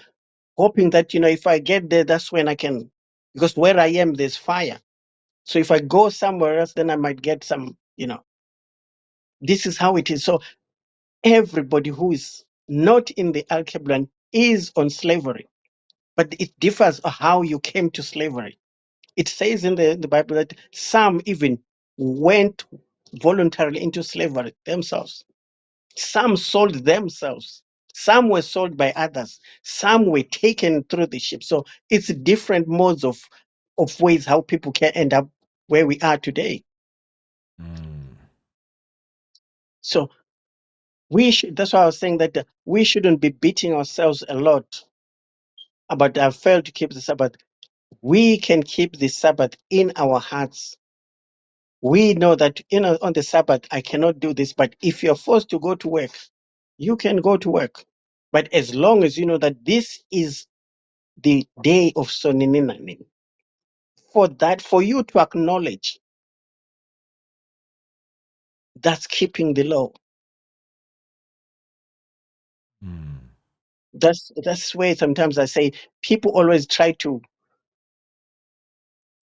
hoping that, if I get there, that's when I can, because where I am, there's fire. So if I go somewhere else, then I might get some, this is how it is. So everybody who is not in the Alkebulan is on slavery, but it differs how you came to slavery. It says in the Bible that some even went voluntarily into slavery themselves. Some sold themselves. Some were sold by others. Some were taken through the ship. So it's different modes of ways how people can end up where we are today. Mm. So that's why I was saying that we shouldn't be beating ourselves a lot about I failed to keep the Sabbath. We can keep the Sabbath in our hearts We know that, on the Sabbath, I cannot do this, but if you're forced to go to work, you can go to work. But as long as you know that this is the day of Sonini, for you to acknowledge, that's keeping the law. Mm. That's where sometimes I say people always try to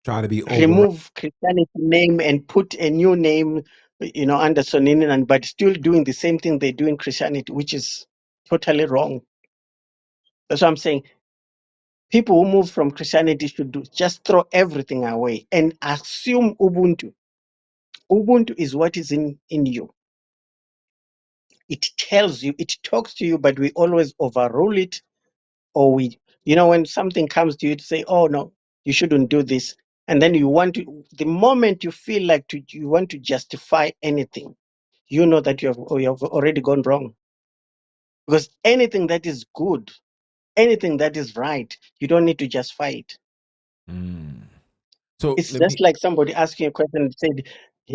Try to be over. remove Christianity name and put a new name, under Sonini, but still doing the same thing they do in Christianity, which is totally wrong. That's what I'm saying. People who move from Christianity should just throw everything away and assume Ubuntu. Ubuntu is what is in you. It tells you, it talks to you, but we always overrule it. Or when something comes to you to say, oh no, you shouldn't do this. And then the moment you feel like you want to justify anything, you know that you have already gone wrong. Because anything that is good, anything that is right, you don't need to justify it. Mm. So It's let me. just like somebody asking a question and said,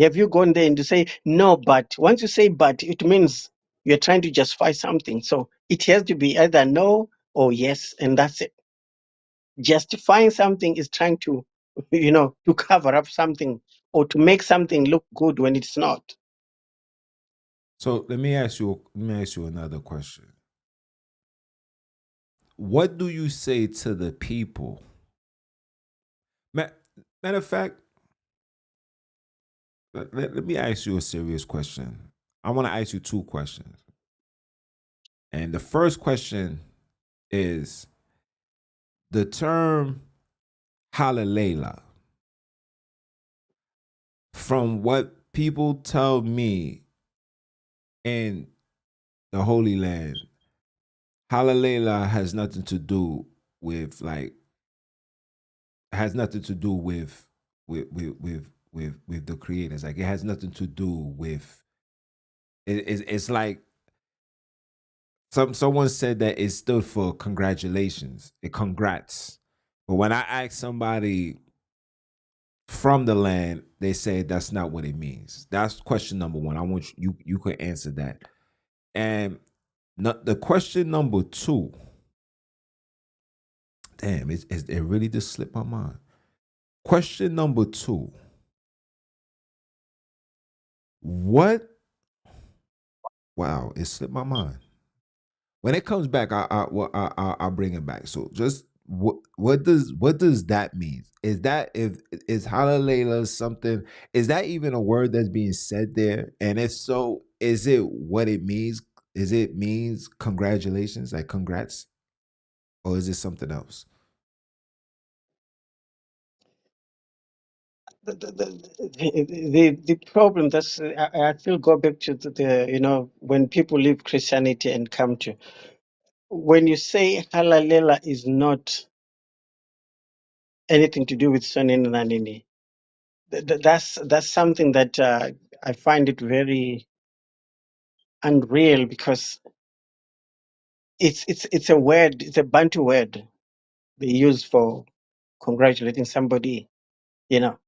have you gone there? And to say, no, but once you say but, it means you're trying to justify something. So it has to be either no or yes, and that's it. Justifying something is trying to, to cover up something or to make something look good when it's not. So let me ask you. Let me ask you another question. What do you say to the people? Matter of fact, let me ask you a serious question. I want to ask you two questions. And the first question is the term Halalaya. From what people tell me in the Holy Land, Halalaya has nothing to do with has nothing to do with the creators. Like it has nothing to do with it's like someone said that it stood for congratulations. It congrats. But when I ask somebody from the land, they say that's not what it means. That's question number one. I want you could answer that. And the question number two, damn, it really just slipped my mind. Question number two, what? Wow, it slipped my mind. When it comes back, I'll bring it back. So just what does that mean? Is that if is Halalaya something? Is that even a word that's being said there? And if so, is it what it means? Is it means congratulations, like congrats, or is it something else? The problem that's I still go back to when people leave Christianity and come to, when you say Halalela is not anything to do with Sonini NaNini, that's something that I find it very unreal, because it's a word, it's a Bantu word they use for congratulating somebody, you know.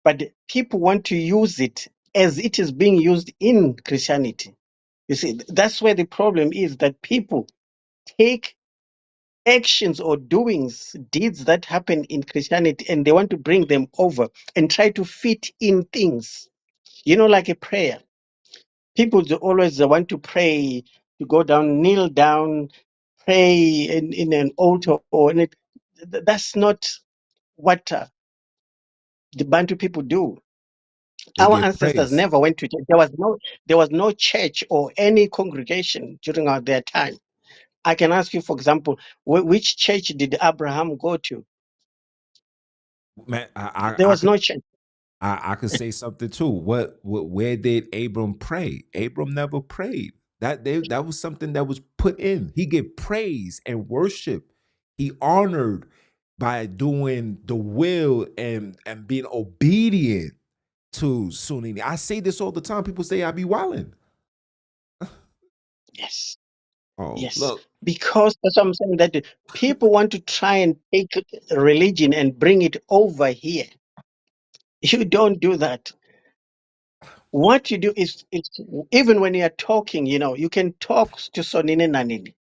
But people want to use it as it is being used in Christianity. You see, that's where the problem is, that people take actions or doings, deeds that happen in Christianity, and they want to bring them over and try to fit in things, like a prayer. People always want to pray, to go down, kneel down, pray in an altar, or that's not what the Bantu people do. They Our give ancestors praise. never went to church. There was no church or any congregation during their time. I can ask you, for example, which church did Abraham go to? Man, There was no church. I could say something too. Where did Abram pray? Abram never prayed. That was something that was put in. He gave praise and worship. He honored by doing the will and being obedient to Sonini. I say this all the time. People say I be wilding. Yes, Oh, yes. look, Because that's what I'm saying, that people want to try and take religion and bring it over here. You don't do that. what you do is even when you are talking, you can talk to Sonini NaNini.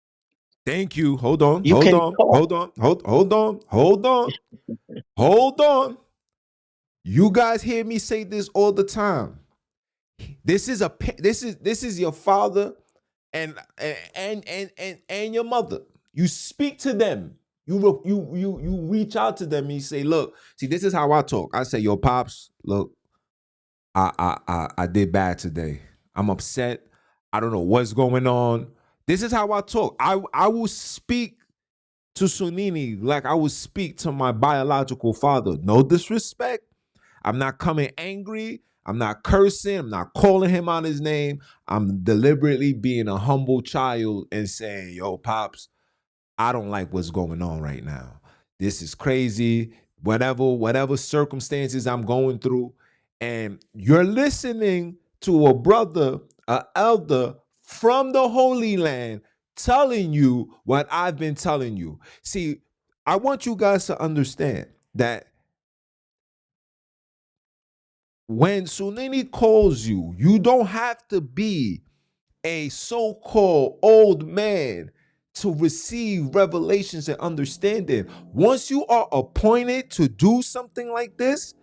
Thank you. Hold on. You Hold can on. talk. Hold on. Hold on. Hold on. Hold on. You guys hear me say this all the time. This is your father and your mother. You speak to them. You reach out to them and you say, look, see, this is how I talk. I say, yo, pops, look, I did bad today. I'm upset. I don't know what's going on. This is how I talk. I will speak to Sonini like I would speak to my biological father. No disrespect. I'm not coming angry. I'm not cursing. I'm not calling him out his name. I'm deliberately being a humble child and saying, yo, pops, I don't like what's going on right now. This is crazy. Whatever circumstances I'm going through. And you're listening to a brother, an elder from the Holy Land telling you what I've been telling you. See, I want you guys to understand that when Sonini calls you, you don't have to be a so-called old man to receive revelations and understanding. Once you are appointed to do something like this,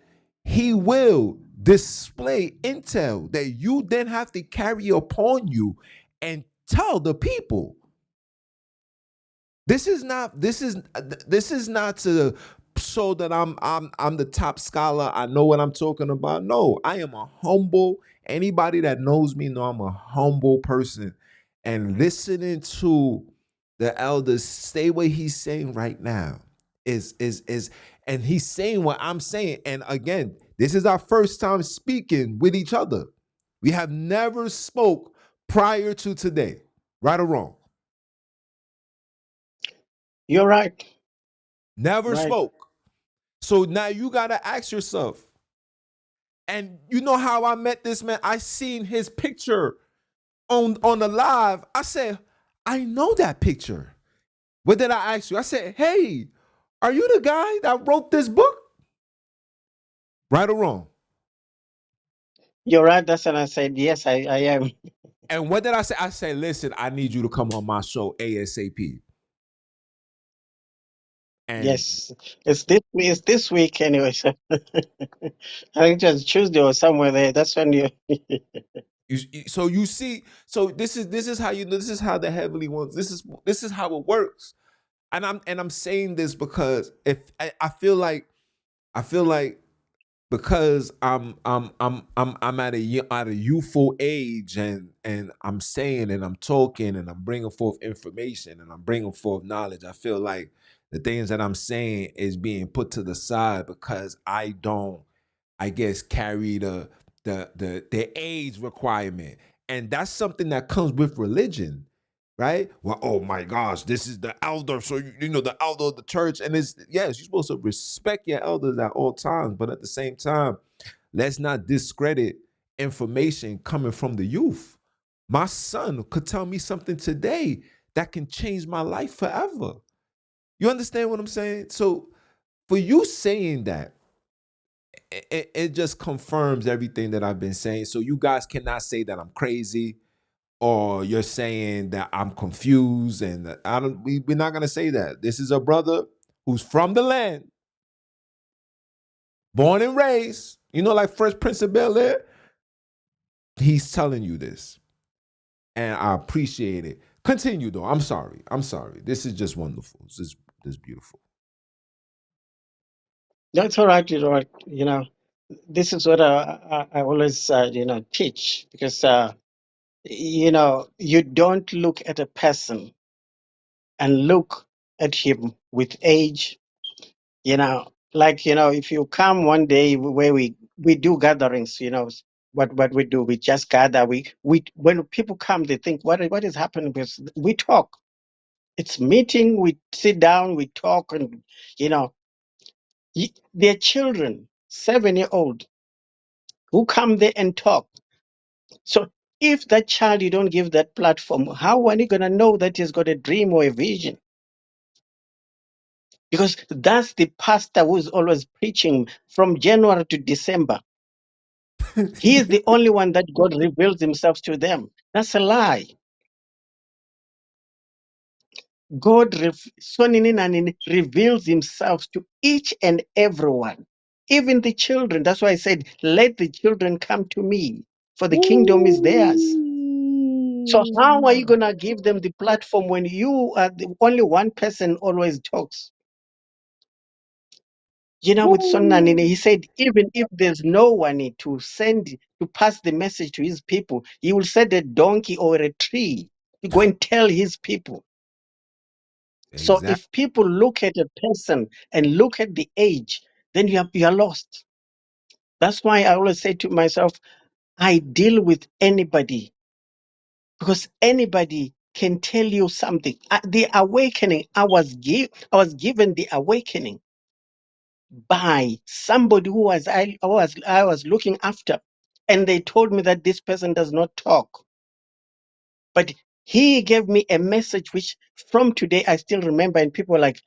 he will display intel that you then have to carry upon you and tell the people. This is not to show that I'm the top scholar. I know what I'm talking about. No, I am a humble. Anybody that knows me know I'm a humble person. And listening to the elders say what he's saying right now is and he's saying what I'm saying. And again, this is our first time speaking with each other. We have never spoke prior to today, right or wrong. You're right. Never Right. spoke. So now you gotta ask yourself, and you know how I met this man? I seen his picture on the live. I said, I know that picture. What did I ask you? I said, hey, are you the guy that wrote this book? Right or wrong? You're right. That's when I said, yes, I am. And what did I say? I said, listen, I need you to come on my show ASAP. And Yes. It's this week anyway. So I think it was Tuesday or somewhere there. That's when you. so you see, so this is how you know, this is how the heavenly ones, this is how it works. And I'm saying this because if I feel like because I'm at a youthful age, and I'm saying and I'm talking and I'm bringing forth information and I'm bringing forth knowledge. I feel like the things that I'm saying is being put to the side because I don't, I guess, carry the age requirement, and that's something that comes with religion, right? Well, oh my gosh, this is the elder, so you know the elder of the church, and it's yes, you're supposed to respect your elders at all times, but at the same time, let's not discredit information coming from the youth. My son could tell me something today that can change my life forever. You understand what I'm saying? So for you saying that, it just confirms everything that I've been saying. So you guys cannot say that I'm crazy or you're saying that I'm confused, and I don't. We're not gonna say that. This is a brother who's from the land, born and raised. You know, like Fresh Prince of Bel Air. He's telling you this, and I appreciate it. Continue though. I'm sorry. I'm sorry. This is just wonderful. This is beautiful. That's all right. You're all right. This is what I always, teach because, you don't look at a person and look at him with age. Like, if you come one day where we do gatherings, what we do, we just gather. We when people come, they think, what is happening? Because we talk. It's meeting. We sit down. We talk, and you know, they're children, 7-year-old, who come there and talk. So if that child you don't give that platform, how are you gonna know that he's got a dream or a vision? Because that's the pastor who's always preaching from January to December. He is the only one that God reveals himself to them. That's a lie. Sonini NaNini reveals himself to each and everyone, even the children. That's why I said, let the children come to me, for the kingdom is theirs. So how are you Ooh. going to give them the platform when you are the only one person always talks? With Sonini NaNini, Ooh. he said, even if there's no one to pass the message to his people, he will send a donkey or a tree to go and tell his people. So Exactly. if people look at a person and look at the age, then you are lost. That's why I always say to myself, I deal with anybody because anybody can tell you something. The awakening, I was given the awakening by somebody I was looking after, and they told me that this person does not talk, but he gave me a message which from today I still remember, and people were like,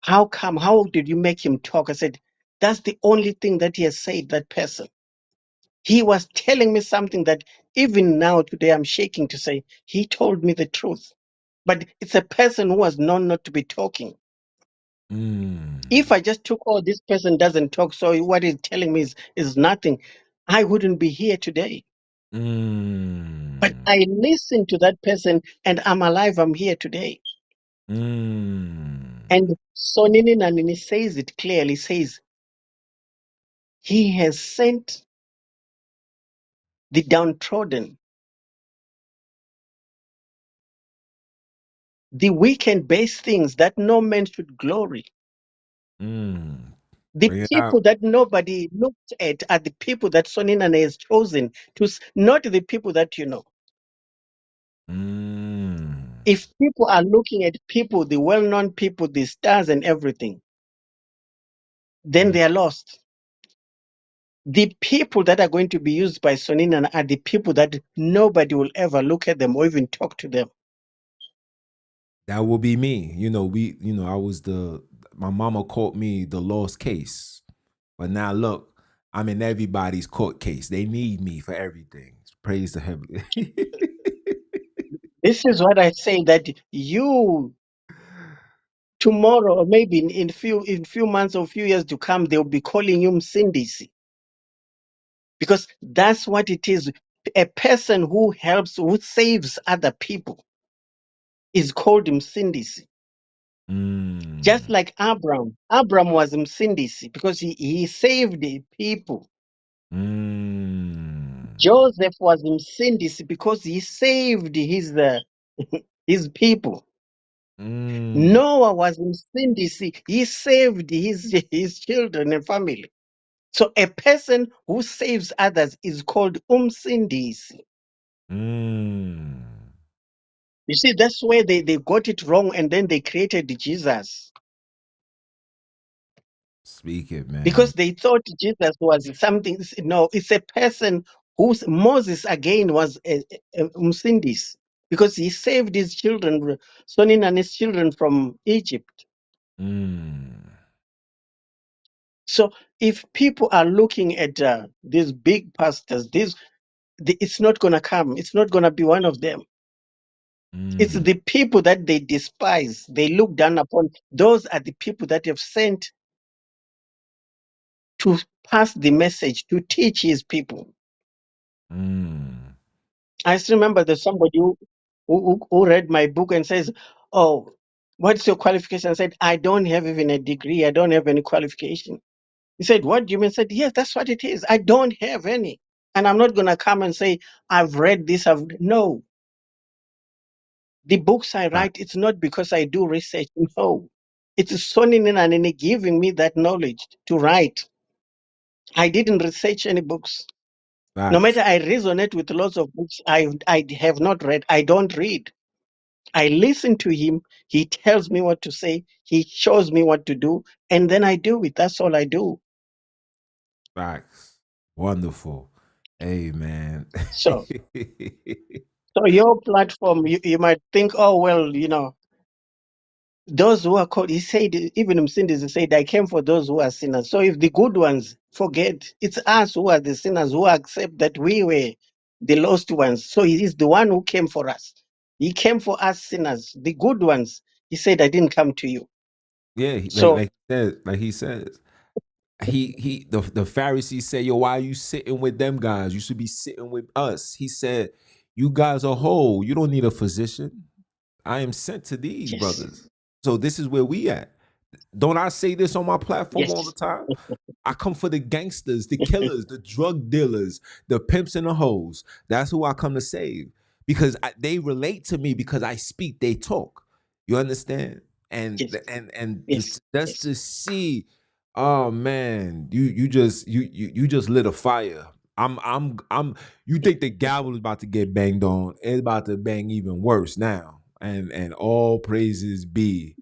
how come? How did you make him talk? I said, that's the only thing that he has said, that person. He was telling me something that even now, today, I'm shaking to say, he told me the truth. But it's a person who was known not to be talking. If Mm. I just took, oh, this person doesn't talk, so what he's telling me is nothing, I wouldn't be here today. But Mm. I listened to that person and I'm alive, I'm here today. Mm. And Sonini NaNini says it clearly, says, he has sent the downtrodden, the weekend-based things that no man should glory. Mm. The Bring it people out. that nobody looked at are the people that Soninane has chosen not the people that you know. Mm. If people are looking at people, the well-known people, the stars and everything, then Mm. they are lost. The people that are going to be used by Soninane are the people that nobody will ever look at them or even talk to them. That will be me. I was my mama called me the lost case. But now look, I'm in everybody's court case. They need me for everything. Praise the heaven. This is what I say, that you tomorrow, or maybe in few months or few years to come, they'll be calling you Msindisi, because that's what it is. A person who helps, who saves other people, is called Msindisi. Just Mm. like Abraham was Msindisi because he saved the people. Mm. Joseph was Msindisi because he saved his people. Mm. Noah was Msindisi, he saved his children and family. So a person who saves others is called Umsindisi. Mm. You see, that's where they got it wrong, and then they created Jesus. Speak it, man. Because they thought Jesus was something. No, it's a person who's Moses again was a Umsindis, because he saved his children, Sonin and his children from Egypt. Mm. So if people are looking at these big pastors, it's not going to come. It's not going to be one of them. It's Mm. the people that they despise, they look down upon. Those are the people that have sent to pass the message, to teach his people. Mm. I still remember there's somebody who read my book and says, oh, what's your qualification? I said, I don't have even a degree. I don't have any qualification. He said, what do you mean? I said, yes, that's what it is. I don't have any. And I'm not going to come and say, I've read this. No. The books I Fact. write, it's not because I do research. No. It's Sonini NaNini giving me that knowledge to write. I didn't research any books. No matter Facts. I resonate with lots of books I have not read, I don't read. I listen to him. He tells me what to say. He shows me what to do. And then I do it. That's all I do. Facts. Wonderful. Hey, man. So, so your platform, you might think, oh, well, those who are called, he said, even Msindisi, he said, I came for those who are sinners. So if the good ones forget, it's us who are the sinners who accept that we were the lost ones. So he is the one who came for us. He came for us sinners, the good ones. He said, I didn't come to you. Yeah, So like he says, the Pharisees say, yo, why are you sitting with them guys? You should be sitting with us. He said, you guys are whole. You don't need a physician. I am sent to these yes, brothers. So this is where we at. Don't I say this on my platform all the yes, time? I come for the gangsters, the killers, the drug dealers, the pimps and the hoes. That's who I come to save because they relate to me because I speak, they talk. You understand? And yes, this, yes, that's yes. to see. Oh man, you just lit a fire. I'm. You think the gavel is about to get banged on? It's about to bang even worse now. And all praises be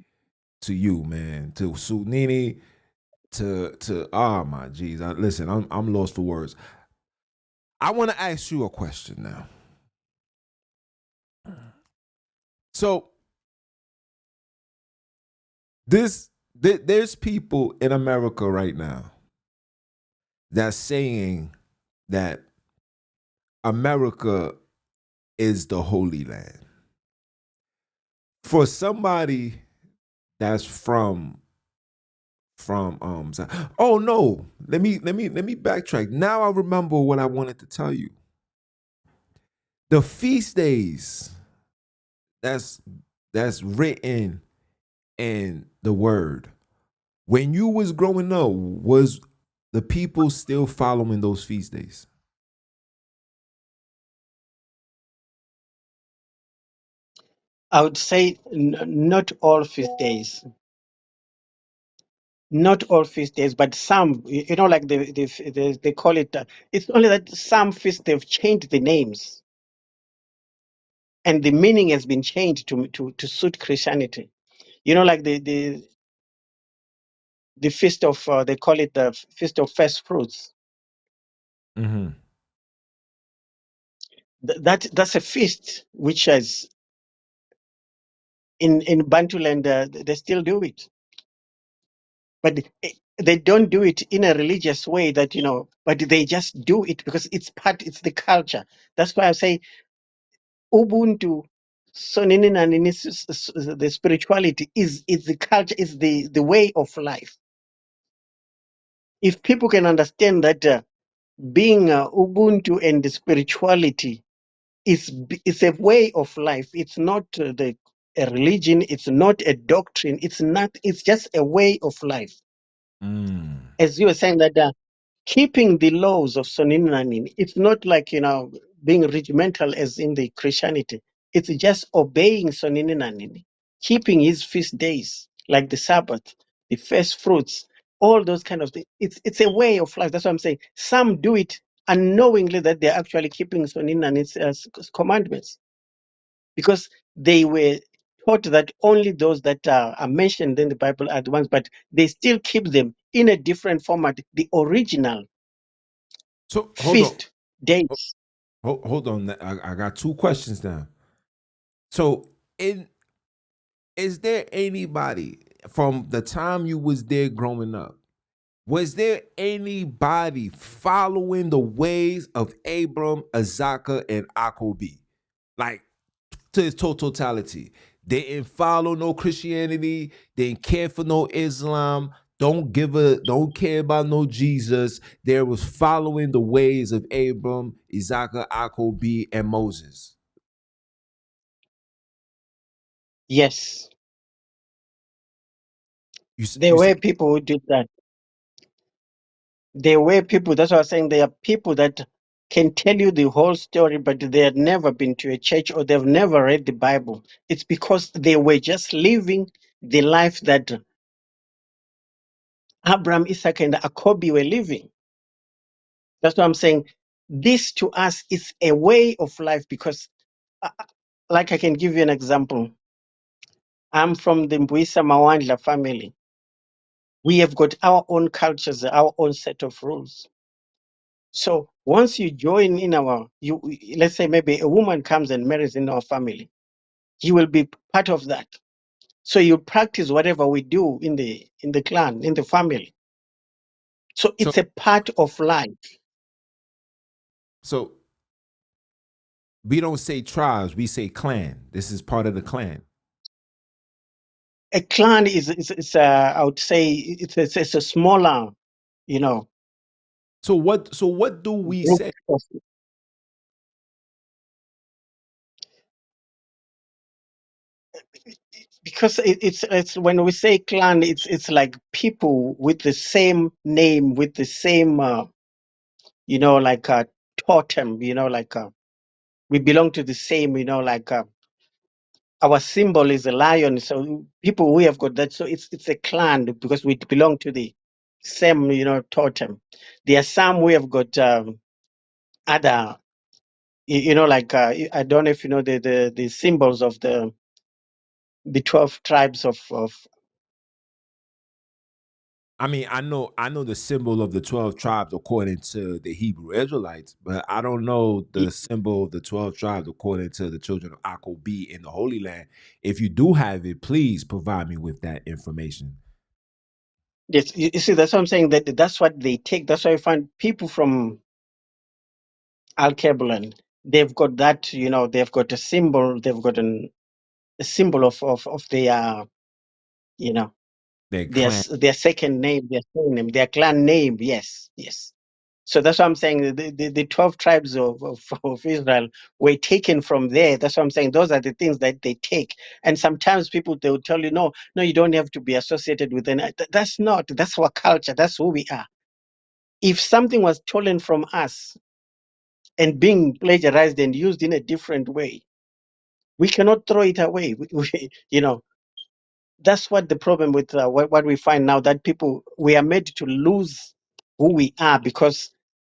to you, man. To Sonini, to my geez. Listen, I'm lost for words. I want to ask you a question now. So there's people in America right now that's saying that America is the Holy Land. For somebody that's from oh no, let me backtrack. Now I remember what I wanted to tell you. The feast days that's that's written in the word. When you was growing up, was the people still following those feast days? I would say not all feast days, not all feast days, but some, like they call it, it's only that some feasts they've changed the names and the meaning has been changed to suit Christianity. Like the feast of, they call it the feast of first fruits. Mm-hmm. That's a feast which has in Bantu land, they still do it, but they don't do it in a religious way that but they just do it because it's the culture. That's why I say ubuntu, Sonini NaNini, the spirituality is the culture, is the way of life. If people can understand that being ubuntu and the spirituality is a way of life, it's not a religion, it's not a doctrine, it's just a way of life. Mm. As you were saying that keeping the laws of Sonini NaNini, it's not like being regimental as in the Christianity. It's just obeying Sonini NaNini, keeping his feast days like the Sabbath, the first fruits, all those kind of things. It's a way of life. That's what I'm saying. Some do it unknowingly that they're actually keeping Sonini NaNini's commandments because they were taught that only those that are mentioned in the Bible are the ones, but they still keep them in a different format, the original So hold on, feast days. hold on. I got two questions now. So, in is there anybody from the time you was there growing up? Was there anybody following the ways of Abram, Azaka, and Akobi? Like to its totality. They didn't follow no Christianity, they didn't care for no Islam, don't care about no Jesus. They was following the ways of Abram, Isaac, Akobi, and Moses. Yes, there You were say people who did that. There were people, that's what I was saying. There are people that can tell you the whole story, but they had never been to a church or they've never read the Bible. It's because they were just living the life that Abraham, Isaac, and Akobi were living. That's what I'm saying. This to us is a way of life because, like, I can give you an example. I'm from the Nzipho Mawandla family. We have got our own cultures, our own set of rules. So once you join in let's say maybe a woman comes and marries in our family, you will be part of that. So you practice whatever we do in the clan, in the family. So So it's a part of life. so we don't say tribes, we say clan. This is part of the clan. A clan is I would say it's a smaller, you know, So what do we group say? of, because it's when we say clan, it's like people with the same name, with the same like a totem, like we belong to the same, like our symbol is a lion. So people, we have got that. So it's a clan because we belong to the same, totem. There are some we have got other, like I don't know if you know the symbols of the 12 tribes of I mean, I know the symbol of the 12 tribes according to the Hebrew Israelites, but I don't know the symbol of the 12 tribes according to the children of Akobi in the Holy Land. If you do have it, please provide me with that information. yes, you see, that's what I'm saying. That's what they take. That's why I find people from Alkebulan, they've got that, they've got a symbol, they've got a symbol of their, you know, Their their clan. their second name, their surname, their clan name. Yes, yes. So that's what I'm saying. The 12 tribes of Israel were taken from there. That's what I'm saying. Those are the things that they take. And sometimes people, they will tell you, no, no, you don't have to be associated with any. That's not. That's our culture. That's who we are. If something was stolen from us and being plagiarized and used in a different way, we cannot throw it away. That's what the problem with what we find now, that people, we are made to lose who we are because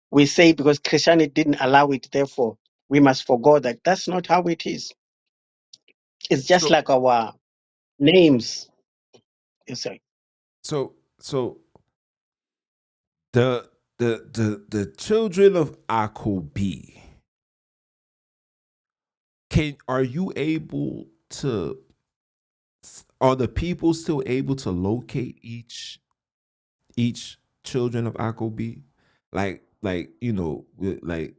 we say because Christianity didn't allow it, therefore we must forgo that. That's not how it is. It's just So like our names. You say, so the the children of Akobi, are you able to, are the people still able to locate each children of Akobi? Like like Nafali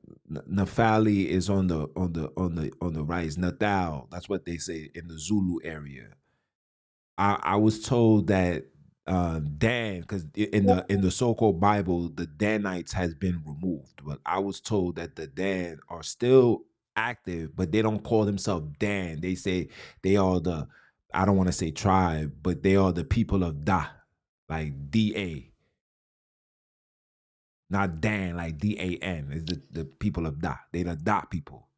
is on the rise. Natal, that's what they say in the Zulu area. I was told that Dan, because in the so-called Bible, the Danites has been removed, but I was told that the Dan are still active, but they don't call themselves Dan. They say they are the, I don't want to say tribe, but they are the people of Da, like Da, not Dan, like Dan. Is the people of Da. They the Da people.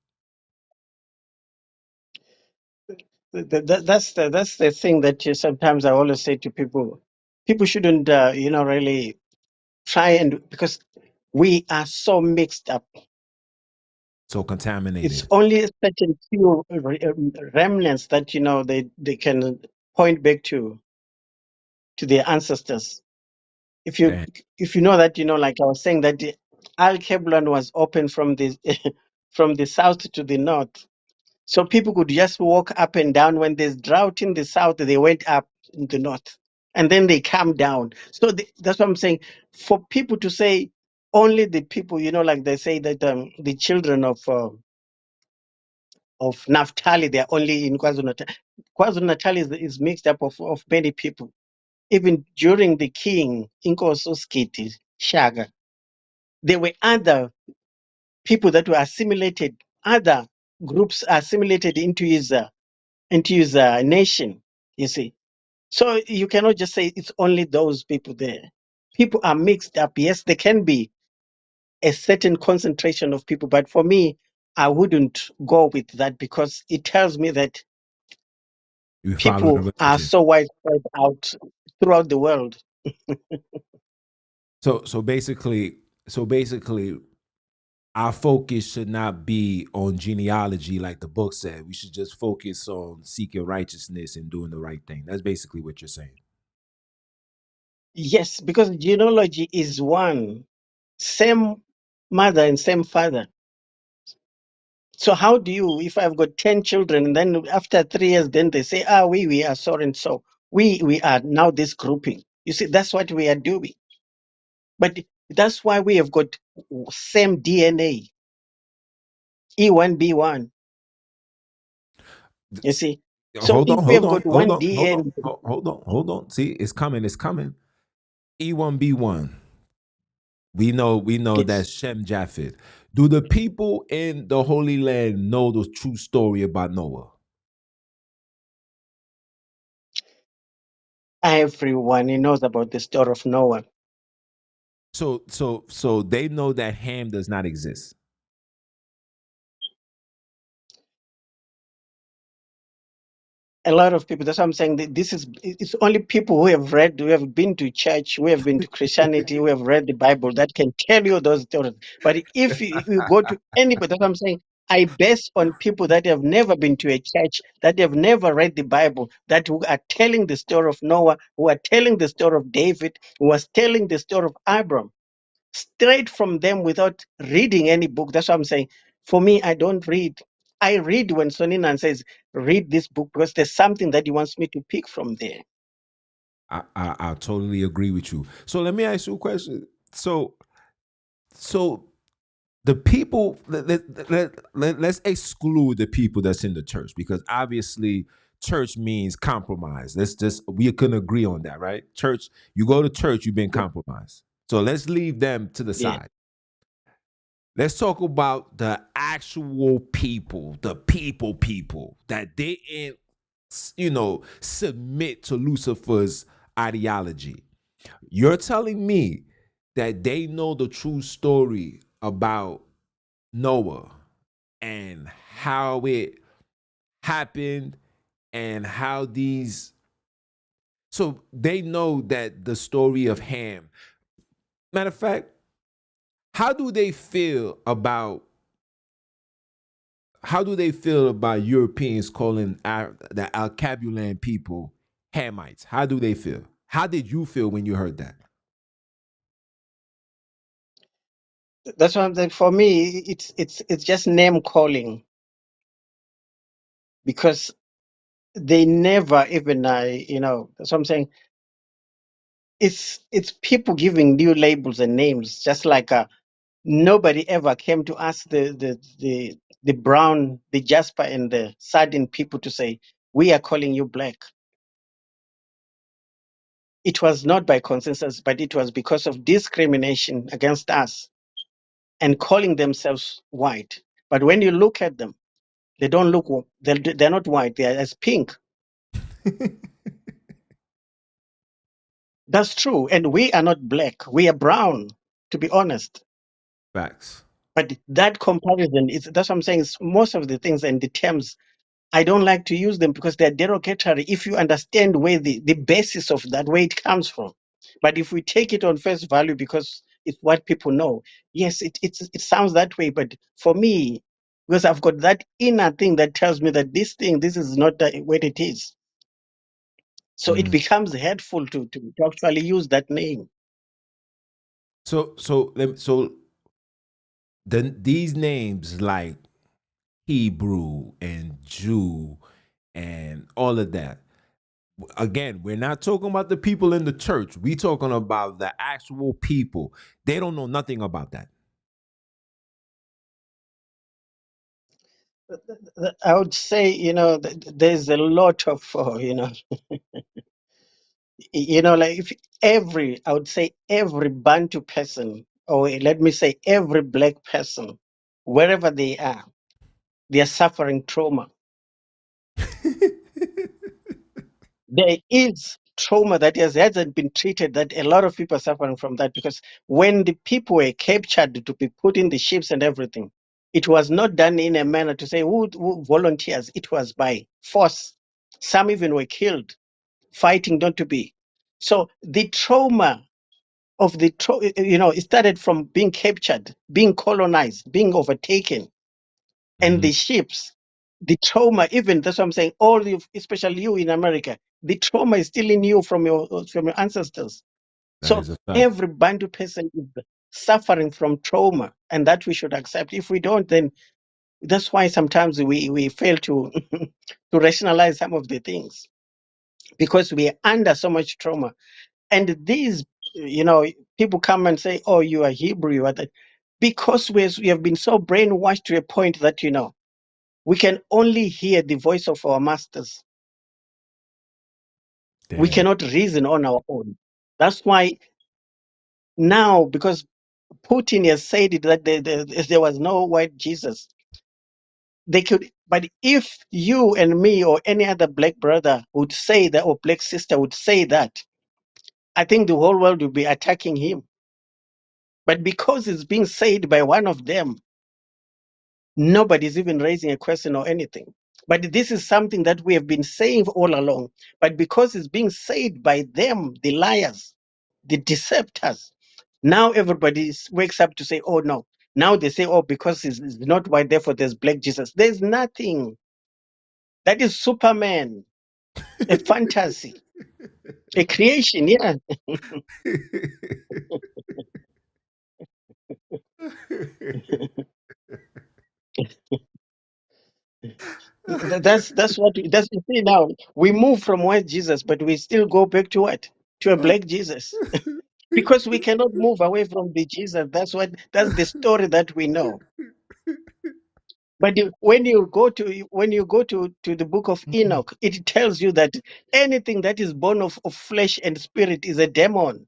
that's the thing that sometimes I always say to people. People shouldn't, really try, and because we are so mixed up. So It's contaminated. only a certain few remnants that they can point back to their ancestors. If you Dan. if you know that, like I was saying, that the Alkebulan was open from the from the south to the north, so people could just walk up and down. When there's drought in the south, they went up in the north, and then they come down. So that's what I'm saying. For people to say only the people, like they say that the children of Naphtali, they're only in KwaZulu Natal. KwaZulu Natal is mixed up of many people. Even during the king, Inkosi uSigidi Shaka, there were other people that were assimilated, other groups assimilated into his nation. You see, so you cannot just say it's only those people there. People are mixed up. Yes, there can be a certain concentration of people, but for me, I wouldn't go with that because it tells me that You follow people the are religion. so widespread out throughout the world. So basically, our focus should not be on genealogy like the book said. We should just focus on seeking righteousness and doing the right thing. That's basically what you're saying. Yes, because genealogy is one, same mother and same father. So how do you, if I've got 10 children, and then after 3 years, then they say, we are so and so. We are now this grouping. You see, that's what we are doing. But that's why we have got same DNA, E1B1. You see? So Hold if on, we hold have on, got hold one on, hold on, DNA, hold on. See, it's coming, it's coming. E1B1. We know yes, that's Shem Japheth. Do the people in the Holy Land know the true story about Noah? everyone knows about the story of Noah. So they know that Ham does not exist. A lot of people, that's what I'm saying. This is, it's only people who have read, who have been to church, who have been to Christianity, who have read the Bible that can tell you those stories. But if you go to anybody, that's what I'm saying. I base on people that have never been to a church, that have never read the Bible, that who are telling the story of Noah, who are telling the story of David, who was telling the story of Abram, straight from them without reading any book. That's what I'm saying. For me, I don't read. I read when Sonini says, read this book because there's something that he wants me to pick from there. I totally agree with you. So let me ask you a question. So the people let's exclude the people that's in the church, because obviously church means compromise. Let's just, we can agree on that, right? Church, you go to church, you've been Yeah. compromised. So let's leave them to the Yeah. side. Let's talk about the actual people, the people that didn't, submit to Lucifer's ideology. You're telling me that they know the true story about Noah and how it happened and how these, so they know that the story of Ham. Matter of fact, how do they feel about Europeans calling the Alkebulan people Hamites? How do they feel? How did you feel when you heard that? That's what I'm saying. For me, it's just name calling, because they never even that's what I'm saying. It's people giving new labels and names, just like nobody ever came to ask the brown, the jasper, and the sardine people to say, we are calling you black. It was not by consensus, but it was because of discrimination against us and calling themselves white. But when you look at them, they don't look, they're not white, they're as pink. That's true. And we are not black, we are brown, to be honest. Facts. But that comparison is, that's what I'm saying, is most of the things and the terms, I don't like to use them because they're derogatory if you understand where the basis of that, where it comes from. But if we take it on face value because it's what people know, yes, it sounds that way. But for me, because I've got that inner thing that tells me that this is not the way it is. So it Mm. becomes hurtful to actually use that name. So then these names like Hebrew and Jew and all of that. Again, we're not talking about the people in the church. We talking about the actual people. They don't know nothing about that. I would say, there's a lot of, like if I would say every Bantu person, or let me say every black person, wherever they are suffering trauma. There is trauma that hasn't been treated, that a lot of people are suffering from that, because when the people were captured to be put in the ships and everything, it was not done in a manner to say who volunteers. It was by force. Some even were killed fighting not to be. So the trauma of it started from being captured, being colonized, being overtaken, and Mhm. the ships. The trauma, even that's what I'm saying. All you, especially you in America, the trauma is still in you from your ancestors. That So is a fact. every Bantu person is suffering from trauma, and that we should accept. If we don't, then That's why sometimes we fail to to rationalize some of the things because we are under so much trauma. And these, people come and say, "Oh, you are Hebrew," you are that, because we have been so brainwashed to a point that we can only hear the voice of our masters. We Damn. cannot reason on our own. That's why now, because Putin has said it that there was no white Jesus, they could. But if you and me or any other black brother would say that, or black sister would say that, I think the whole world would be attacking him. But because it's being said by one of them, nobody's even raising a question or anything. But this is something that we have been saying all along. But because it's being said by them, the liars, the deceptors, now everybody wakes up to say, "Oh no." Now they say, "Oh, because it's not white, therefore there's black Jesus." There's nothing. That is Superman, a fantasy, a creation. Yeah, that's what that's you see now. We move from white Jesus, but we still go back to what? To a black Jesus. Because we cannot move away from the Jesus. That's the story that we know. But when you go to the book of Enoch, it tells you that anything that is born of flesh and spirit is a demon.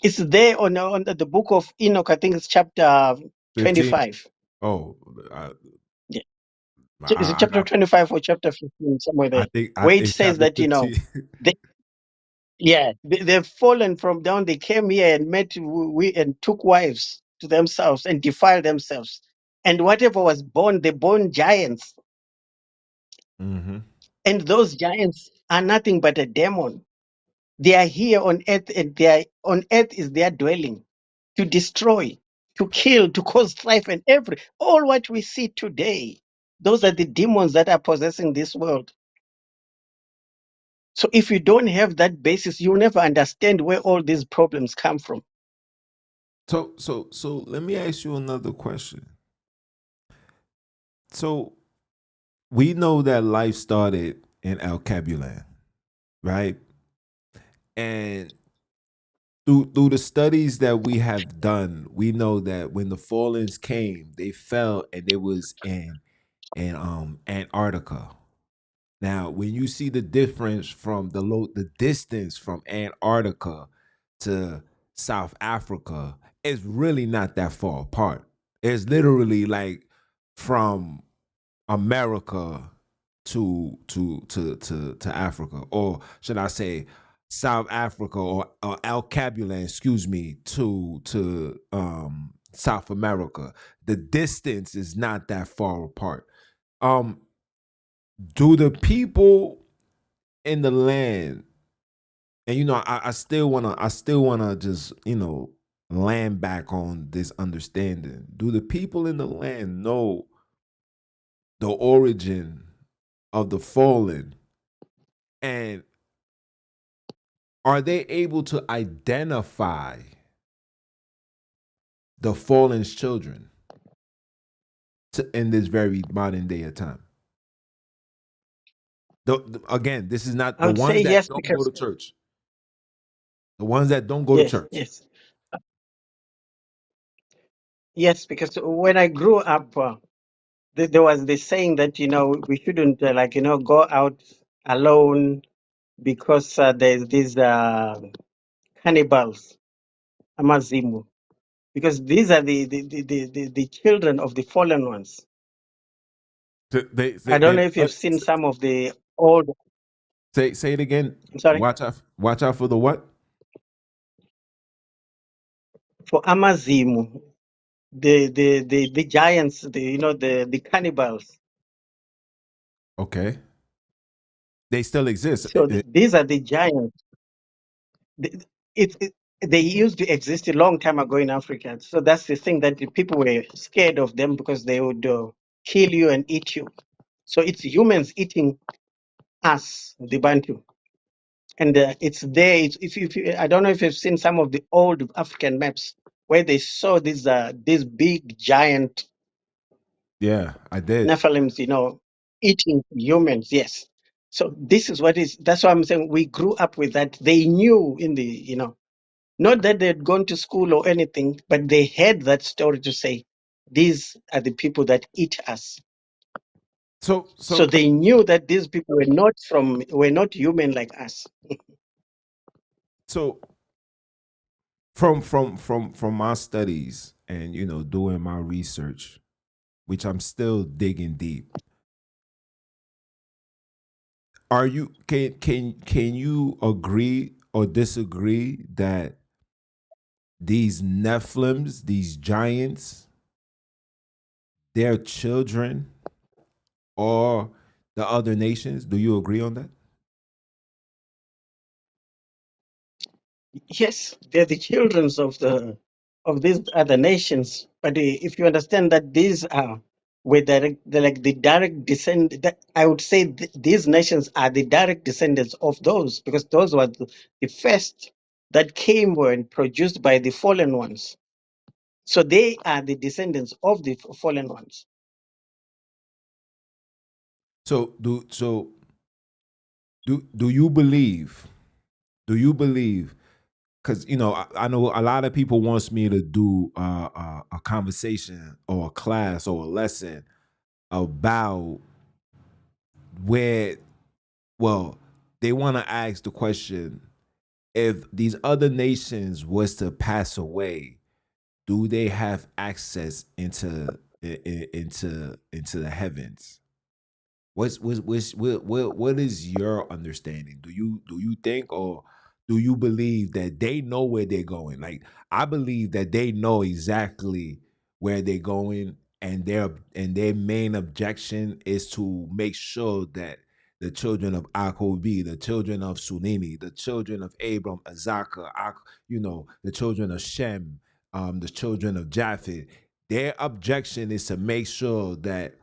It's there on the book of Enoch. I think it's chapter 15. 25. Oh, I, Yeah. Is it I chapter got. 25 or chapter 15? Somewhere I there, think where it it's says chapter that 15. they, yeah, they've fallen from down. They came here and we and took wives to themselves and defiled themselves. And whatever was born, they born giants. Hmm. And those giants are nothing but a demon. They are here on earth, and they are on earth is their dwelling, to destroy, to kill, to cause strife, and all what we see today. Those are the demons that are possessing this world. So if you don't have that basis, you'll never understand where all these problems come from. So let me ask you another question. So we know that life started in Alkebulan, right? And through the studies that we have done, we know that when the Fallens came, they fell and they was in Antarctica. Now, when you see the difference from the distance from Antarctica to South Africa, it's really not that far apart. It's literally like from America to Africa, or should I say South Africa or Alkebulan, excuse me, to South America. The distance is not that far apart. Um, do the people in the land, and I still wanna just land back on this understanding. Do the people in the land know the origin of the fallen, and are they able to identify the fallen's children in this very modern day of time? Again, this is not I the would say ones that yes, don't go because to church. The ones that don't go to yes, church. yes, yes, because when I grew up, there was this saying that we shouldn't go out alone because there's these cannibals, amazimu, because these are the children of the fallen ones. I don't know if you've seen some of the old. Say it again. I'm sorry, Watch out for the what? for amazimu, the giants, the cannibals. Okay, they still exist. So these are the giants. The- they used to exist a long time ago in Africa. So that's the thing, that the people were scared of them because they would kill you and eat you. So it's humans eating us, the Bantu. And it's there. If you, I don't know if you've seen some of the old African maps. where they saw these big giant Yeah, I did. Nephilims, eating humans. Yes. So this is what is. That's why I'm saying we grew up with that. They knew in the, not that they'd gone to school or anything, but they had that story to say, these are the people that eat us. So So so they knew that these people were not human like us. so from my studies and doing my research, which I'm still digging deep. Are you can you agree or disagree that these Nephilims, these giants, their children or the other nations? Do you agree on that? Yes, they're the children of these other nations. But if you understand that these are they're like the direct descend. That I would say these nations are the direct descendants of those, because those were the first that came were produced by the fallen ones. So they are the descendants of the fallen ones. So do you believe? Do you believe? Because I know a lot of people wants me to do a conversation or a class or a lesson about where, well, they want to ask the question, if these other nations was to pass away, do they have access into the heavens? What is your understanding? Do you think, or do you believe that they know where they're going? Like, I believe that they know exactly where they're going, and their main objection is to make sure that the children of Akobi, the children of Sonini, the children of Abram, Azaka, the children of Shem, the children of Japheth, their objection is to make sure that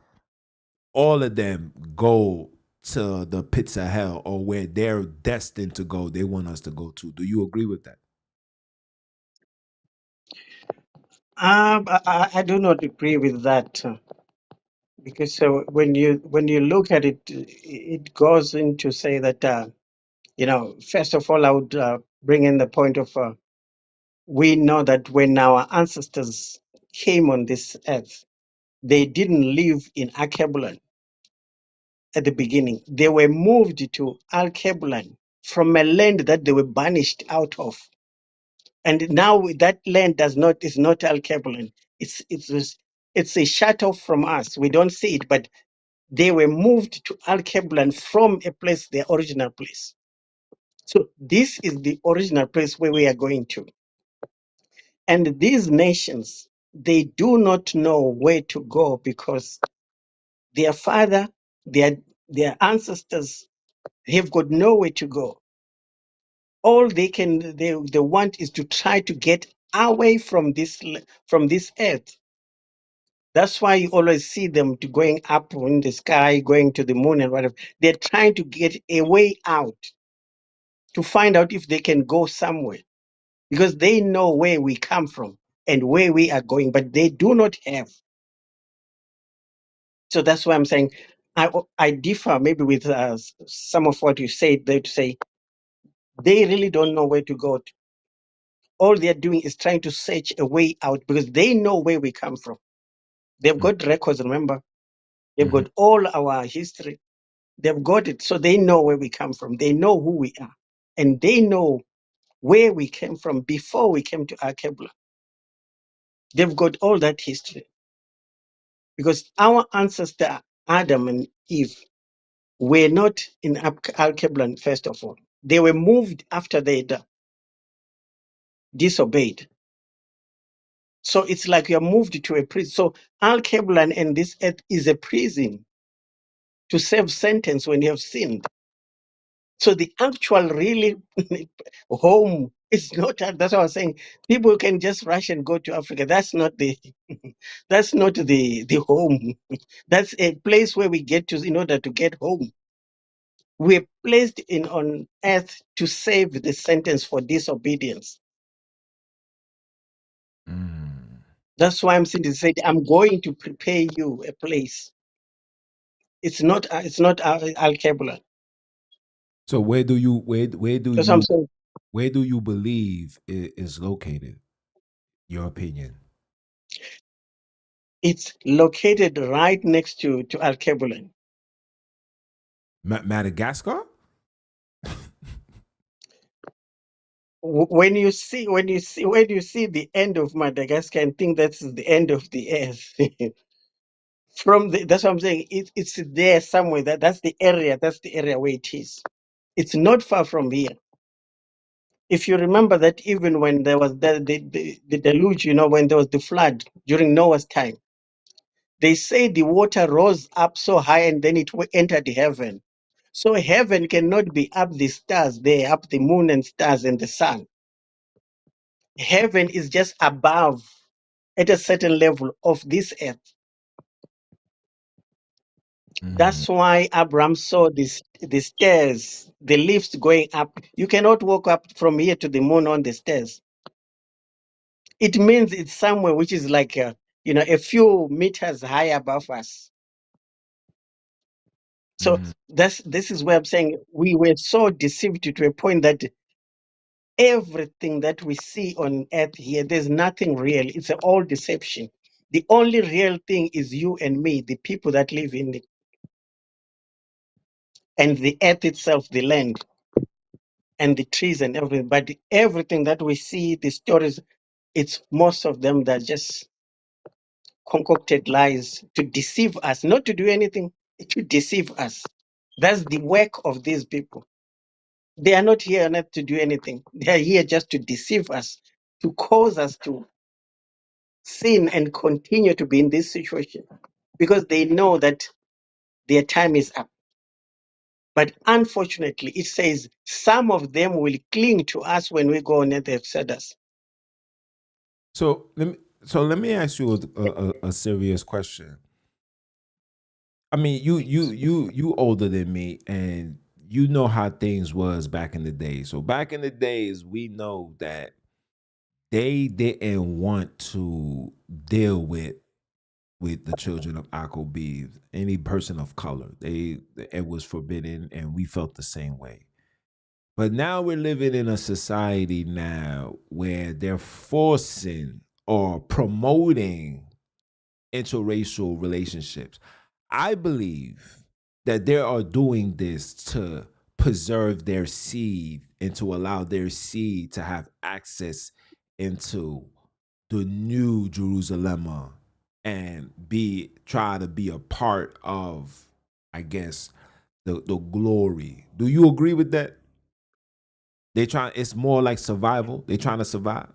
all of them go to the pits of hell, or where they're destined to go, they want us to go to. Do you agree with that? I do not agree with that, because when you look at it, it goes into say that first of all, I would bring in the point of we know that when our ancestors came on this earth, they didn't live in Alkebulan at the beginning. They were moved to Alkebulan from a land that they were banished out of. And now that land is not Alkebulan. It's a shut off from us. We don't see it, but they were moved to Alkebulan from a place, their original place. So this is the original place where we are going to. And these nations, they do not know where to go, because their father, their their ancestors have got nowhere to go. All they want is to try to get away from this earth. That's why you always see them going up in the sky, going to the moon and whatever. They're trying to get a way out, to find out if they can go somewhere, because they know where we come from and where we are going, but they do not have. So that's why I'm saying I differ maybe with some of what you said there, to say they really don't know where to go. All they're doing is trying to search a way out, because they know where we come from. They've got records, remember? They've Mm-hmm. got all our history. They've got it. So they know where we come from. They know who we are. And they know where we came from before we came to Alkebulan. They've got all that history. Because our ancestor Adam and Eve were not in Alkebulan, first of all. They were moved after they disobeyed. So it's like you're moved to a prison. So Alkebulan and this earth is a prison to serve sentence when you have sinned. So the actual really home is not that. That's what I was saying. People can just rush and go to Africa. That's not the that's not the home. That's a place where we get to in order to get home. We're placed in on earth to save the sentence for disobedience. Mm. That's why I'm saying, he said, I'm going to prepare you a place. It's not Alkebulan. So That's what I'm saying. where do you believe it is located? Your opinion. It's located right next to Alkebulan. Madagascar? When you see the end of Madagascar and think that's the end of the earth, that's what I'm saying. It's there somewhere. That's the area. That's the area where it is. It's not far from here. If you remember that, even when there was the deluge, when there was the flood during Noah's time, they say the water rose up so high and then it entered heaven. So heaven cannot be up the stars there, up the moon and stars and the sun. Heaven is just above, at a certain level of this earth. Mm. That's why Abraham saw the stairs, the lifts going up. You cannot walk up from here to the moon on the stairs. It means it's somewhere which is like a few meters high above us. So Mm. this is where I'm saying we were so deceived to a point that everything that we see on earth here, there's nothing real. It's all deception. The only real thing is you and me, the people that live in it, and the earth itself, the land and the trees and everything. But everything that we see, the stories, it's most of them that just concocted lies to deceive us, not to do anything, to deceive us. That's the work of these people. They are not here on earth to do anything. They are here just to deceive us, to cause us to sin and continue to be in this situation because they know that their time is up. But unfortunately, it says some of them will cling to us when we go on earth, they've said us. So let me ask you a serious question. I mean, you older than me, and you know how things was back in the day. So back in the days, we know that they didn't want to deal with the children of Akobi, any person of color. It was forbidden, and we felt the same way. But now we're living in a society now where they're forcing or promoting interracial relationships. I believe that they are doing this to preserve their seed and to allow their seed to have access into the new Jerusalem and try to be a part of, I guess, the glory. Do you agree with that? It's more like survival. They're trying to survive.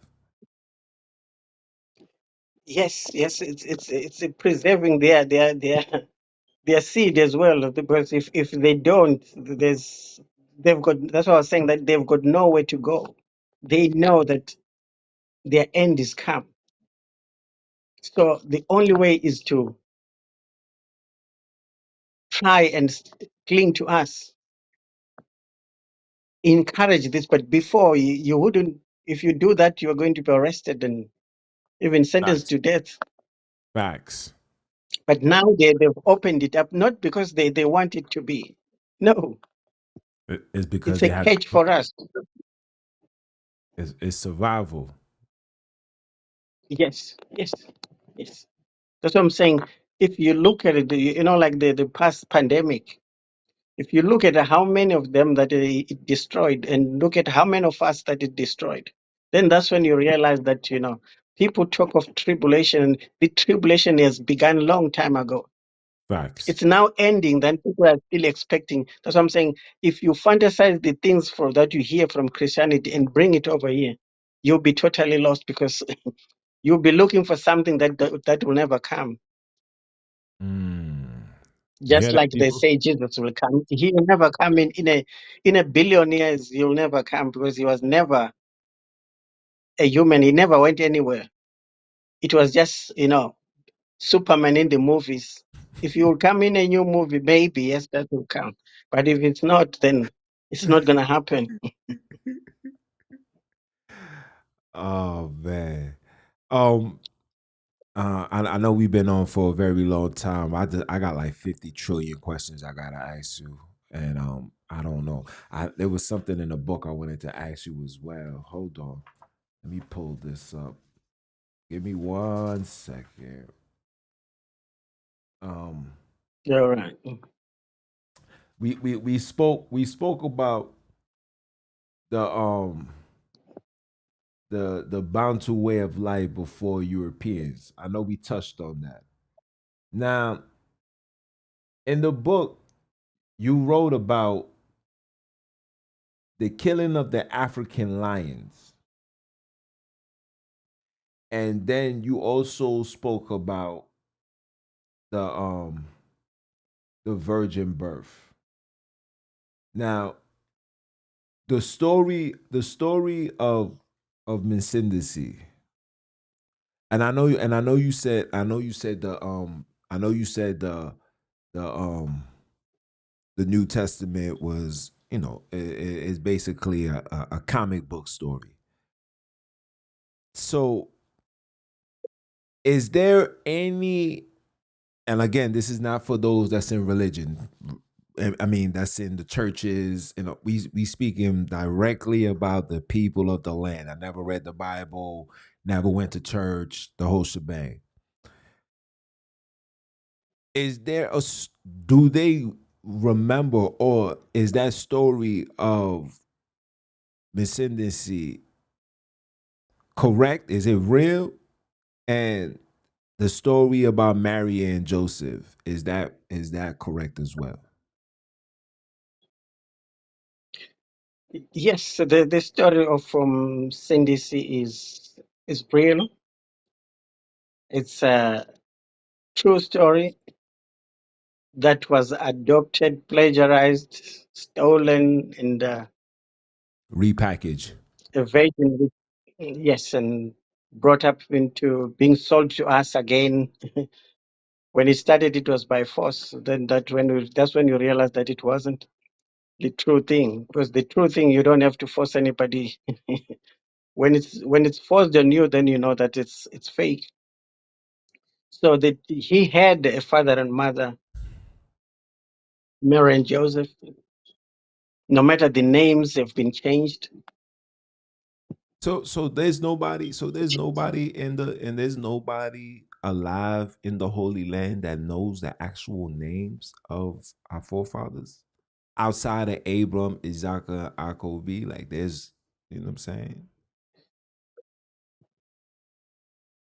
Yes, yes, it's preserving their seed as well. Because if they don't, they've got. That's why I was saying that they've got nowhere to go. They know that their end is come. So the only way is to try and cling to us, encourage this. But before you wouldn't. If you do that, you are going to be arrested and even sentenced Facts. to death. Facts. But now they've opened it up, not because they want it to be. No, It's because it's they a have catch for us. it's survival. Yes, yes, yes. That's what I'm saying. If you look at it, like the past pandemic, if you look at how many of them that it destroyed and look at how many of us that it destroyed, then that's when you realize that, people talk of tribulation. The tribulation has begun long time ago. Facts. It's now ending, then people are still expecting. That's what I'm saying. If you fantasize the things that you hear from Christianity and bring it over here, you'll be totally lost because you'll be looking for something that will never come. Mm. You Just hear that, like they people? say Jesus will come. He will never come in a billion years. He'll never come because he was never a human. He never went anywhere. It was just, Superman in the movies. If you will come in a new movie, maybe yes, that will come. But if it's not, then it's not gonna happen. Oh man. Um, I know we've been on for a very long time. I got like 50 trillion questions I gotta ask you, and I don't know. There was something in the book I wanted to ask you as well. Hold on, let me pull this up. Give me 1 second. Um, All right. we spoke about the the Bantu way of life before Europeans. I know we touched on that. Now, in the book, you wrote about the killing of the African lions. And then you also spoke about the the virgin birth. Now, the story of Msindisi, and I know you said the New Testament was, is basically a comic book story. So, is there any, and again, this is not for those that's in religion. I mean, that's in the churches. We speaking directly about the people of the land. I never read the Bible, never went to church, the whole shebang. Is there do they remember, or is that story of descendancy correct? Is it real? And the story about Mary and Joseph, is that correct as well? Yes, the story of Cindy C is real. It's a true story that was adopted, plagiarized, stolen, and Repackage. evaded. Yes, and brought up into being sold to us again. When it started, it was by force. Then that's when you realize that it wasn't the true thing. Because the true thing, you don't have to force anybody. When it's forced on you, then you know that it's fake. So that he had a father and mother, Mary and Joseph. No matter the names have been changed. So there's nobody alive in the Holy Land that knows the actual names of our forefathers outside of Abram, Isaac, Akobi. Like, there's, you know what I'm saying?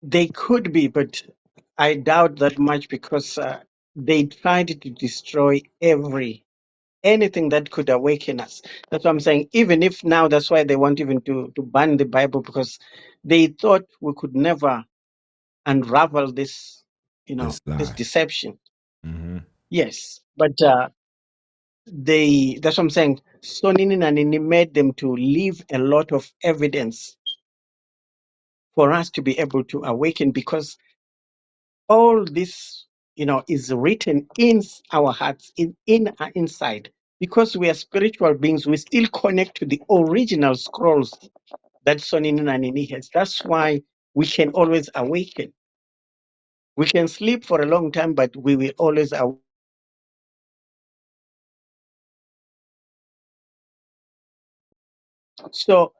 They could be, but I doubt that much because they tried to destroy anything that could awaken us. That's what I'm saying. Even if now, that's why they want even to ban the Bible, because they thought we could never unravel this, This this lie. deception. Mm-hmm. Yes, but that's what I'm saying. Sonini and NaNini made them to leave a lot of evidence for us to be able to awaken, because all this, is written in our hearts, in our inside. Because we are spiritual beings, we still connect to the original scrolls that Sonini and NaNini has. That's why we can always awaken. We can sleep for a long time, but we will always awaken. So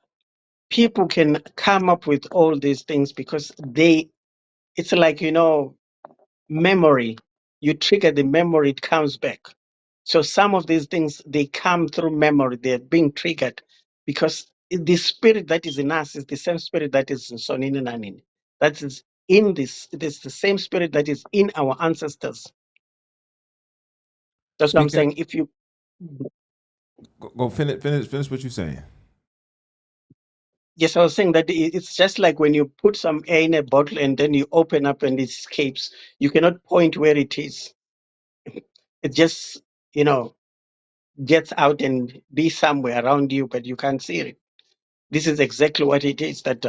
people can come up with all these things because it's like, memory. You trigger the memory, it comes back. So some of these things, they come through memory. They're being triggered because the spirit that is in us is the same spirit that is in Sonini Nanini. That is in this. It is the same spirit that is in our ancestors. That's what I'm Speaking, saying. If you, go finish what you're saying. yes, I was saying that it's just like when you put some air in a bottle and then you open up and it escapes. You cannot point where it is. It just, you know, gets out and be somewhere around you, but you can't see it. This is exactly what it is, that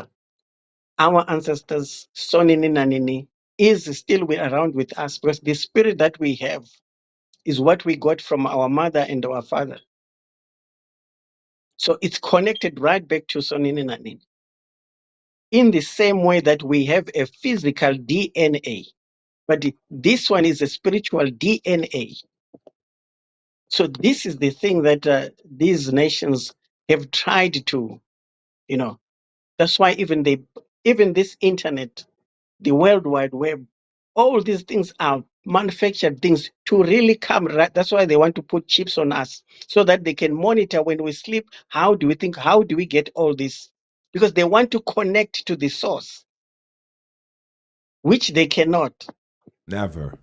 our ancestors, Sonini Nanini, is still around with us, because the spirit that we have is what we got from our mother and our father. So it's connected right back to Sonini Nanini. in the same way that we have a physical DNA, but this one is a spiritual DNA. So this is the thing that these nations have tried to, you know, that's why even this internet, the World Wide Web, all these things are manufactured things to really come right. That's why they want to put chips on us so that they can monitor when we sleep. How do we think? How do we get all this? Because they want to connect to the source, which they cannot. Never.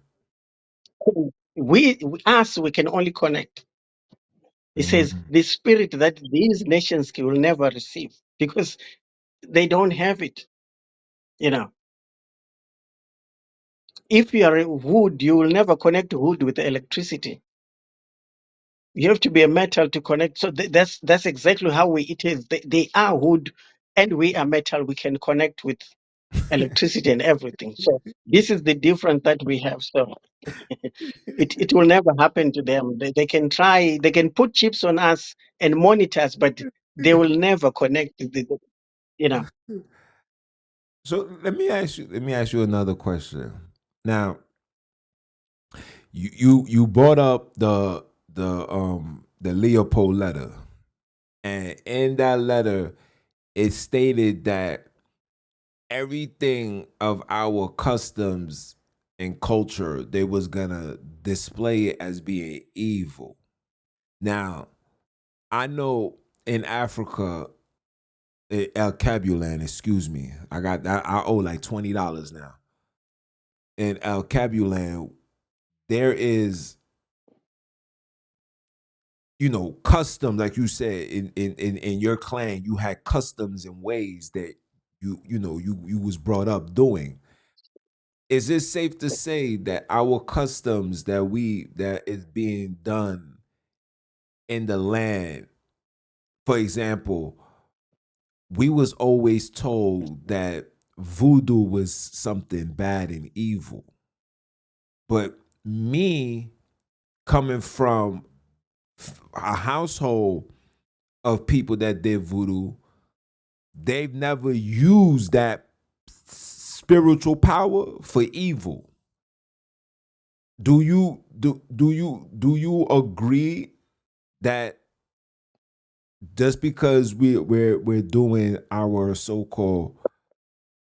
We can only connect. It says Mm. the spirit that these nations will never receive because they don't have it. You know, if you are a wood, you will never connect wood with electricity. You have to be a metal to connect. So that's exactly how it is. They are wood, and we are metal. We can connect with electricity and everything. So this is the difference that we have. So it will never happen to them. They can try. They can put chips on us and monitor us, but they will never connect. You know. So let me ask you another question. Now, you brought up the Leopold letter, and in that letter it stated that everything of our customs and culture they was gonna display it as being evil. Now, I know in Africa, Alkebulan, excuse me, I owe like $20 now. In Alkebulan, there is, custom, like you said, in your clan, you had customs and ways that you was brought up doing. Is it safe to say that our customs that is being done in the land, for example, we was always told that voodoo was something bad and evil. But me coming from a household of people that did voodoo, they've never used that spiritual power for evil. Do you agree that just because we're doing our so-called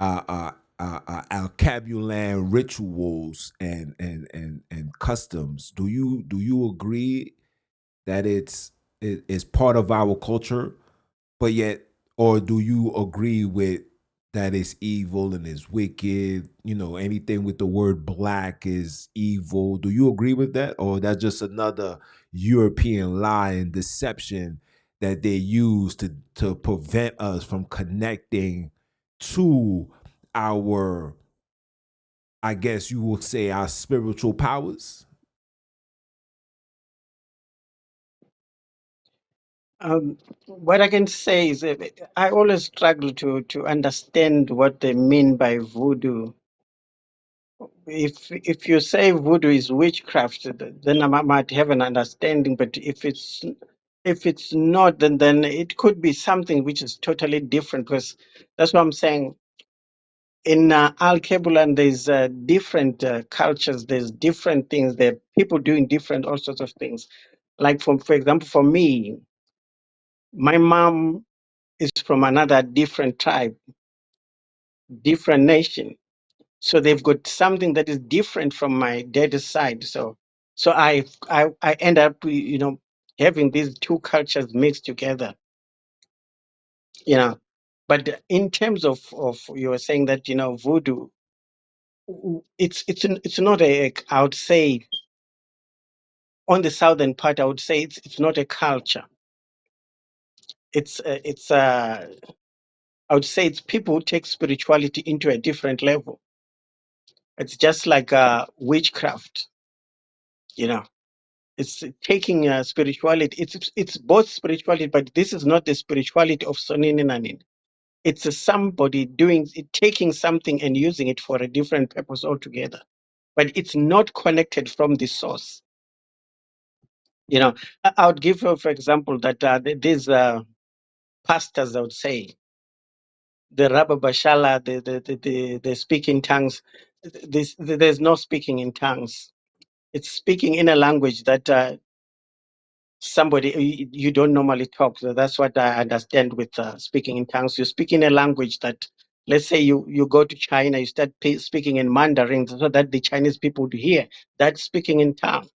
Alkebulan rituals and customs, do you agree that it's part of our culture, but yet, or do you agree with that it's evil and it's wicked? Anything with the word black is evil. Do you agree with that, or that's just another European lie and deception that they use to prevent us from connecting to our, I guess you would say, our spiritual powers? What I can say is I always struggle to understand what they mean by voodoo. If you say voodoo is witchcraft, then I might have an understanding. But if it's not, then it could be something which is totally different. Because that's what I'm saying. In Alkebulan, there's different cultures. There's different things. There are people doing different all sorts of things. Like for example, for me, my mom is from another different tribe, different nation. So they've got something that is different from my dad's side. So I end up having these two cultures mixed together. You know, but in terms of you were saying that voodoo, it's not I would say on the southern part I would say it's not a culture. It's I would say it's people who take spirituality into a different level. It's just like witchcraft. You know, it's taking spirituality. It's both spirituality, but this is not the spirituality of Sonini NaNini. It's somebody doing it, taking something and using it for a different purpose altogether. But it's not connected from the source. I would give you, for example, that these pastors, I would say, the Rababashala, the speaking tongues. There's no speaking in tongues. It's speaking in a language that somebody you don't normally talk. So that's what I understand with speaking in tongues. You speak in a language that, let's say you go to China, you start speaking in Mandarin so that the Chinese people would hear. That's speaking in tongue.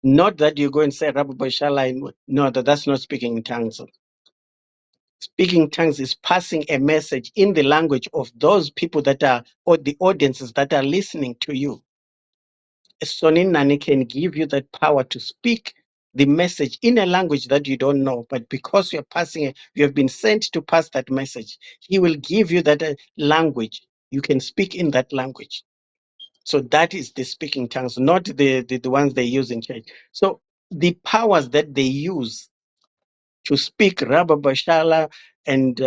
Not that you go and say Rababashala. No, that's not speaking in tongues. Speaking tongues is passing a message in the language of those people that are, or the audiences that are listening to you. Sonini can give you that power to speak the message in a language that you don't know, but because you're passing it, you have been sent to pass that message. He will give you that language. You can speak in that language. So that is the speaking tongues, not the ones they use in church. So the powers that they use to speak Rababashala and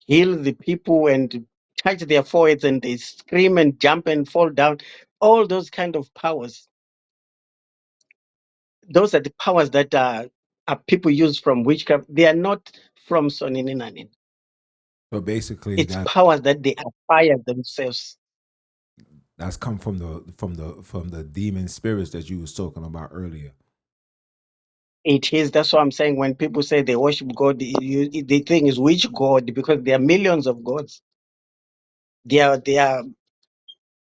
heal the people and touch their foreheads and they scream and jump and fall down, all those kind of powers. Those are the powers that are people use from witchcraft. They are not from Sonini. So basically, It's powers that they acquire themselves. that's come from the demon spirits that you was talking about earlier. It is. That's what I'm saying. When people say they worship God, the thing is which God? Because there are millions of gods. They are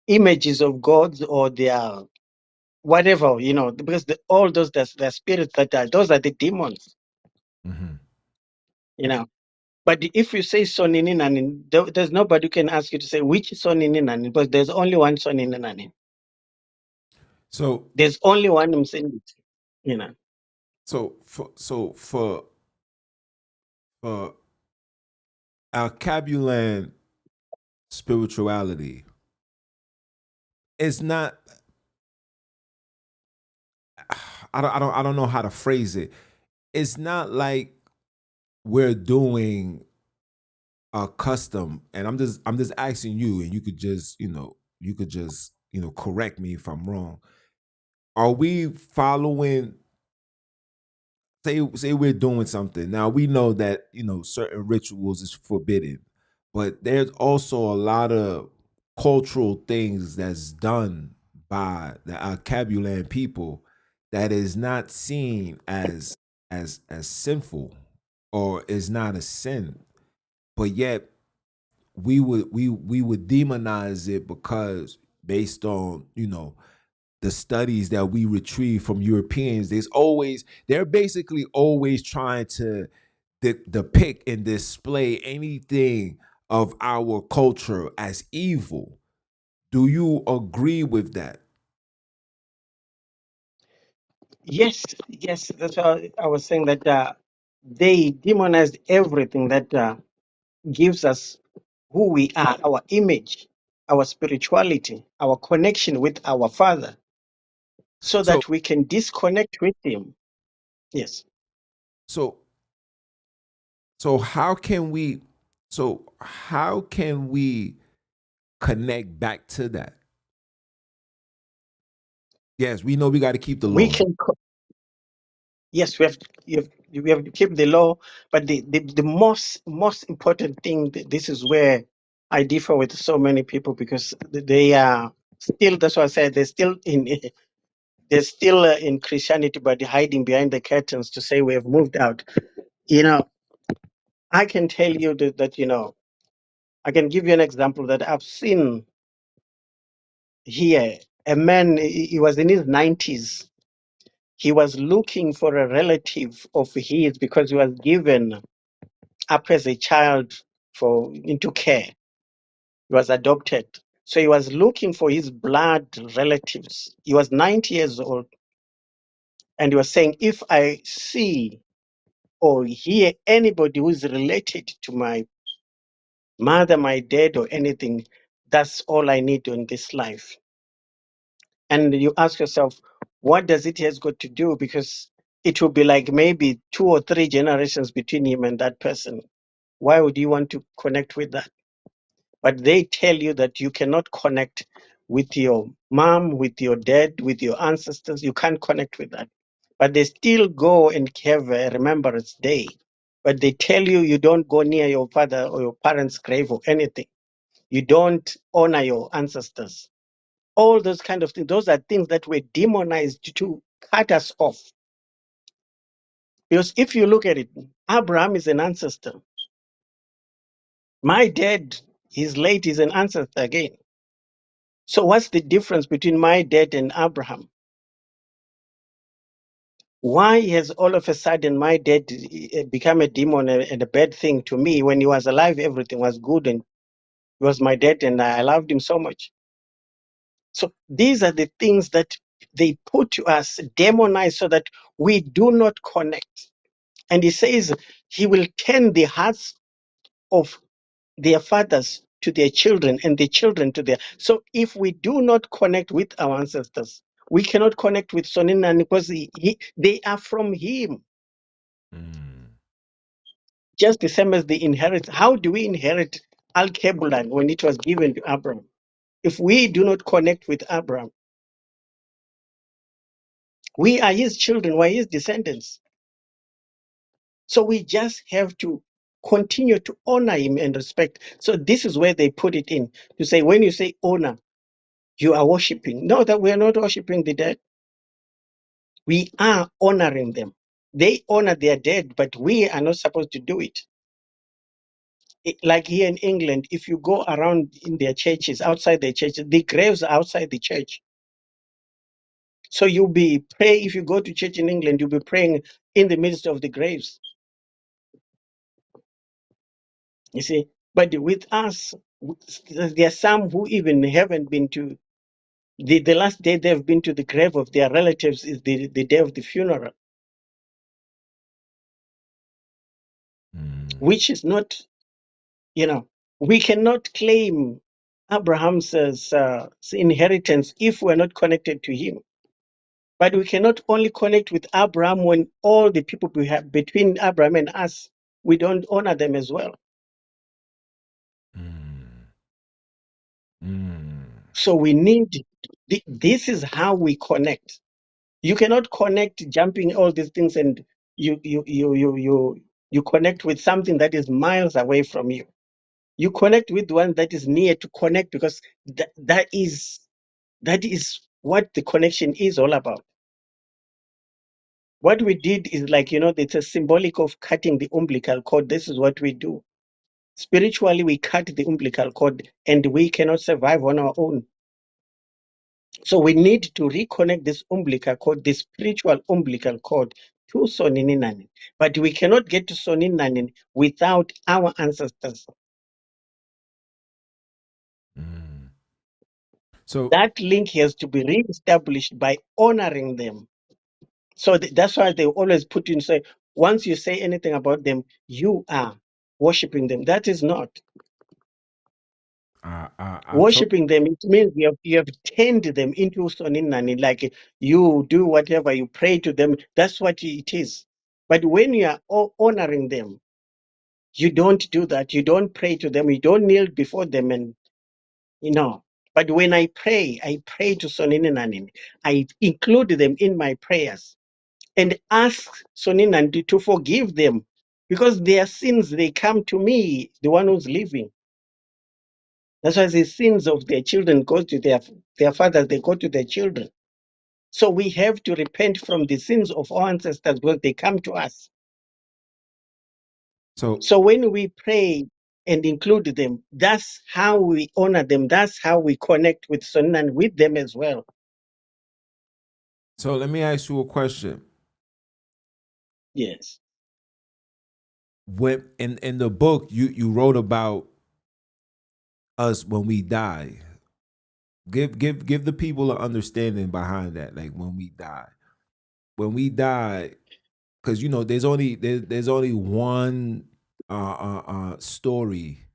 images of gods, or they are whatever, because all those, they're spirits that are, those are the demons, Mm-hmm. you know. But if you say Sonini Nanin, there's nobody who can ask you to say which Sonini Nanin, because there's only one Sonini Nanin. So There's only one Msindi. For Alkebulan spirituality, it's not. I don't know how to phrase it. It's not like we're doing a custom, and I'm just asking you, and you could just correct me if I'm wrong. Are we following? Say we're doing something. Now we know that certain rituals is forbidden, but there's also a lot of cultural things that's done by the Alkebulan people that is not seen as sinful, or is not a sin, but yet we would demonize it, because based on the studies that we retrieve from Europeans, they're basically always trying to depict and display anything of our culture as evil. Do you agree with that? Yes, yes. That's why I was saying that they demonized everything that gives us who we are, our image, our spirituality, our connection with our Father, so So that we can disconnect with Him. Yes. so so how can we connect back to that? Yes, we know we got to keep the We laws. can. Yes, we have to keep the law, but the most important thing, this is where I differ with so many people, because they are still, that's why I said they're still in they're still in Christianity, but they're hiding behind the curtains to say we have moved out. You know, I can tell you that I can give you an example that I've seen here. A man, he was in his 90s. He was looking for a relative of his because he was given up as a child for into care. He was adopted. So he was looking for his blood relatives. He was 90 years old. And he was saying, if I see or hear anybody who is related to my mother, my dad, or anything, that's all I need in this life. And you ask yourself, what does it has got to do? Because it will be like maybe 2 or 3 generations between him and that person. Why would you want to connect with that? But they tell you that you cannot connect with your mom, with your dad, with your ancestors. You can't connect with that. But they still go and have a remembrance day. but they tell you you don't go near your father or your parents' grave or anything. You don't honor your ancestors. All those kind of things, those are things that were demonized to cut us off. Because if you look at it, Abraham is an ancestor. My dad, his late, is an ancestor again. So what's the difference between my dad and Abraham? Why has all of a sudden my dad become a demon and a bad thing to me? When he was alive, everything was good and he was my dad and I loved him so much. So these are the things that they put to us, demonize, so that we do not connect. And he says he will turn the hearts of their fathers to their children and the children to their. So if we do not connect with our ancestors, we cannot connect with Sonini because they are from him. Mm. Just the same as the inherit. How do we inherit Alkebulan when it was given to Abraham? If we do not connect with Abraham, we are his children, we're his descendants. So we just have to continue to honor him and respect. So this is where they put it in to say, when you say honor, you are worshiping. No, that we are not worshiping the dead. We are honoring them. They honor their dead, but we are not supposed to do it. Like here in England, if you go around in their churches, outside their churches, the graves are outside the church. So you'll be praying, if you go to church in England, you'll be praying in the midst of the graves. You see, but with us, there are some who even haven't been to the last day they've been to the grave of their relatives is the day of the funeral, Mm. which is not, we cannot claim Abraham's inheritance if we're not connected to him. But we cannot only connect with Abraham when all the people we have between Abraham and us, we don't honor them as well. Mm. Mm. So we need, this is how we connect. You cannot connect jumping all these things and you connect with something that is miles away from you. You connect with one that is near to connect, because that is what the connection is all about. What we did is like, it's a symbolic of cutting the umbilical cord. This is what we do. Spiritually, we cut the umbilical cord and we cannot survive on our own. So we need to reconnect this umbilical cord, this spiritual umbilical cord, to Sonini. But we cannot get to Sonini without our ancestors. Mm. So That link has to be reestablished by honoring them. So that's why they always put in say, once you say anything about them, you are worshiping them. That is not. I told. Worshipping them, it means you have turned them into Soninani, like you do whatever, you pray to them. That's what it is. But when you are honoring them, you don't do that. You don't pray to them. You don't kneel before them, and you know. But when I pray to Soninani. I include them in my prayers and ask Soninani to forgive them, because their sins, they come to me, the one who's living. That's why the sins of their children go to their fathers, they go to their children. So we have to repent from the sins of our ancestors because they come to us. So So when we pray and include them, that's how we honor them. That's how we connect with Sunan, with them as well. so let me ask you a question. Yes. When in the book you wrote about us when we die. Give the people an understanding behind that. Like when we die. When we die, because there's only one story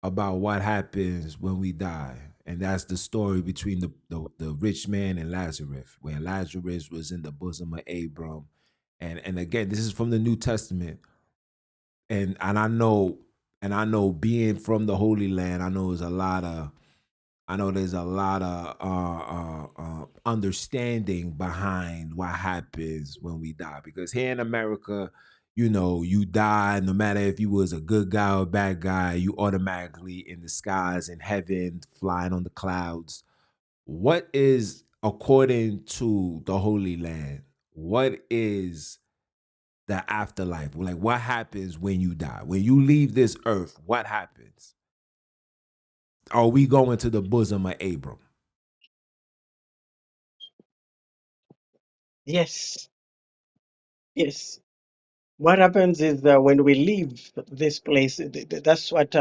about what happens when we die, and that's the story between the rich man and Lazarus, where Lazarus was in the bosom of Abram, and again, this is from the New Testament, and I know being from the Holy Land, I know there's a lot of understanding behind what happens when we die, because here in America, you die, no matter if you was a good guy or a bad guy, you automatically in the skies in heaven, flying on the clouds. What is, according to the Holy Land, what is the afterlife? Like, what happens when you die? When you leave this earth, what happens? Are we going to the bosom of Abram? Yes, yes. What happens is that when we leave this place, that's what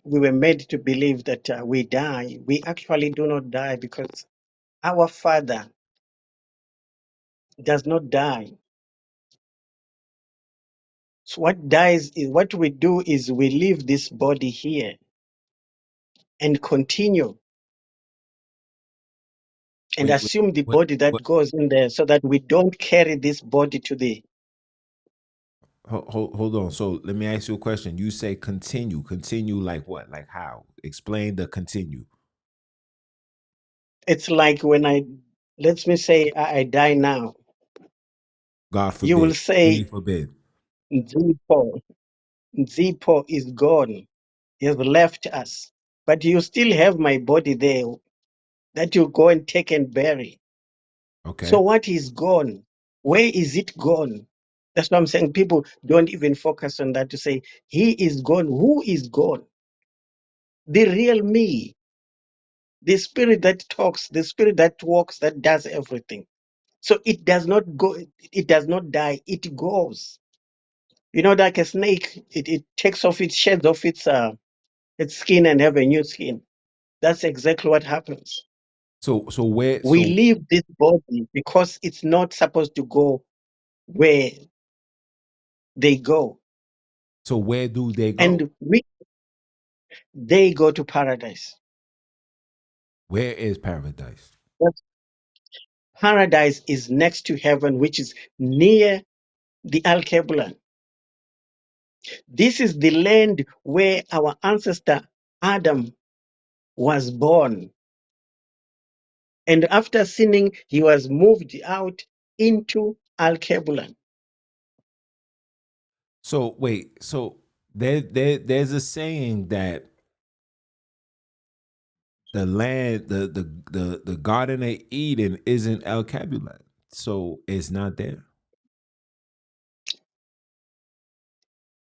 we were made to believe, that we die. We actually do not die, because our Father does not die. So what dies is, what we do is we leave this body here and continue and Wait, wait, assume the what, body that what? goes in there, so that we don't carry this body to the. Hold on. So let me ask you a question. You say continue. Continue like what? Like how? Explain the continue. It's like when let me say I die now. God You will forbid. say, Any forbid. Nzipho, Nzipho is gone. He has left us. But you still have my body there that you go and take and bury. So Okay. what is gone? Where is it gone? That's what I'm saying. People don't even focus on that, to say, he is gone. Who is gone? The real me, the spirit that talks, the spirit that walks, that does everything. So it does not go, it does not die, it goes. Like a snake, it takes off, it sheds off its skin and have a new skin. That's exactly what happens. So where We so leave this body because it's not supposed to go where they go. so where do they go? And they go to paradise. Where is paradise? Yes. Paradise is next to heaven, which is near the Alkebulan. This is the land where our ancestor Adam was born. And after sinning, he was moved out into Alkebulan. So wait, so there's a saying that the land, the Garden of Eden isn't Alkebulan. So it's not there.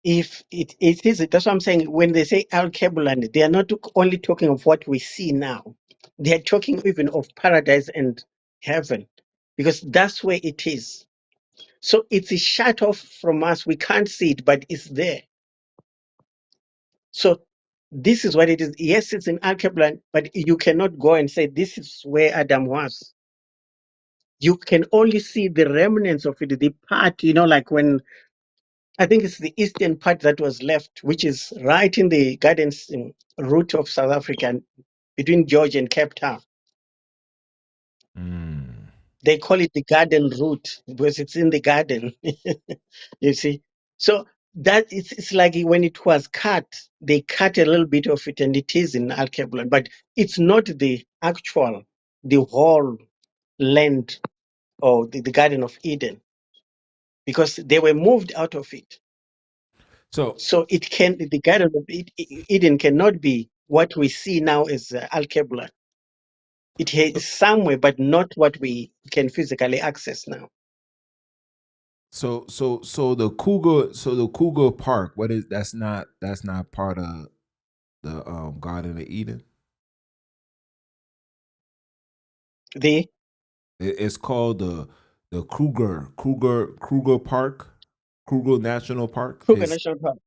If it is, that's what I'm saying. When they say Alkebulan, they are not only talking of what we see now. They are talking even of paradise and heaven, because that's where it is. So it's shut off from us. We can't see it, but it's there. So this is what it is. Yes, it's in Alkebulan, but you cannot go and say this is where Adam was. You can only see the remnants of it, the part, like when I think it's the eastern part that was left, which is right in the gardens route of South Africa, between George and Cape Town. Mm. They call it the garden route because it's in the garden. You see, so that it's like when it was cut, they cut a little bit of it, and it is in Alkebulan, but it's not the whole land, or the Garden of Eden, because they were moved out of it. So So the Garden of Eden cannot be what we see now as Alkebulan. It is somewhere, but not what we can physically access now. so the Cougar Park, what is that's not part of the Garden of Eden. The It's called the Kruger Park, Kruger National Park. Kruger National Park.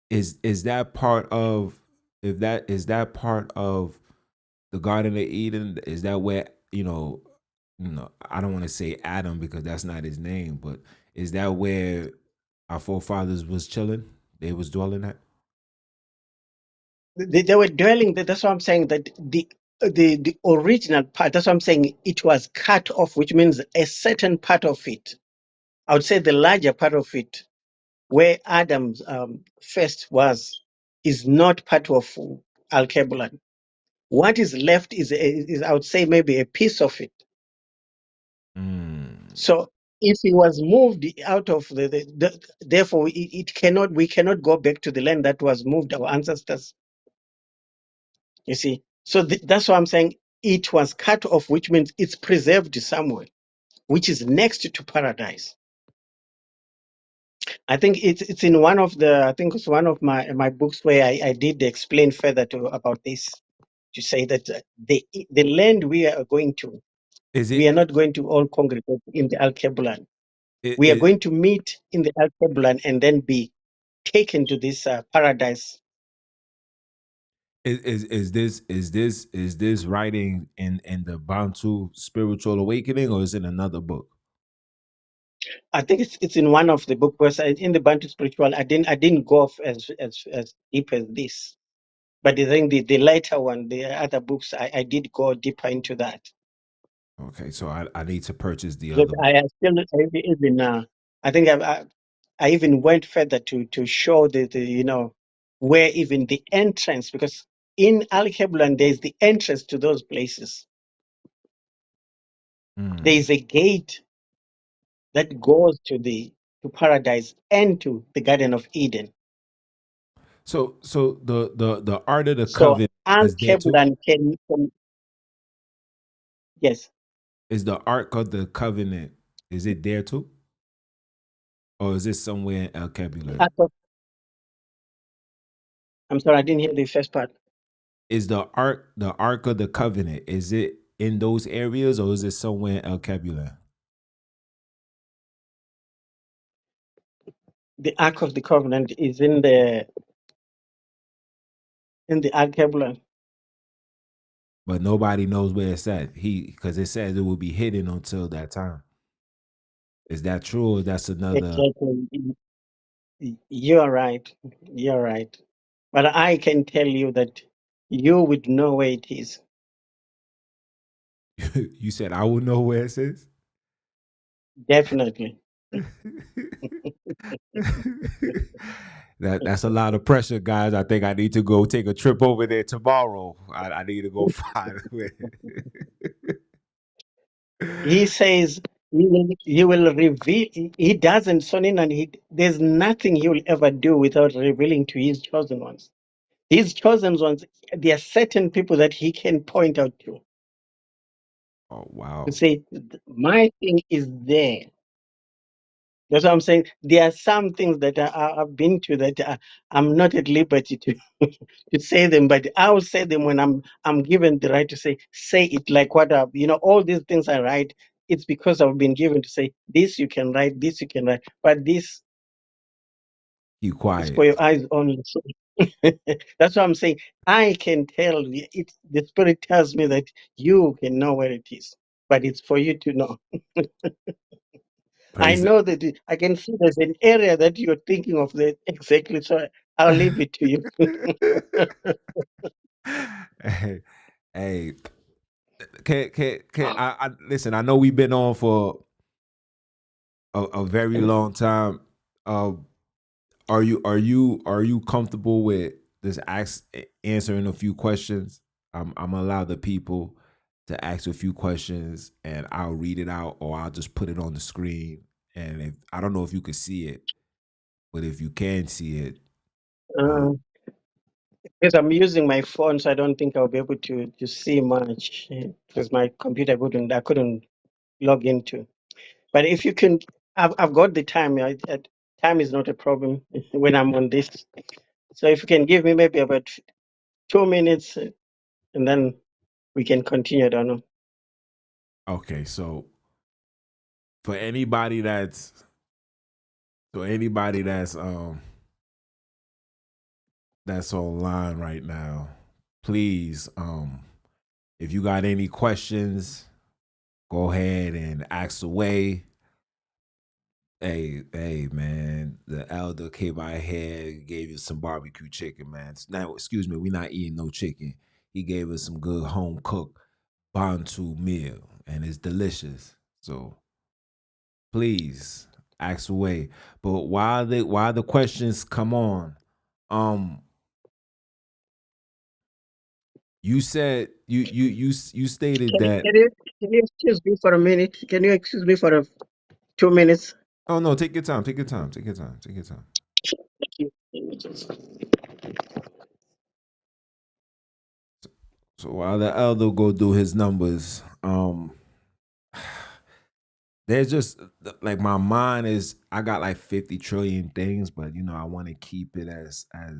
Is that part of, if that is that part of the Garden of Eden? Is that where I don't want to say Adam because that's not his name, but is that where our forefathers was chilling? They was dwelling at. They were dwelling there. That's what I'm saying. That the original part. That's what I'm saying. It was cut off, which means a certain part of it. I would say the larger part of it, where Adam's first was, is not part of Alkebulan. What is left is I would say maybe a piece of it. Mm. So if he was moved out of therefore it cannot, we cannot go back to the land that was moved, our ancestors. You see, so that's why I'm saying it was cut off, which means it's preserved somewhere, which is next to paradise. I think it's in one of the, I think it's one of my books where I did explain further about this, to say that the land we are going to, Is we are it not going to all congregate in the Alkebulan. it, We are it going to meet in the Alkebulan and then be taken to this paradise. is this writing in the Bantu Spiritual Awakening, or is it another book? I think it's in one of the book, because in the Bantu Spiritual, I didn't go off as deep as this. But I think the later one, the other books, I did go deeper into that. Okay, so I need to purchase the Because other book. I still even I think I even went further to show the where even the entrance, because in Alkebulan there's the entrance to those places. There Mm. is a gate that goes to paradise and to the Garden of Eden. So the art of the So covenant is there too. Alkebulan can yes. Is the Ark of the Covenant, is it there too? Or is it somewhere in Alkebulan? I'm sorry, I didn't hear the first part. Is the Ark of the Covenant, is it in those areas or is it somewhere in Alkebulan? The Ark of the Covenant is in the Alkebulan. But nobody knows where it's at. Because it says it will be hidden until that time. Is that true or that's another? Exactly. You're right. You're right. But I can tell you that you would know where it is. You said I will know where it is? Definitely. That's a lot of pressure, guys. I think I need to go take a trip over there tomorrow. I need to go find it. He says he will reveal. He doesn't, Sonin, and there's nothing he will ever do without revealing to his chosen ones. His chosen ones, there are certain people that he can point out Oh to wow. say, my thing is there. That's what I'm saying. There are some things that I've been to that I'm not at liberty to to say them, but I'll say them when I'm given the right to say it. Like what all these things I write. It's because I've been given to say this you can write, this you can write, but this You is for quiet. your eyes only. So that's what I'm saying. I can tell you. It's the spirit tells me that you can know where it is, but it's for you to know. I Praise know that I can see there's an area that you're thinking of that exactly. So I'll leave it to you. hey, hey, can I listen? I know we've been on for a very long time. Um, are you comfortable with just answering a few questions? I'm gonna allow the people to ask a few questions, and I'll read it out, or I'll just put it on the screen. And if I don't know if you can see it, but if you can see it, uh, Uh, because I'm using my phone, so I don't think I'll be able to see much because my computer I couldn't log into. But if you can, I've got the time. Time is not a problem when I'm on this. So if you can give me maybe about 2 minutes, and then we can continue. I don't know. okay. So for anybody that's online right now, please, if you got any questions, go ahead and ask away. Hey, man, the elder came by here, gave you some barbecue chicken, man. Now, excuse me, we not eating no chicken. He gave us some good home cooked Bantu meal, and it's delicious. So please ask away. But while the questions come on, um, you said you stated that Can you excuse me for a minute? Can you excuse me for a 2 minutes. Oh no, take your time. Take your time. Take your time. Take your time. So while the elder go do his numbers, there's just like my mind is. I got like 50 trillion things, but you know I want to keep it as I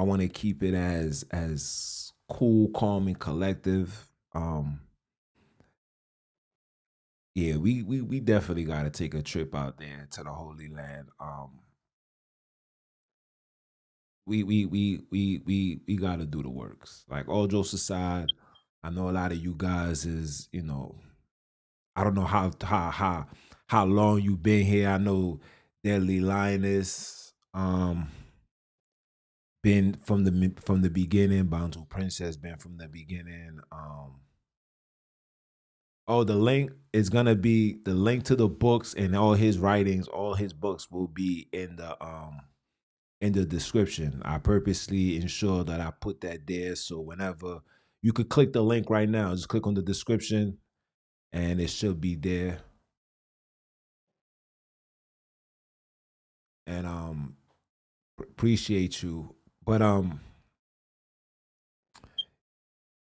want to keep it as cool, calm, and collective. Yeah, we definitely got to take a trip out there to the Holy Land. We got to do the works. Like all jokes aside, I know a lot of you guys is I don't know how long you been here. I know Deadly Lioness been from the beginning. Bantu Princess been from the beginning. Oh, the link is gonna be the link to the books and all his writings. All his books will be in the description. I purposely ensure that I put that there so whenever you could click the link right now, just click on the description and it should be there. And appreciate you. But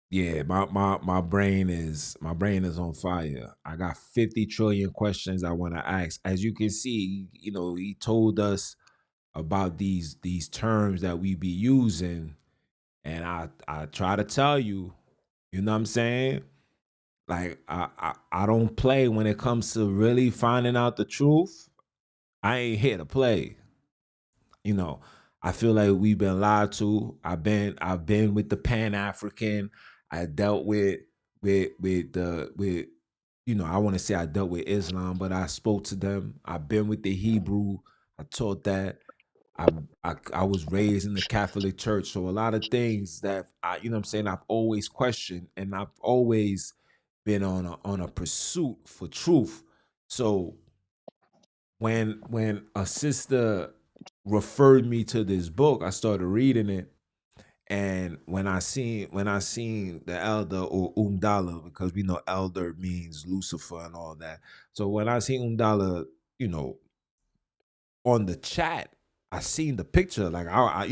yeah, my brain is on fire. I got 50 trillion questions I want to ask. As you can see, he told us about these terms that we be using, and I try to tell you, you know what I'm saying? Like I don't play when it comes to really finding out the truth. I ain't here to play. You know, I feel like we've been lied to. I've been with the Pan African. I dealt with I want to say I dealt with Islam, but I spoke to them. I've been with the Hebrew. I taught that. I, I was raised in the Catholic Church, so a lot of things that you know what I'm saying, I've always questioned, and I've always been on a pursuit for truth. So when a sister referred me to this book, I started reading it, and when I seen the elder or Umdala, because we know elder means Lucifer and all that. So when I seen Umdala, you know, on the chat, I seen the picture. Like I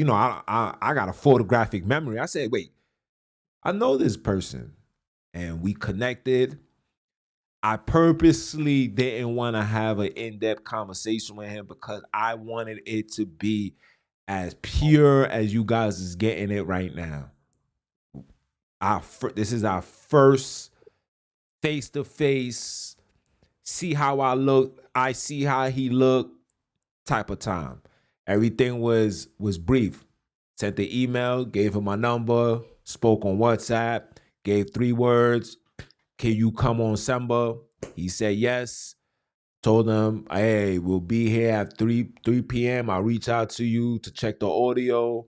got a photographic memory. I said, wait, I know this person, and we connected. I purposely didn't want to have an in-depth conversation with him because I wanted it to be as pure as you guys is getting it right now. This is our first face to face. See how I look. I see how he looked. Type of time. Everything was brief. Sent the email, gave him my number, spoke on WhatsApp, gave 3 words. Can you come on Samba? He said yes. Told him, hey, we'll be here at 3 p.m. I'll reach out to you to check the audio.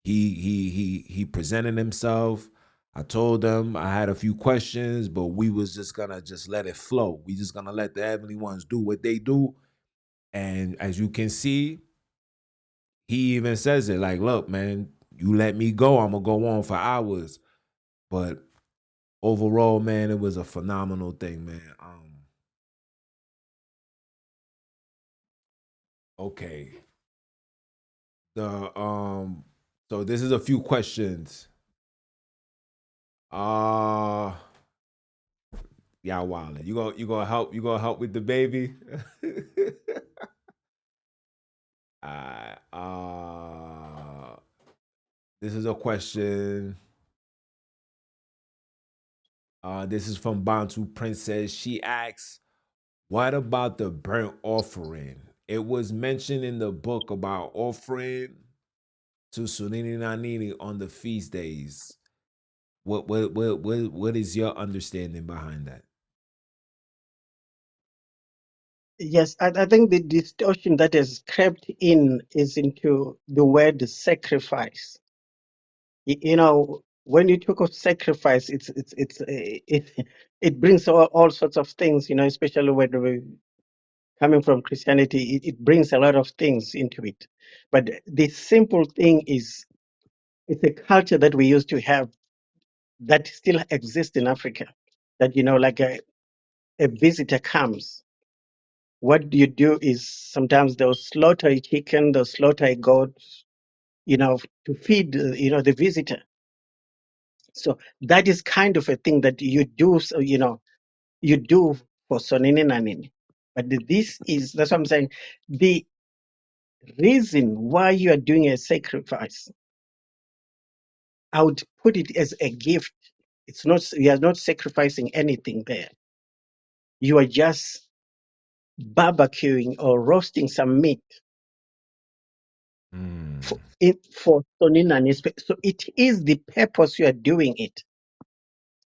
He presented himself. I told him I had a few questions, but we was just gonna just let it flow. We just gonna let the heavenly ones do what they do. And as you can see, he even says it like, look, man, you let me go, I'm gonna go on for hours. But overall, man, it was a phenomenal thing, man. Okay. The so this is a few questions. Uh yeah, Wildin. You gonna help with the baby? This is a question. This is from Bantu Princess. She asks, what about the burnt offering? It was mentioned in the book about offering to Sonini NaNini on the feast days. What is your understanding behind that? Yes, I think the distortion that has crept in is into the word sacrifice. You know, when you talk of sacrifice, it brings all sorts of things. You know, especially when we're coming from Christianity, it brings a lot of things into it. But the simple thing is, it's a culture that we used to have that still exists in Africa. that, like a visitor comes, what you do is sometimes they'll slaughter a chicken, they'll slaughter a goat, to feed, the visitor. So that is kind of a thing that you do, so, you do for Sonini NaNini. But that's what I'm saying. The reason why you are doing a sacrifice, I would put it as a gift. It's not, you are not sacrificing anything there. You are just barbecuing or roasting some meat Mm. for Sonini NaNini. So it is the purpose you are doing it.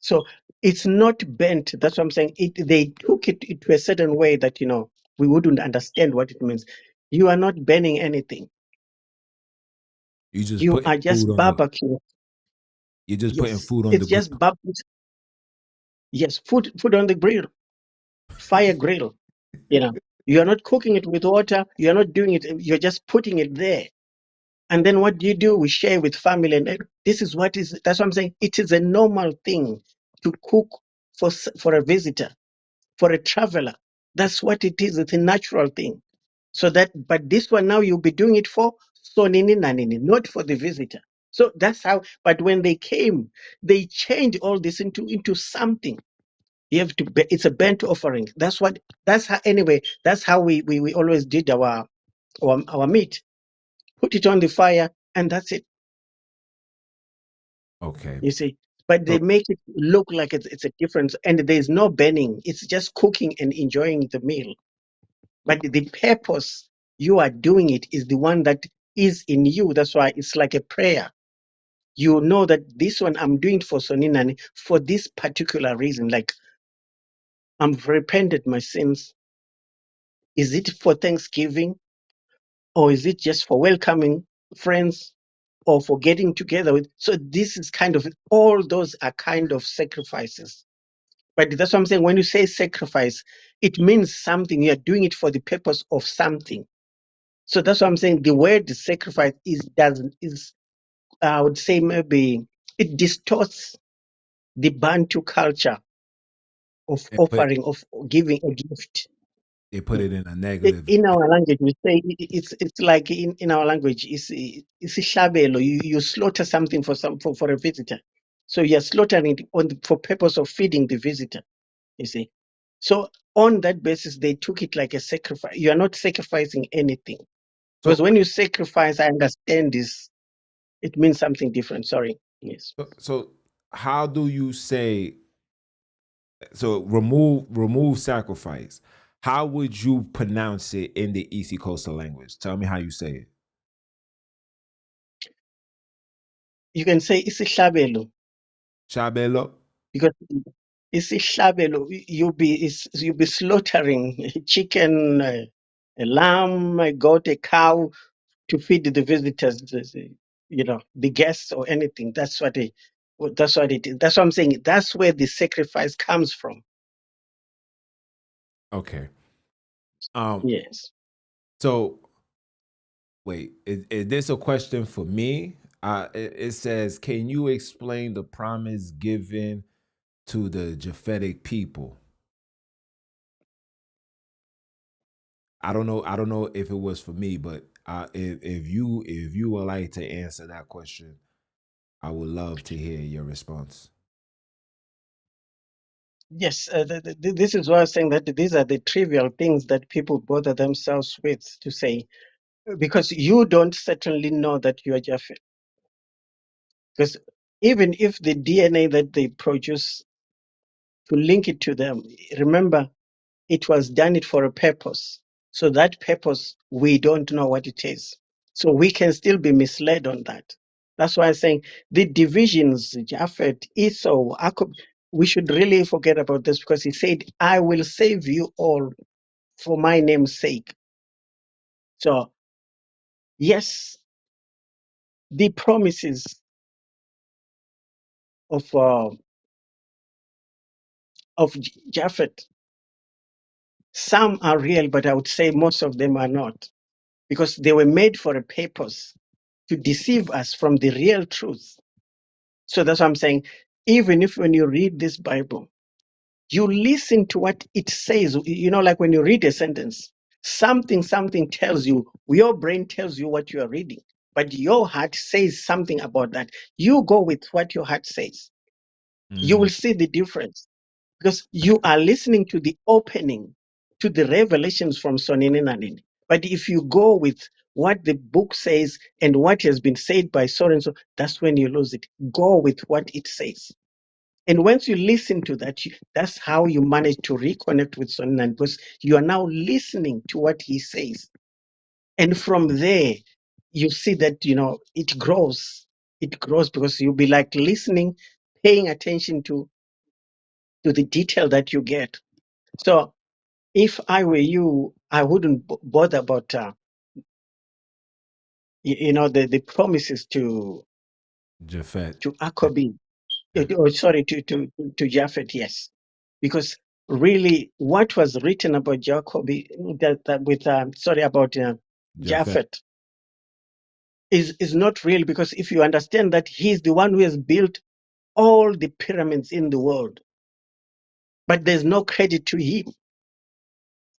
So it's not bent. That's what I'm saying. They took it to a certain way that, we wouldn't understand what it means. You are not burning anything. You just You putting are just food on the. barbecuing. You're just putting Yes, food on the it's grill. just barbecue. Yes, food on the grill, fire grill. You are not cooking it with water. You are not doing it. You're just putting it there. And then what do you do? We share with family, and this is what is. That's what I'm saying. It is a normal thing to cook for a visitor, for a traveler. That's what it is. It's a natural thing. But this one now you'll be doing it for Sonini NaNini, not for the visitor. So that's how. But when they came, they changed all this into something. You have to. It's a burnt offering. That's what. That's how. Anyway, that's how we always did our meat. Put it on the fire, and that's it. Okay. You see. But they So make it look like it's a difference, and there's no burning. It's just cooking and enjoying the meal. But the purpose you are doing it is the one that is in you. That's why it's like a prayer. You know that this one I'm doing it for Sonini for this particular reason. Like, I've repented my sins. Is it for Thanksgiving, or is it just for welcoming friends, or for getting together with? So this is kind of, all those are kind of sacrifices. But that's what I'm saying. When you say sacrifice, it means something. You're doing it for the purpose of something. So that's what I'm saying. The word sacrifice I would say, maybe it distorts the Bantu culture of they put offering, of giving a gift. they put it in a negative. In our language, we say it's like in our language, it's a shabelo. You slaughter something for a visitor. So you're slaughtering it for purpose of feeding the visitor. You see. So on that basis, they took it like a sacrifice. You are not sacrificing anything. Because So when you sacrifice, I understand this, it means something different. Sorry. Yes. so how do you say, so remove sacrifice? How would you pronounce it in the East Coastal language? Tell me how you say it. You can say isihlabelo, Chabelo. because isihlabelo, you'll be slaughtering a chicken, a lamb, a goat, a cow to feed the visitors, the guests or anything. That's what it is. That's what I'm saying. That's where the sacrifice comes from. Okay. Um. Yes. So wait, is this a question for me? It says, can you explain the promise given to the Japhetic people? I don't know. I don't know if it was for me, but if you would like to answer that question, I would love to hear your response. Yes, this is why I'm saying that these are the trivial things that people bother themselves with to say, because you don't certainly know that you are Japhet. Because even if the DNA that they produce, to link it to them, remember, it was done it for a purpose. So that purpose, we don't know what it is. So we can still be misled on that. That's why I'm saying the divisions, Japhet, Esau, Akobi, we should really forget about this, because he said, I will save you all for my name's sake. So, yes, the promises of Japhet, some are real, but I would say most of them are not, because they were made for a purpose, to deceive us from the real truth. So that's what I'm saying. Even if when you read this Bible, You listen to what it says. You know, like when you read a sentence, something tells you, your brain tells you what you are reading, but your heart says something about that. You go with what your heart says. You will see the difference because you are listening to the opening, to the revelations from Sonini NaNini. But if you go with what the book says and what has been said by so and so, that's when you lose it. Go with what it says. And once you listen to that, that's how you manage to reconnect with Sonini because you are now listening to what he says. And from there, you see that, you know, it grows. It grows because you'll be like listening, paying attention to the detail that you get. So if I were you, I wouldn't bother about, you know, the promises Japhet. to Akobi, Yeah. or sorry, to Japhet, yes. Because really what was written about Jacobi, that with, sorry, about Japhet. Japhet is not real because if you understand that he's the one who has built all the pyramids in the world, but there's no credit to him.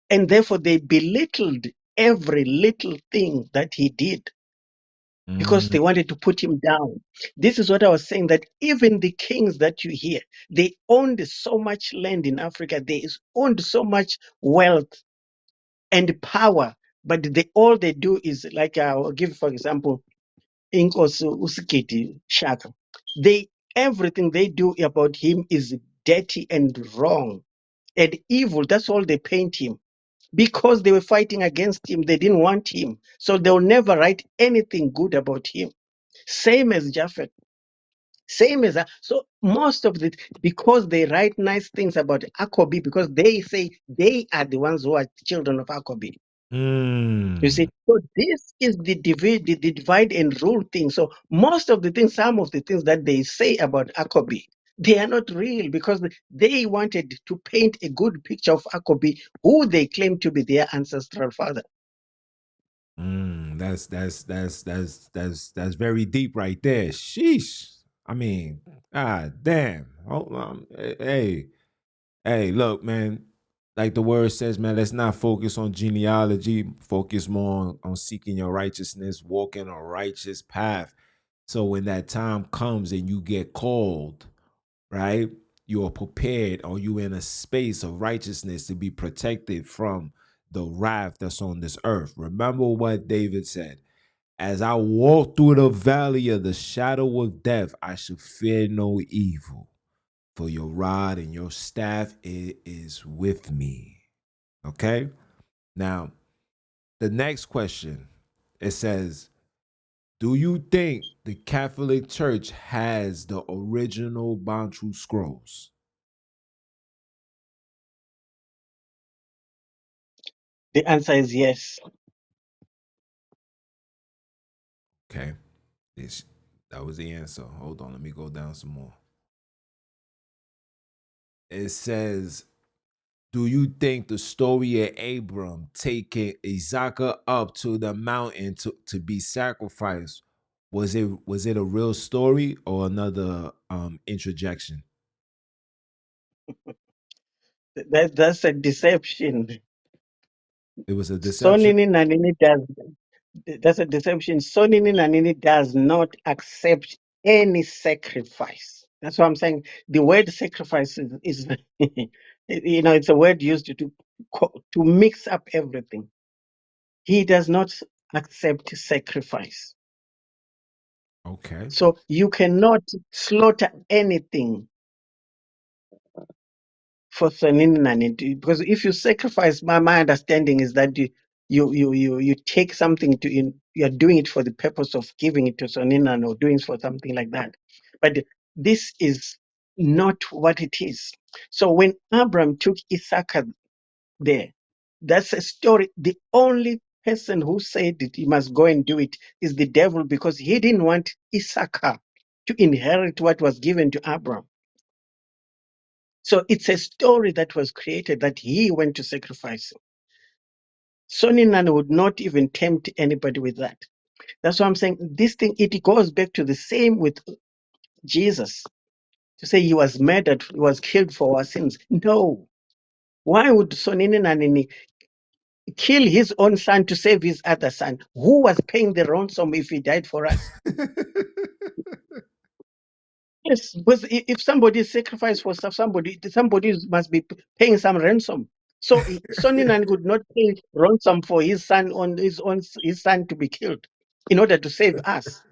And therefore they belittled every little thing that he did because they wanted to put him down. This is what I was saying, that even the kings that you hear, they owned so much land in Africa, they owned so much wealth and power, but all they do is like, I'll give, for example, Inkosi Usikiti Shaka. Everything they do about him is dirty and wrong and evil. That's all they paint him. Because they were fighting against him, they didn't want him. So they'll never write anything good about him. Same as Japhet. Same as that. So most of the, because they write nice things about Akobi, because they say they are the ones who are children of Akobi. You see, so this is the divide and rule thing. So most of the things, some of the things that they say about Akobi, they are not real because they wanted to paint a good picture of Akobi, who they claim to be their ancestral father. That's very deep right there. Sheesh. I mean, god damn. Hold on. Hey, look, man. Like the word says, man, let's not focus on genealogy. Focus more on seeking your righteousness, walking a righteous path. So when that time comes and you get called, right? You are prepared, or you in a space of righteousness to be protected from the wrath that's on this earth. Remember what David said: as I walk through the valley of the shadow of death, I shall fear no evil, for your rod and your staff, it is with me. Okay? Now, the next question, it says, do you think the Catholic Church has the original Bantu scrolls? The answer is yes. Okay. That was the answer. Hold on, let me go down some more. It says, do you think the story of Abram taking Isaac up to the mountain to be sacrificed, was it a real story or another interjection? That's a deception. It was a deception? Sonini NaNini does, that's a deception. Sonini NaNini does not accept any sacrifice. That's what I'm saying. The word sacrifice is you know, it's a word used to mix up everything. He does not accept sacrifice. Okay. So you cannot slaughter anything for Sonini NaNini, because if you sacrifice, my understanding is that you take something you're doing it for the purpose of giving it to Sonini or doing it for something like that. But this is not what it is. So when Abraham took Isaac there, that's a story. The only person who said that he must go and do it is the devil, because he didn't want Isaac to inherit what was given to Abraham. So it's a story that was created that he went to sacrifice. Sonini would not even tempt anybody with that. That's why I'm saying this thing, it goes back to the same with Jesus. to say he was murdered, he was killed for our sins. No. Why would Sonini NaNini kill his own son to save his other son? Who was paying the ransom if he died for us? Yes, because if somebody is sacrificed for somebody, somebody must be paying some ransom. So Sonini could not pay ransom for his son on his own his son to be killed in order to save us.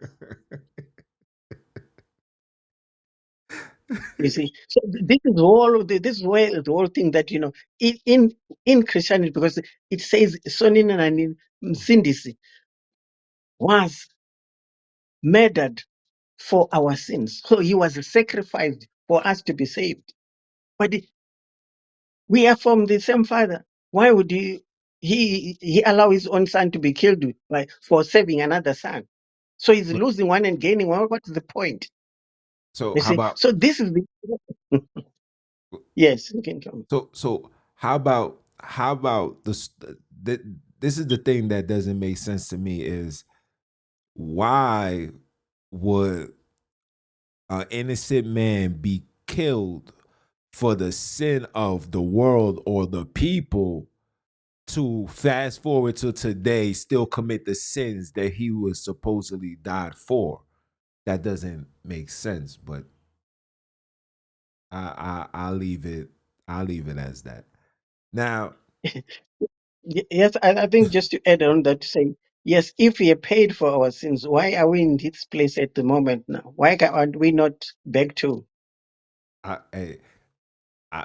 You see, so this is all this is where the whole thing that in Christianity, because it says Sonini and Sindisi was murdered for our sins, so he was sacrificed for us to be saved. But we are from the same father. Why would he allow his own son to be killed for saving another son? So he's losing one and gaining one. What's the point? So You how see, about so this is the yes, you can come. so how about this is the thing that doesn't make sense to me is why would an innocent man be killed for the sin of the world or the people to fast forward to today still commit the sins that he was supposedly died for? That doesn't make sense, but I'll leave it. I'll leave it as that. Now, Yes, I think just to add on that to say, yes, if he paid for our sins, why are we in this place at the moment now? Why can't we not back I, I,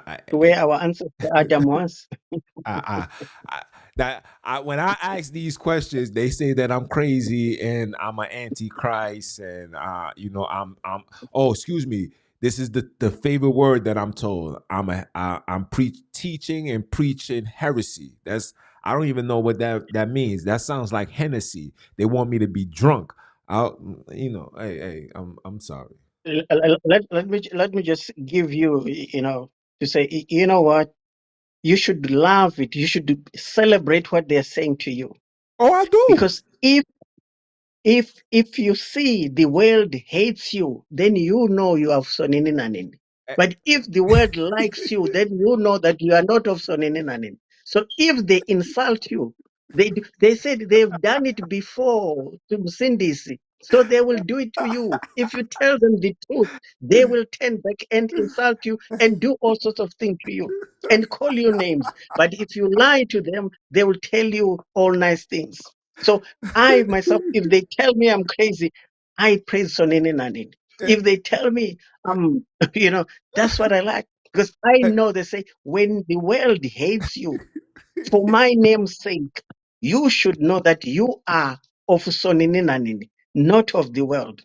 I, where our ancestor Adam was? I, when I ask these questions, they say that I'm crazy and I'm an antichrist, and I'm. Oh, excuse me. This is the favorite word that I'm told. I'm teaching and preaching heresy. That's I don't even know what that means. That sounds like Hennessy. They want me to be drunk. Hey, I'm sorry. Let me just give you, to say, you know what? You should love it. You should celebrate what they're saying to you. Oh, I do. Because if you see the world hates you, then you know you are of Sonini NaNini. Eh, But if the world likes you, then you know that you are not of Sonini NaNini. So if they insult you, they said they've done it before to Msindisi. So they will do it to you. If you tell them the truth, they will turn back and insult you and do all sorts of things to you and call you names. But if you lie to them, they will tell you all nice things. So I myself, if they tell me I'm crazy, I praise Sonini NaNini. eh, If they tell me I'm, that's what I like. Because I eh, know they say, when the world hates you for my name's sake, you should know that you are of Sonini NaNini, not of the world.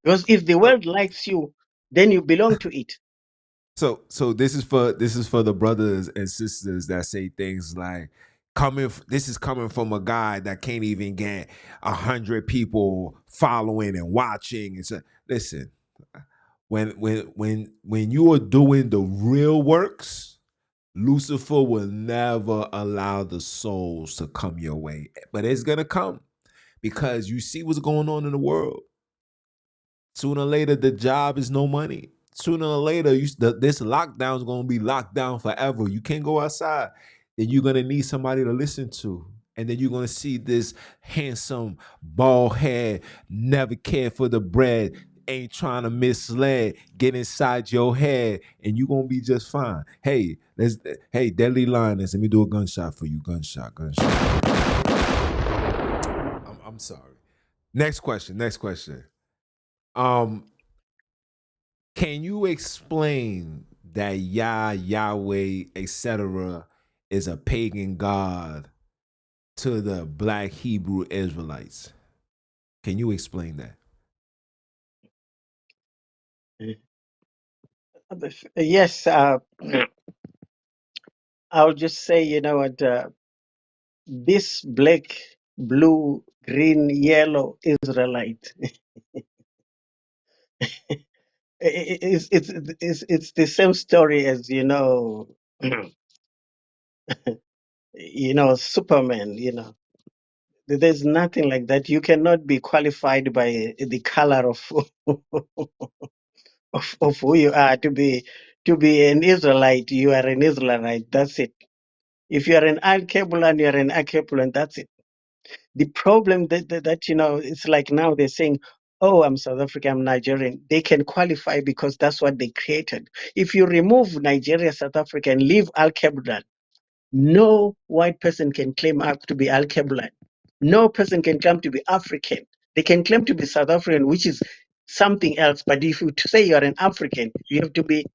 Because if the So world likes you, then you belong to it. so this is for the brothers and sisters that say things like this is coming from a guy that can't even get 100 people following and watching. And so listen, when you are doing the real works, Lucifer will never allow the souls to come your way, but it's gonna come because you see what's going on in the world. Sooner or later, the job is no money. Sooner or later, this lockdown is going to be locked down forever. You can't go outside. Then you're going to need somebody to listen to. And then you're going to see this handsome, bald head, never cared for the bread, ain't trying to mislead, get inside your head, and you're going to be just fine. Hey, deadly lioness, let me do a gunshot for you. Gunshot. I'm sorry. Next question. Um, Can you explain that Yahweh, etc., is a pagan god to the black Hebrew Israelites? Can you explain that? Yes, I'll just say, what, this black, blue, green, yellow Israelite it's the same story as Superman. There's nothing like that. You cannot be qualified by the color of of who you are. To be an Israelite, you are an Israelite. That's it. If you are an Alkebulan, you are an Alkebulan. That's it. The problem that it's like now they're saying, oh, I'm South African, I'm Nigerian. They can qualify because that's what they created. If you remove Nigeria, South Africa, and leave Alkebulan, no white person can claim up to be Alkebulan. No person can claim to be African. They can claim to be South African, which is something else. But if you to say you're an African, you have to be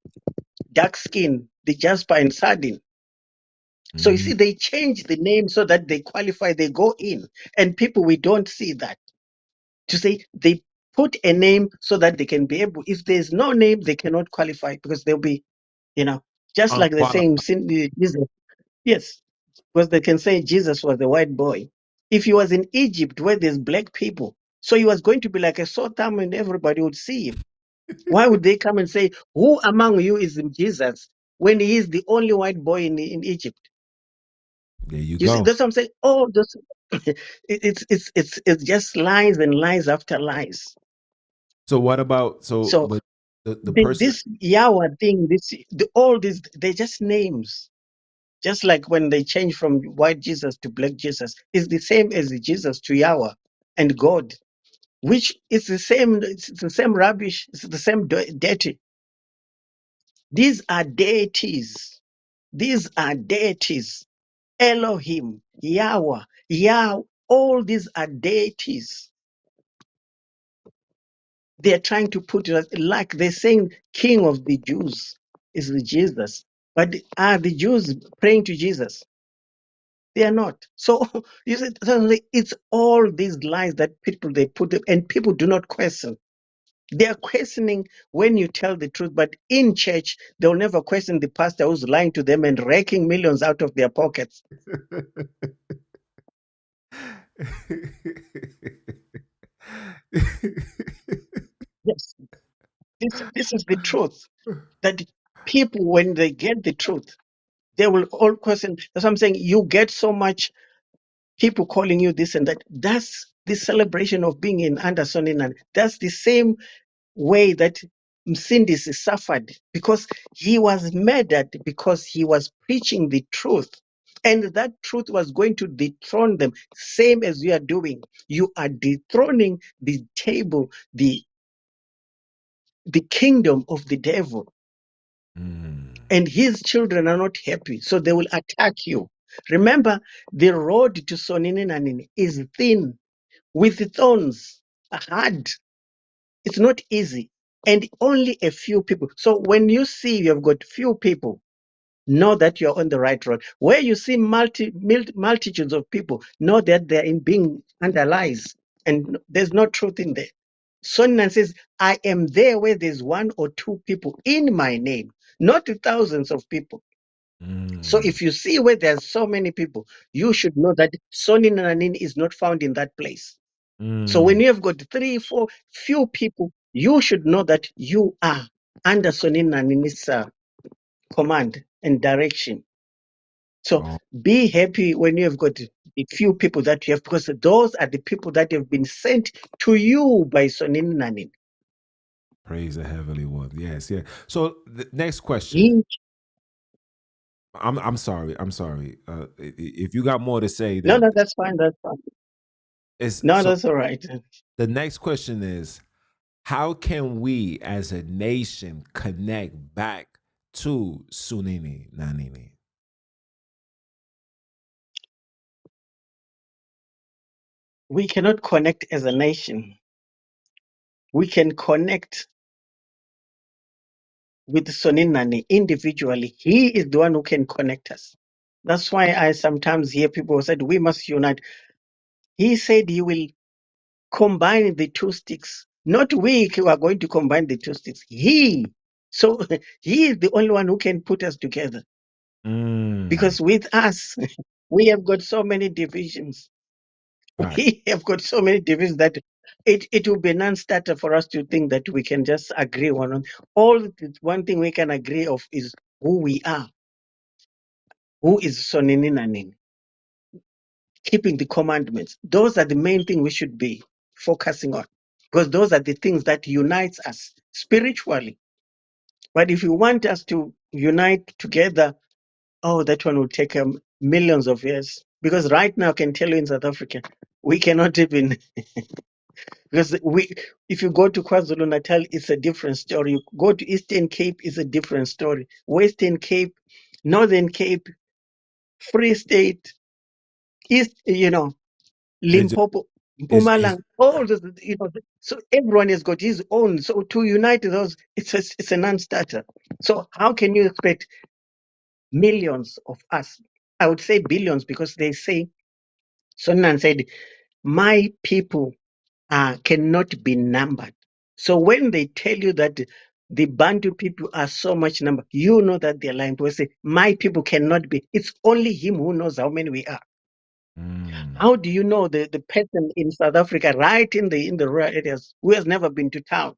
dark skin, the Jasper and Sardine. So you Mm. see, they change the name so that they qualify, they go in. And people, we don't see that. To say they put a name so that they can be able, if there's no name, they cannot qualify because they'll be, just like they're saying, Unqualified. Jesus. Yes, because they can say Jesus was a white boy. If he was in Egypt where there's black people, so he was going to be like a sore thumb and everybody would see him. Why would they come and say, who among you is Jesus when he is the only white boy in Egypt? There you You see, go. that's what I'm saying. Oh, it's just lies and lies after lies. So what about So but the person? this Yahweh thing, all these, they're just names. Just like when they change from white Jesus to black Jesus, it's the same as the Jesus to Yahweh and God, which is the same. It's the same rubbish. It's the same dirty. These are deities. These are deities. Elohim, Yahweh, Yah. All these are deities. They're trying to put it like they're saying, King of the Jews is the Jesus, but are the Jews praying to Jesus? They are not. So you see, suddenly it's all these lies that people they put up, and people do not question. They are questioning when you tell the truth, but in church they'll never question the pastor who's lying to them and raking millions out of their pockets. Yes, this is the truth. That people, when they get the truth, they will all question. That's what I'm saying. You get so much people calling you this and that. That's the celebration of being in under Sonini. That's the same way that Msindisi suffered because he was murdered because he was preaching the truth. And that truth was going to dethrone them, same as you are doing. You are dethroning the table, the kingdom of the devil. Mm. And his children are not happy, so they will attack you. Remember, the road to Sonini NaNini is thin, with thorns, hard. It's not easy. And only a few people. So when you see you've got few people, know that you're on the right road. Where you see multitudes of people, know that they're in being under lies. And there's no truth in there. Sonnen says, I am there where there's one or two people in my name, not the thousands of people. So Mm. if you see where there's so many people, you should know that Sonini NaNini is not found in that place. So when Mm. you have got 3, 4, few people, you should know that you are under Sonini NaNini's command and direction. So Oh, be happy when you have got the few people that you have, because those are the people that have been sent to you by Sonini NaNini. praise the heavenly one. Yes, yeah. So the next question. He, I'm sorry. I'm sorry. If you got more to say, no, then no, that's fine. That's fine. it's No, so. that's all right. The next question is, how can we as a nation connect back to Sonini NaNini? We cannot connect as a nation. We can connect with Sonini NaNini individually. He is the one who can connect us. That's why I sometimes hear people said we must unite. He said he will combine the two sticks. Not we who are going to combine the two sticks. He. So he is the only one who can put us together. Mm. Because with us, we have got so many divisions. Right. We have got so many divisions that it will be a non-starter for us to think that we can just agree on. One thing we can agree of is who we are, who is Sonini NaNini, keeping the commandments. Those are the main thing we should be focusing on, because those are the things that unites us spiritually. But if you want us to unite together, oh, that one will take millions of years. Because right now, I can tell you in South Africa, we cannot even, because if you go to KwaZulu Natal, it's a different story. You go to Eastern Cape, it's a different story. Western Cape, Northern Cape, Free State, East, It's just, Limpopo, it's Mpumalanga, all those, so everyone has got his own. So to unite those, it's a non-starter. So how can you expect millions of us? I would say billions because they say, Sonan said, my people cannot be numbered. So when they tell you that the Bantu people are so much number, you know that they're lying. Because say, my people cannot be. It's only him who knows how many we are. mm, How do you know the person in South Africa, right in the rural areas, who has never been to town?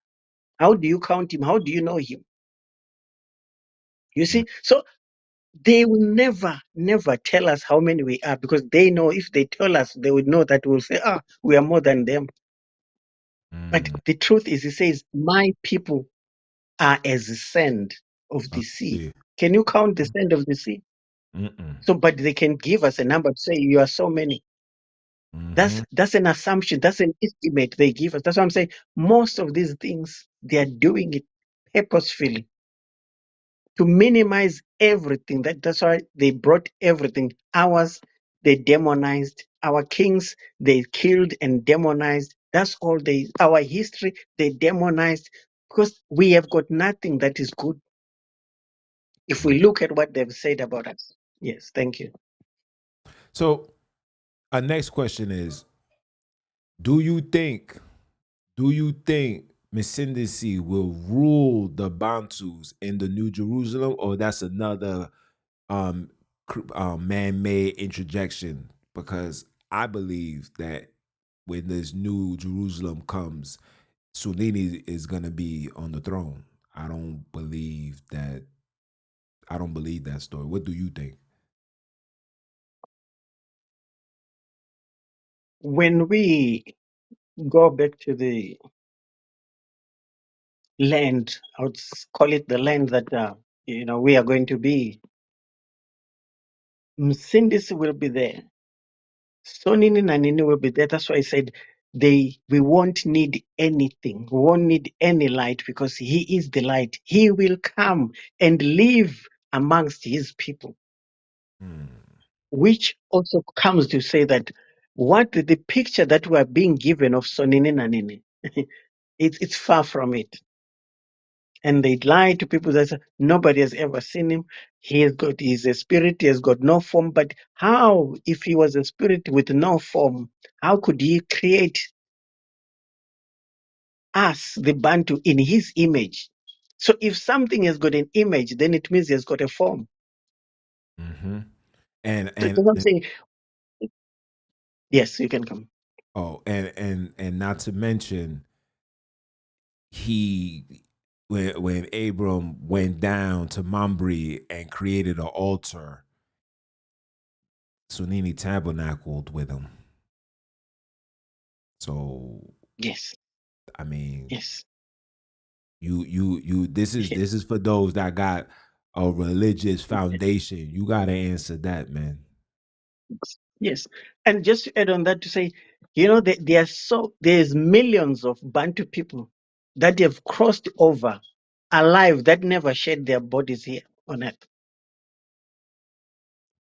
How do you count him? How do you know him? You mm, see, so they will never tell us how many we are because they know if they tell us, they would know that we'll say, we are more than them. But mm. the truth is, he says, my people are as the sand of the I sea. see. Can you count the sand of the sea? Mm-mm. So, but they can give us a number to say you are so many. Mm-hmm. That's an assumption. That's an estimate they give us. That's why I'm saying most of these things they are doing it purposefully to minimize everything. That's why they brought everything. Ours, they demonized. Our kings, they killed and demonized. That's all they. Our history, they demonized because we have got nothing that is good. If Mm. we look at what they've said about us. Yes, thank you. So our next question is: Do you think? Do you think Mesindisi will rule the Bantus in the New Jerusalem, or that's another um, man-made interjection? Because I believe that when this New Jerusalem comes, Sonini is gonna be on the throne. I don't believe that. I don't believe that story. What do you think? When we go back to the land, I would call it the land that we are going to be. Msindisi will be there. Sonini NaNini will be there. That's why I said we won't need anything. We won't need any light because he is the light. He will come and live amongst his people, Hmm. which also comes to say that what the picture that we are being given of Sonini NaNini, it's far from it. And they lie to people that say, nobody has ever seen him. He's a spirit, he has got no form. But how, if he was a spirit with no form, how could he create us, the Bantu, in his image? So if something has got an image, then it means he has got a form. Mm-hmm. And So and that's what I'm saying, yes, you can come. oh, and not to mention he when Abram went down to Mambre and created an altar, Sonini tabernacled with him. So Yes, I mean, yes, you yes. this is for those that got a religious foundation. You gotta answer that, man. Yes. And just to add on that to say, there's millions of Bantu people that have crossed over alive that never shed their bodies here on earth.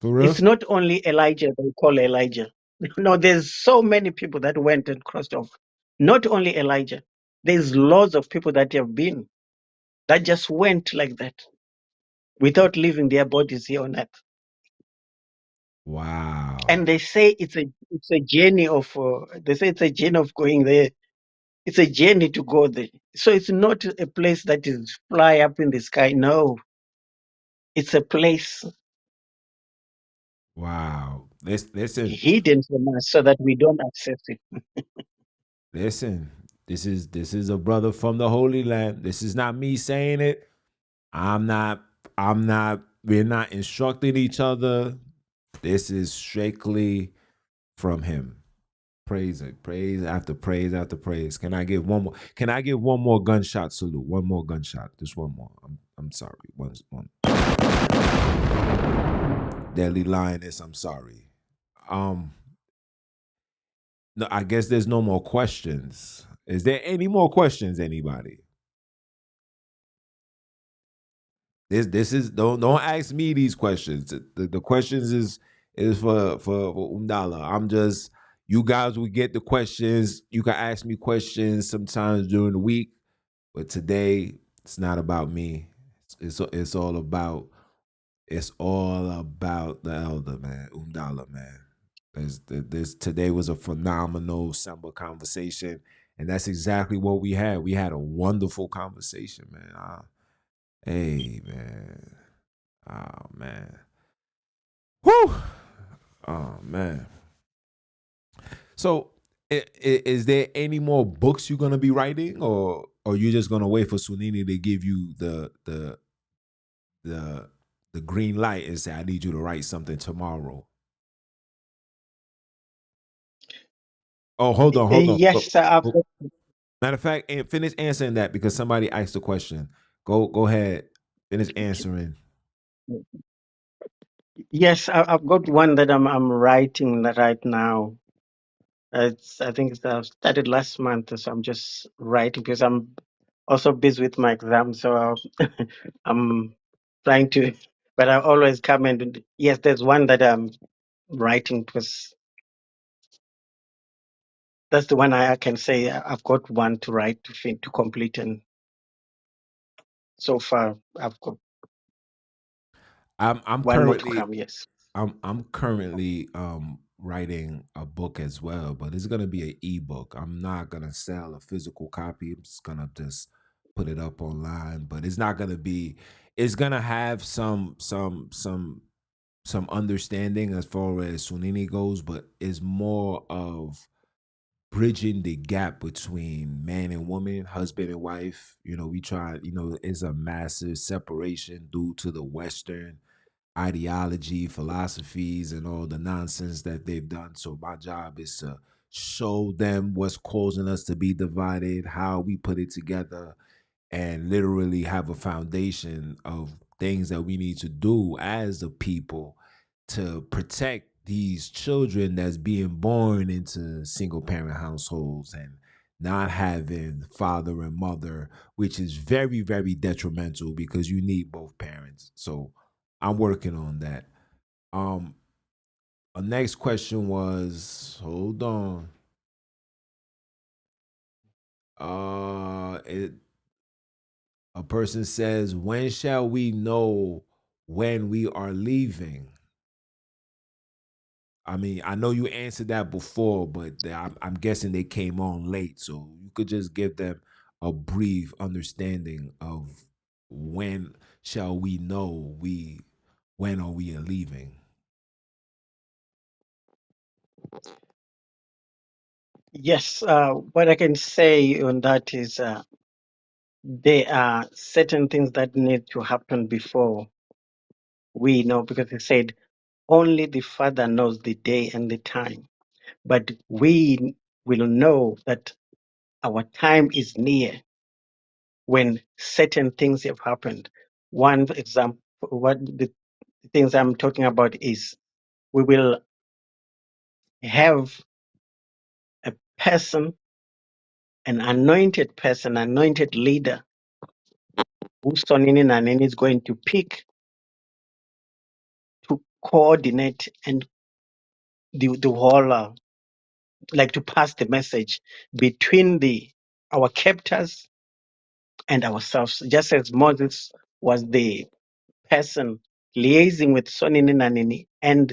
For real? It's not only Elijah they call Elijah. No, there's so many people that went and crossed over. Not only Elijah. There's lots of people that have been that just went like that without leaving their bodies here on earth. And Wow. they say it's a journey of they say it's a journey of going there. It's a journey to go there. So it's not a place that is fly up in the sky. No, it's a place Wow. Listen, hidden from us so that we don't access it. listen. This is a brother from the Holy Land. This is not me saying it. I'm not I'm not we're not instructing each other. This is strictly from him. Praise it. Praise after praise after praise. Can I give one more? Can I give one more gunshot salute? One more gunshot. Just one more. I'm sorry. One. Deadly Lioness, I'm sorry. Um, no, I guess there's no more questions. Is there any more questions, anybody? This is don't ask me these questions. The questions is for Umdala. I'm just you guys will get the questions. You can ask me questions sometimes during the week, but today it's not about me. It's all about the elder, man, Umdala, man. This today was a phenomenal Samba conversation, and that's exactly what we had. We had a wonderful conversation, man. Hey, man. Oh man. Whew. Oh man. So, is there any more books you're gonna be writing, or you just gonna wait for Sonini to give you the the green light and say, "I need you to write something tomorrow"? Oh, hold on. Yes, Matter of fact, and finish answering that because somebody asked a question. Go ahead. Finish answering. yes, I've got one that I'm writing right now. I think started last month, so I'm just writing because I'm also busy with my exam, so I'm trying to. But I always come and yes, there's one that I'm writing because that's the one I can say I've got one to write to complete, and so far I've got I'm one more to currently come. Yes. I'm currently writing a book as well, but it's gonna be an ebook. I'm not gonna sell a physical copy. I'm just gonna put it up online, but it's not gonna be. It's gonna have some understanding as far as Sonini goes, but it's more of bridging the gap between man and woman, husband and wife. We try. It's a massive separation due to the Western ideology, philosophies, and all the nonsense that they've done. So my job is to show them what's causing us to be divided, how we put it together, and literally have a foundation of things that we need to do as a people to protect these children that's being born into single parent households and not having father and mother, which is very, very detrimental because you need both parents. So I'm working on that. Um, a next question was, hold on. It A person says, when shall we know when we are leaving? I mean, I know you answered that before, but I'm guessing they came on late. So you could just give them a brief understanding of when shall we know when are we leaving? Yes. What I can say on that is there are certain things that need to happen before we know, because he said only the Father knows the day and the time, but we will know that our time is near when certain things have happened. One example, what the things I'm talking about is we will have a person, an anointed leader, who Sonini NaNini is going to pick to coordinate and the whole, like to pass the message between our captors and ourselves, just as Moses was the person liaising with Sonini NaNini and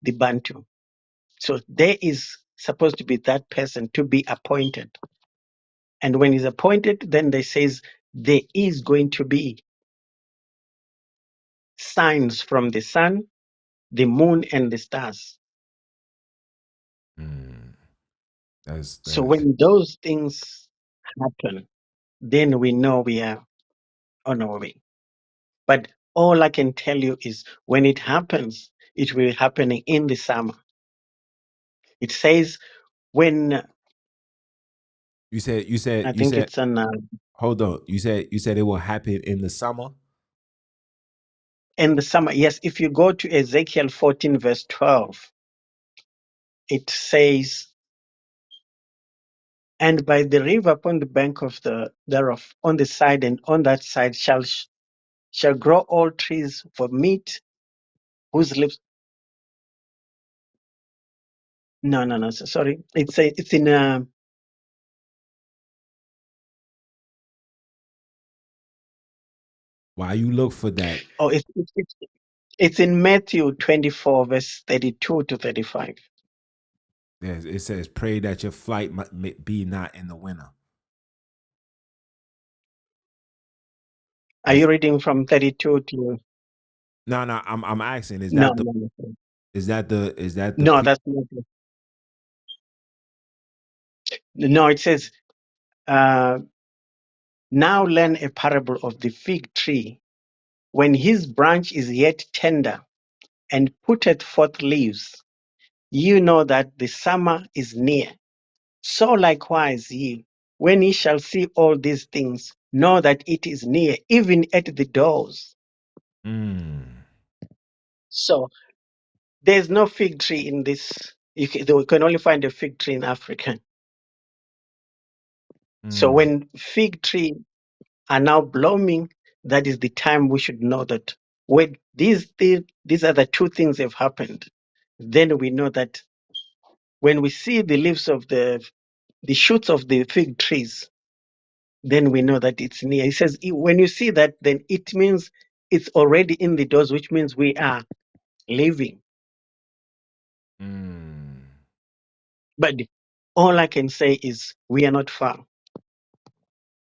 the Bantu. So there is supposed to be that person to be appointed. And when he's appointed, then they says there is going to be signs from the sun, the moon, and the stars. Mm, that's So that. when those things happen, then we know we are on our way. But all I can tell you is when it happens, it will be happening in the summer. It says when You said you said I you think said it's on. hold on. You said it will happen in the summer. In the summer, yes, if you go to Ezekiel 14, verse 12, it says, and by the river upon the bank of the thereof, on the side and on that side shall grow all trees for meat, whose lips. No, sorry. It's in Why you look for that? oh it's in Matthew 24, verse 32 to 35. It says, "Pray that your flight be not in the winter." Are you Is reading from 32 to no. I'm asking. no, no, no. Is that the No, pre? that's not it. No, it says, uh, now learn a parable of the fig tree. When his branch is yet tender and putteth forth leaves, you know that the summer is near. So likewise ye, when ye shall see all these things, know that it is near, even at the doors. Mm, So there's no fig tree in this. You can only find a fig tree in Africa. So mm, when fig tree are now blooming, that is the time we should know that when these are the two things have happened. Then we know that when we see the leaves of the shoots of the fig trees, then we know that it's near. He says, when you see that, then it means it's already in the doors, which means we are living. mm. But all I can say is we are not far.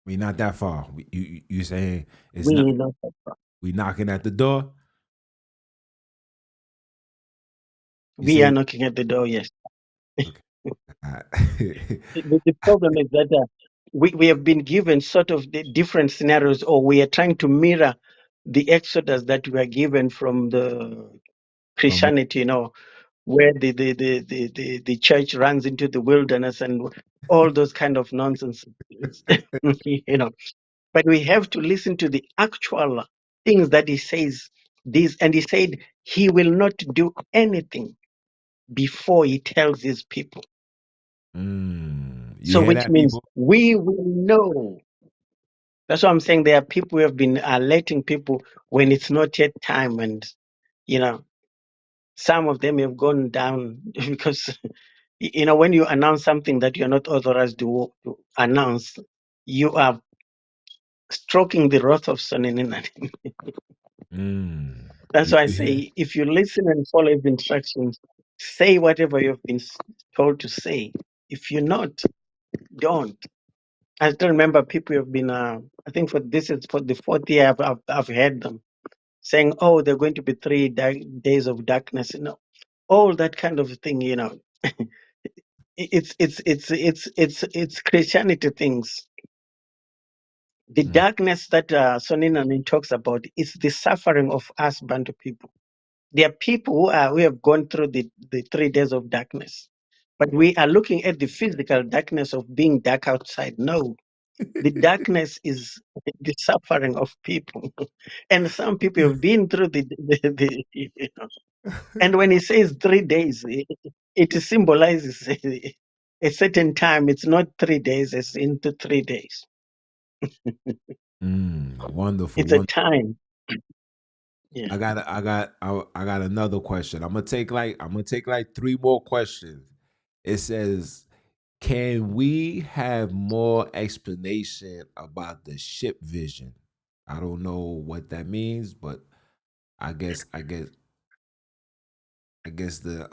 We not that far. You saying it's We not? are not that far. We knocking at the door. You We are say knocking at the door, yes. okay. All right. The problem is that we have been given sort of the different scenarios, or we are trying to mirror the exodus that we are given from the From Christianity, where the church runs into the wilderness and all those kind of nonsense. you know. But we have to listen to the actual things that he says. This, and he said he will not do anything before he tells his people. You So, hear which that, means people? we will know. That's why I'm saying there are people who have been alerting people when it's not yet time, and you know, some of them have gone down because when you announce something that you're not authorized to announce, you are stroking the wrath of Sonini. That's You, why I you hear? say if you listen and follow his instructions, say whatever you've been told to say. If you're not, don't. I still remember people have been, I think this is for the fourth year I've heard them saying, oh, there are going to be 3 days of darkness. All that kind of thing. It's Christianity things. The Mm, darkness that Sonini talks about is the suffering of us Bantu people. There are people who have gone through the 3 days of darkness, but we are looking at the physical darkness of being dark outside. No, the darkness is the suffering of people, and some people have been through the. And when he says 3 days, it symbolizes a certain time. It's not 3 days; it's into 3 days. wonderful, It's a wonderful. time. Yeah. I got another question. I'm gonna take like 3 more questions. It says, can we have more explanation about the ship vision? I don't know what that means, but I guess the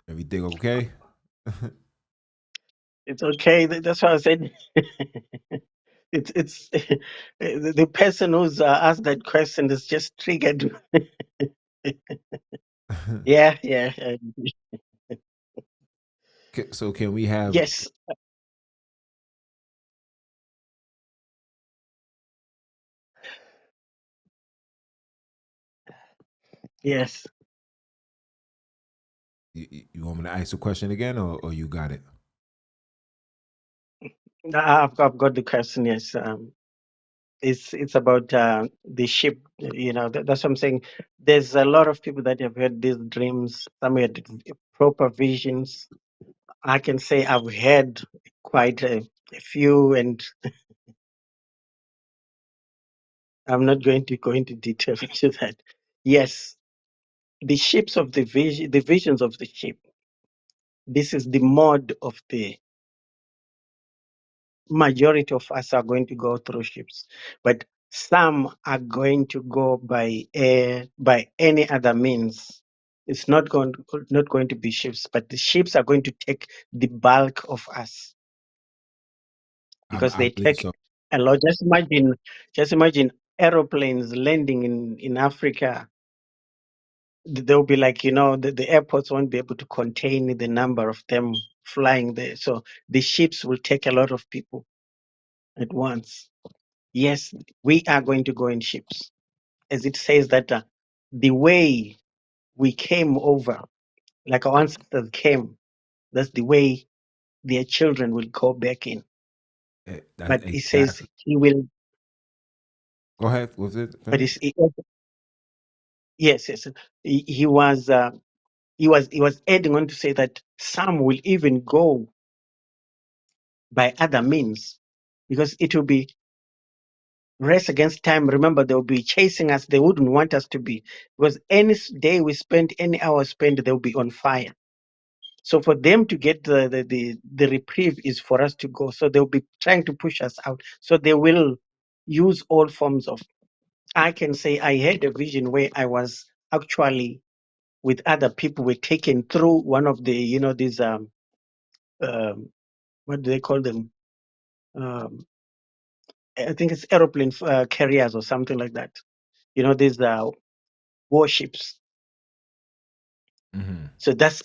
everything okay? It's okay. That's why I said it's the person who's asked that question is just triggered. Yeah. So can we have Yes, yes. You want me to ask the question again, or you got it? I've got the question. Yes, it's about the ship. That's what I'm saying. There's a lot of people that have had these dreams. Some had proper visions. I can say I've had quite a few, and I'm not going to go into detail into that. Yes, the ships of the visions of the ship. This is the mode of the majority of us are going to go through ships, but some are going to go by air, by any other means. It's not going to be ships, but the ships are going to take the bulk of us because I they believe take so. a lot. Just imagine aeroplanes landing in Africa. They'll be like, the airports won't be able to contain the number of them flying there. So the ships will take a lot of people at once. Yes, we are going to go in ships, as it says that the way we came over, like our ancestors came, that's the way their children will go back in. That's But it says exactly. he will. Go ahead. Was it But finished? yes, yes. He was. He was adding on to say that some will even go by other means, because it will be race against time. Remember, they will be chasing us. They wouldn't want us to be, because any day we spend, any hour spent, they'll be on fire. So for them to get the reprieve is for us to go. So they'll be trying to push us out. So they will use all forms of. I can say I had a vision where I was actually with other people were taken through one of the these um what do they call them? Um, I think it's aeroplane carriers or something like that. These warships. Hmm. So that's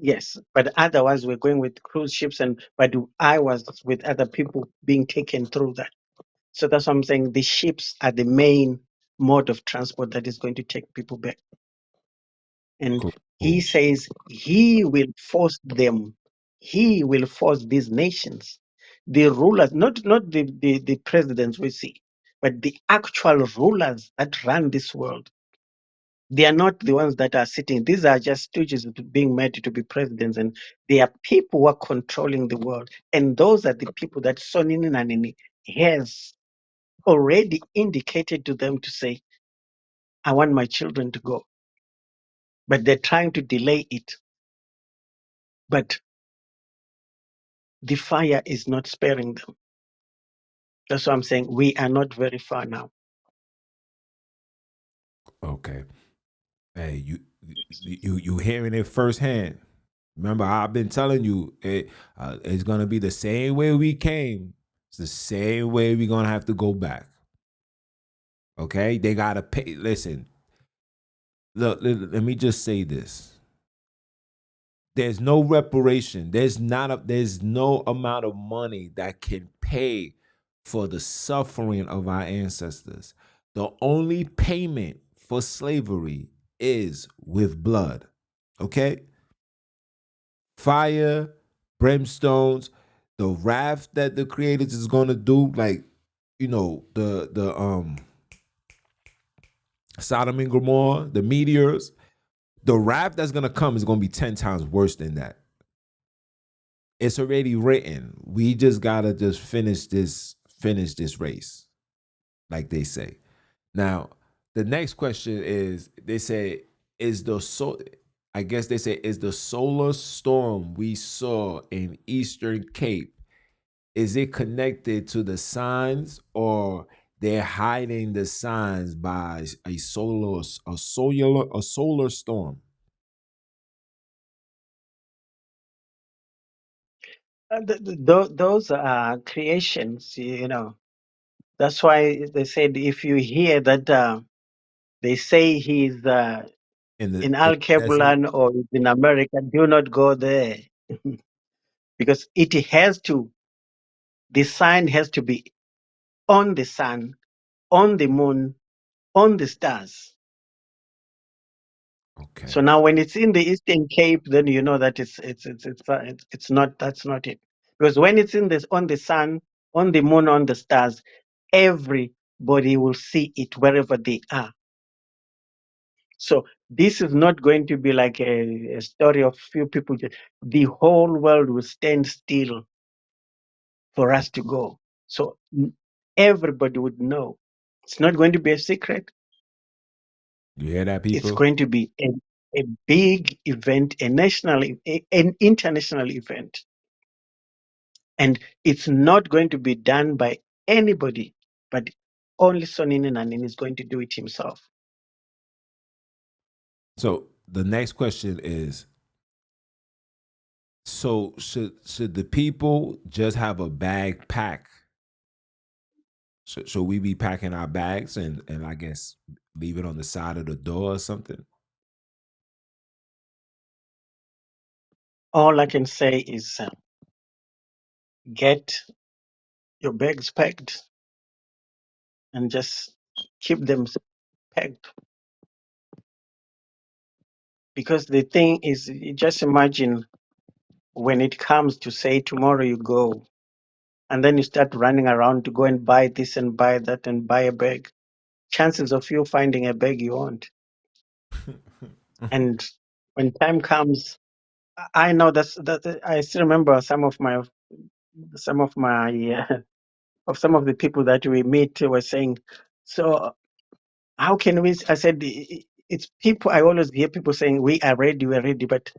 yes. But otherwise, we're going with cruise ships, but I was with other people being taken through that. So that's what I'm saying. The ships are the main mode of transport that is going to take people back. And he Cool. says he will force them. He will force these nations, the rulers, not the presidents we see, but the actual rulers that run this world. They are not the ones that are sitting. These are just stooges being made to be presidents, and they are people who are controlling the world. And those are the people that Sonini NaNini has already indicated to them to say, I want my children to go. But they're trying to delay it. But the fire is not sparing them. That's what I'm saying. We are not very far now. Okay. Hey, you hearing it firsthand. Remember, I've been telling you it's gonna be the same way we came. It's the same way we're gonna have to go back. Okay, they gotta pay. Listen, look. Let me just say this. There's no reparation. There's no amount of money that can pay for the suffering of our ancestors. The only payment for slavery is with blood. Okay? Fire, brimstones, the wrath that the creators is gonna do, like, the Sodom and Gomorrah, the meteors, the wrath that's gonna come is gonna be 10 times worse than that. It's already written. We just gotta just finish this race, like they say. Now, the next question is, they say, is the so I guess they say, is the solar storm we saw in Eastern Cape, is it connected to the signs, or they're hiding the signs by a solar storm? Those are creations, That's why they said if you hear that they say he's In in the desert? Alkebulan or in America, do not go there. Because the sign has to be on the sun, on the moon, on the stars. Okay. So now, when it's in the Eastern Cape, then you know that it's not. That's not it. Because when it's in this on the sun, on the moon, on the stars, everybody will see it wherever they are. So this is not going to be like a story of few people. The whole world will stand still for us to go. So everybody would know. It's not going to be a secret. You hear that, It's people? going to be a big event, a national, an international event. And it's not going to be done by anybody, but only Sonini NaNini is going to do it himself. So the next question is: so should the people just have a bag pack? Should we be packing our bags and I guess leave it on the side of the door or something? All I can say is get your bags packed and just keep them packed. Because the thing is, you just imagine when it comes to say tomorrow you go, and then you start running around to go and buy this and buy that and buy a bag. Chances of you finding a bag you want. And when time comes, I know that I still remember some of my of some of the people that we meet were saying, so how can we? I said it's people. I always hear people saying we are ready, we are ready, but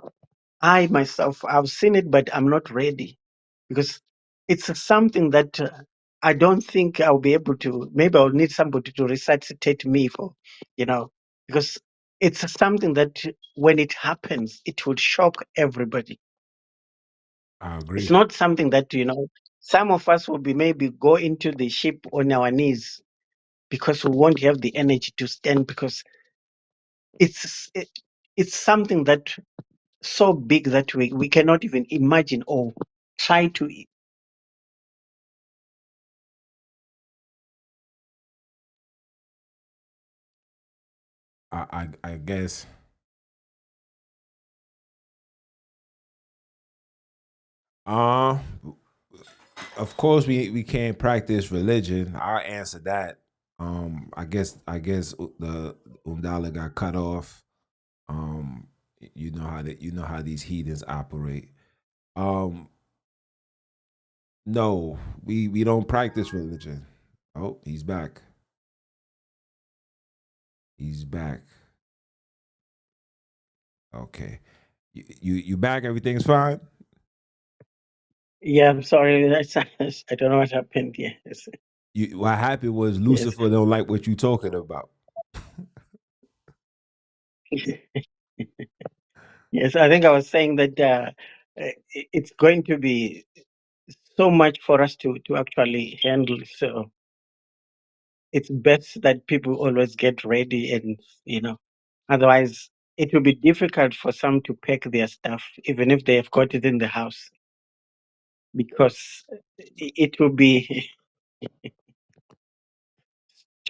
I myself I've seen it, but I'm not ready because it's something that I don't think I'll be able to. Maybe I'll need somebody to resuscitate me for, you know, because it's something that when it happens, it would shock everybody. I It's agree. not something that, some of us will be maybe go into the ship on our knees because we won't have the energy to stand because it's it, it's something that so big that we cannot even imagine or try to. I guess uh of course we can't practice religion. I'll answer that. I guess the Umdala got cut off. Um you know how these heathens operate. Um no, we don't practice religion. Oh, he's back. He's back. Okay. You back, everything's fine? Yeah, I'm sorry. I don't know what happened. Yes, What happened was yes, Lucifer don't like what you talking about. yes. I think I was saying that it's going to be so much for us to actually handle. So it's best that people always get ready, and otherwise it will be difficult for some to pack their stuff, even if they have got it in the house, because it will be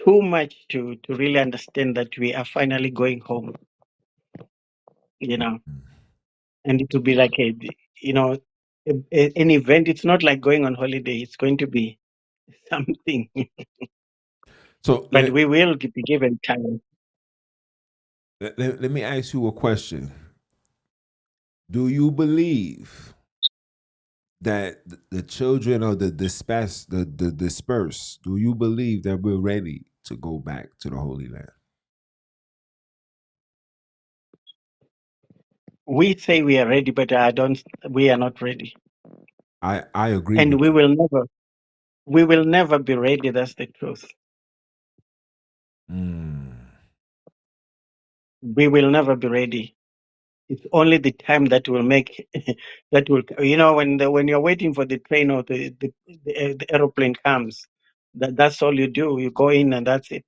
too much to really understand that we are finally going home. You know. And it will be like you know an event. It's not like going on holiday. It's going to be something, So but we will be given time. let me ask you a question. Do you believe that the children of the dispersed, do you believe that we're ready to go back to the Holy Land? We say we are ready, but I don't. We are not ready, I agree and with you. we will never be ready. That's the truth. Mm. We will never be ready. It's only the time that will make that will. When you're waiting for the train or the aeroplane comes, that's all you do. You go in and that's it.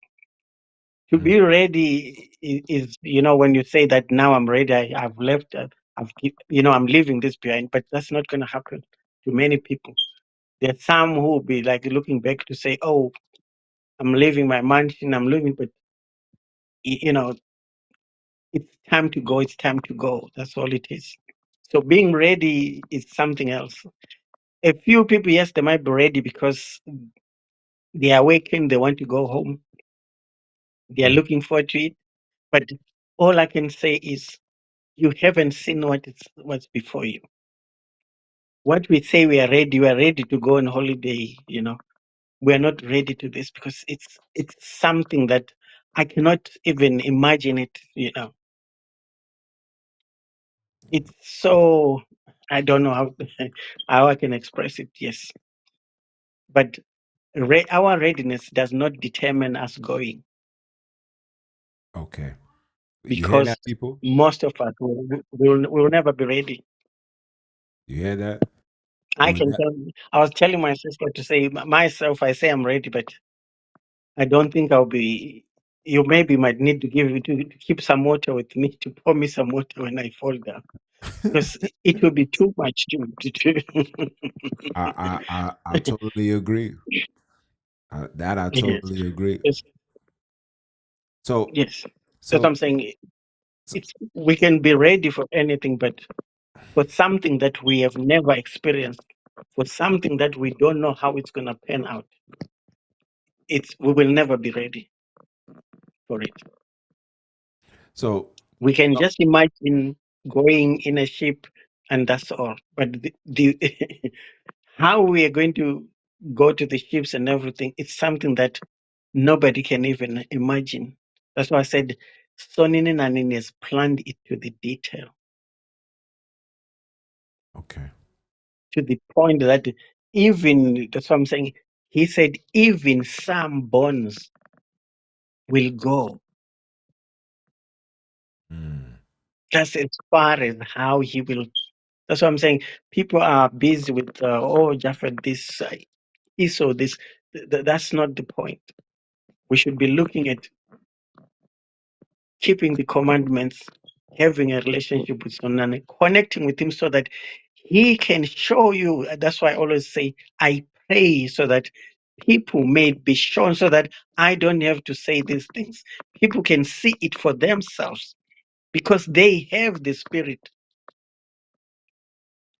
To Mm. be ready is, when you say that now I'm ready, I've left, I'm leaving this behind, but that's not going to happen to many people. There are some who will be like looking back to say, oh, I'm leaving my mansion, I'm leaving, but, y- you know, It's time to go. It's time to go. That's all it is. So being ready is something else. A few people, yes, they might be ready because they are awakened. They want to go home. They are Mm. looking forward to it. But all I can say is you haven't seen what's before you. What we say we are ready to go on holiday, we are not ready to this because it's something that I cannot even imagine it. It's so, I don't know how how I can express it. Yes, but our readiness does not determine us going, Okay. You hear because that, people? most of us will never be ready. You hear that? I We'll can ne- tell. I was telling my sister to say myself. I say I'm ready, but I don't think I'll be. You maybe might need to to keep some water with me, to pour me some water when I fall down, because it will be too much to. I totally agree. That I Yes. totally agree. Yes. So Yes. That's what so I'm saying. so, It's we can be ready for anything, but for something that we have never experienced, for something that we don't know how it's gonna pan out, we will never be ready for it. so We can just imagine going in a ship and that's all. But the how we are going to go to the ships and everything, it's something that nobody can even imagine. That's why I said Sonini and NaNini has planned it to the detail, okay. to the point that even, that's what I'm saying, he said even some bones will go. Mm. That's as far as how he will. That's what I'm saying. People are busy with, oh, Japheth, this, esau, this. That's not the point. We should be looking at keeping the commandments, having a relationship with Sonani, connecting with him so that he can show you. That's why I always say, I pray so that people may be shown, so that I don't have to say these things. People can see it for themselves because they have the spirit.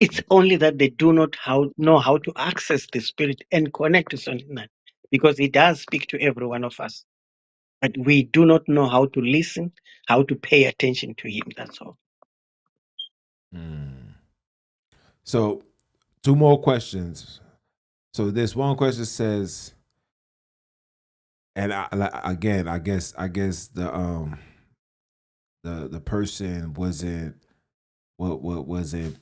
It's only that they do not know how to access the spirit and connect to Sonani, because he does speak to every one of us. But we do not know how to listen, how to pay attention to him. That's all. Mm. So two more questions. So this one question says, and again, I guess the person wasn't what wasn't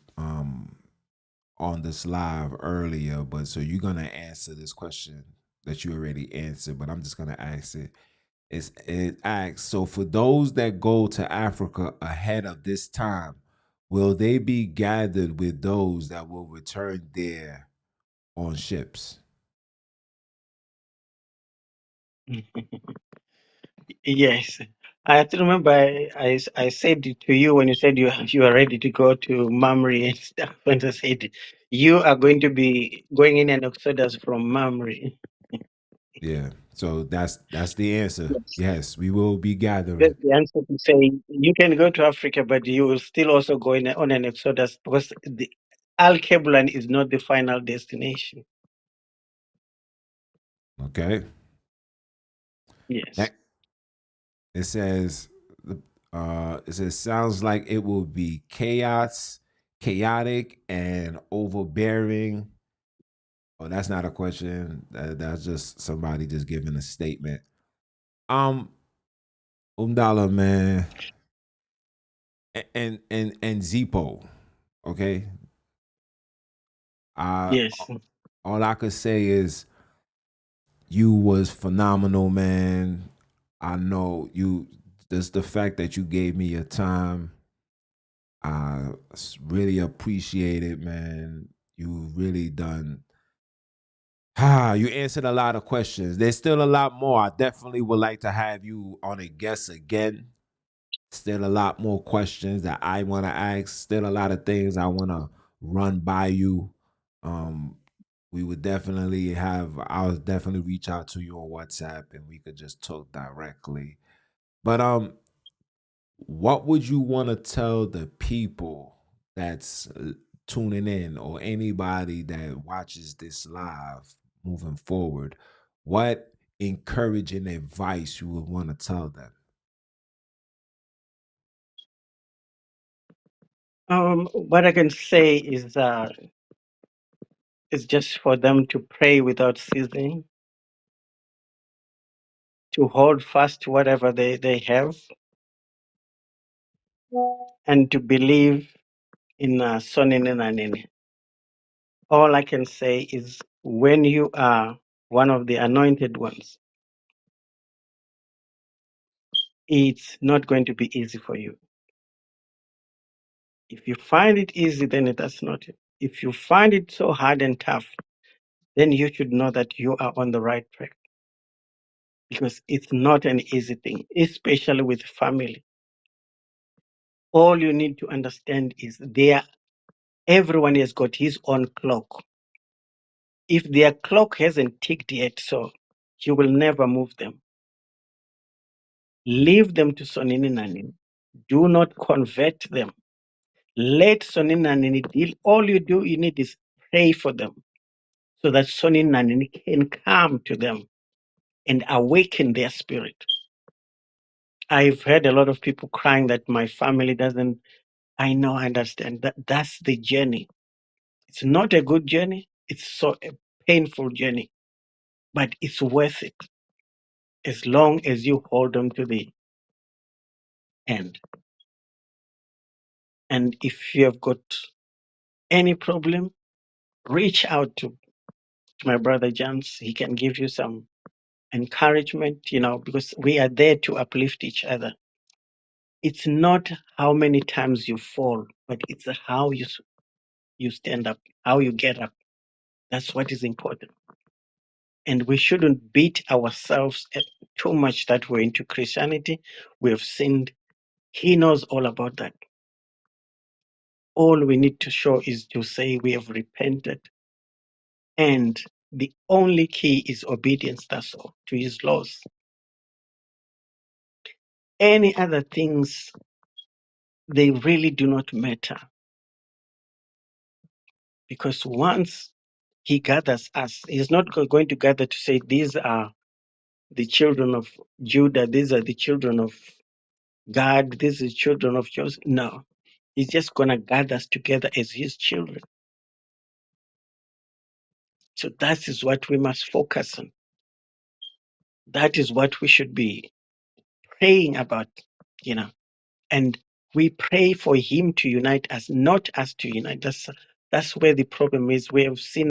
on this live earlier, but so you're gonna answer this question that you already answered, but I'm just gonna ask it. It asks, so for those that go to Africa ahead of this time, will they be gathered with those that will return there on ships? Yes. I have to remember I said it to you when you said you are ready to go to Mamre and stuff. And I said you are going to be going in an exodus from Mamre. Yeah. So that's the answer. Yes. Yes, we will be That's gathering. the answer to say you can go to Africa, but you will still also go on an exodus, because the Alkebulan is not the final destination. Okay. Yes. That it says it says sounds like it will be chaotic and overbearing. Oh, that's not a question. That's just somebody just giving a statement. Um, Umdala, man, and Nzipho. Okay, I Yes. all I could say is you was phenomenal, man. I know you. Just the fact that you gave me your time, I really appreciate it, man. You really done. You answered a lot of questions. There's still a lot more. I definitely would like to have you on a guest again. Still a lot more questions that I want to ask. Still a lot of things I want to run by you. Um, we would definitely have. I'll definitely reach out to you on WhatsApp and we could just talk directly. But what would you want to tell the people that's tuning in, or anybody that watches this live moving forward? What encouraging advice you would want to tell them? What I can say is just for them to pray without ceasing, to hold fast to whatever they have, and to believe in Sonini NaNini. All I can say is when you are one of the anointed ones, it's not going to be easy for you. If you find it easy, then that's not it. If you find it so hard and tough, then you should know that you are on the right track, because it's not an easy thing, especially with family. All you need to understand is everyone has got his own clock. If their clock hasn't ticked yet, so you will never move them. Leave them to Sonini NaNini. Do not convert them. Let Sonini NaNini deal. All you need is pray for them so that Sonini NaNini can come to them and awaken their spirit. I've heard a lot of people crying that my family doesn't. I know, I understand. That's the journey. It's not a good journey. It's so a painful journey, but it's worth it as long as you hold on to the end. And if you have got any problem, reach out to my brother James. He can give you some encouragement, because we are there to uplift each other. It's not how many times you fall, but it's how you stand up, how you get up. That's what is important. And we shouldn't beat ourselves too much that we're into Christianity. We have sinned. He knows all about that. All we need to show is to say we have repented. And the only key is obedience, that's all, to his laws. Any other things, they really do not matter. Because once he gathers us, he's not going to gather to say, these are the children of Judah, these are the children of God, these are the children of Joseph. No, he's just going to gather us together as his children. So that is what we must focus on. That is what we should be praying about, and we pray for him to unite us, not us to unite. That's where the problem is. We have seen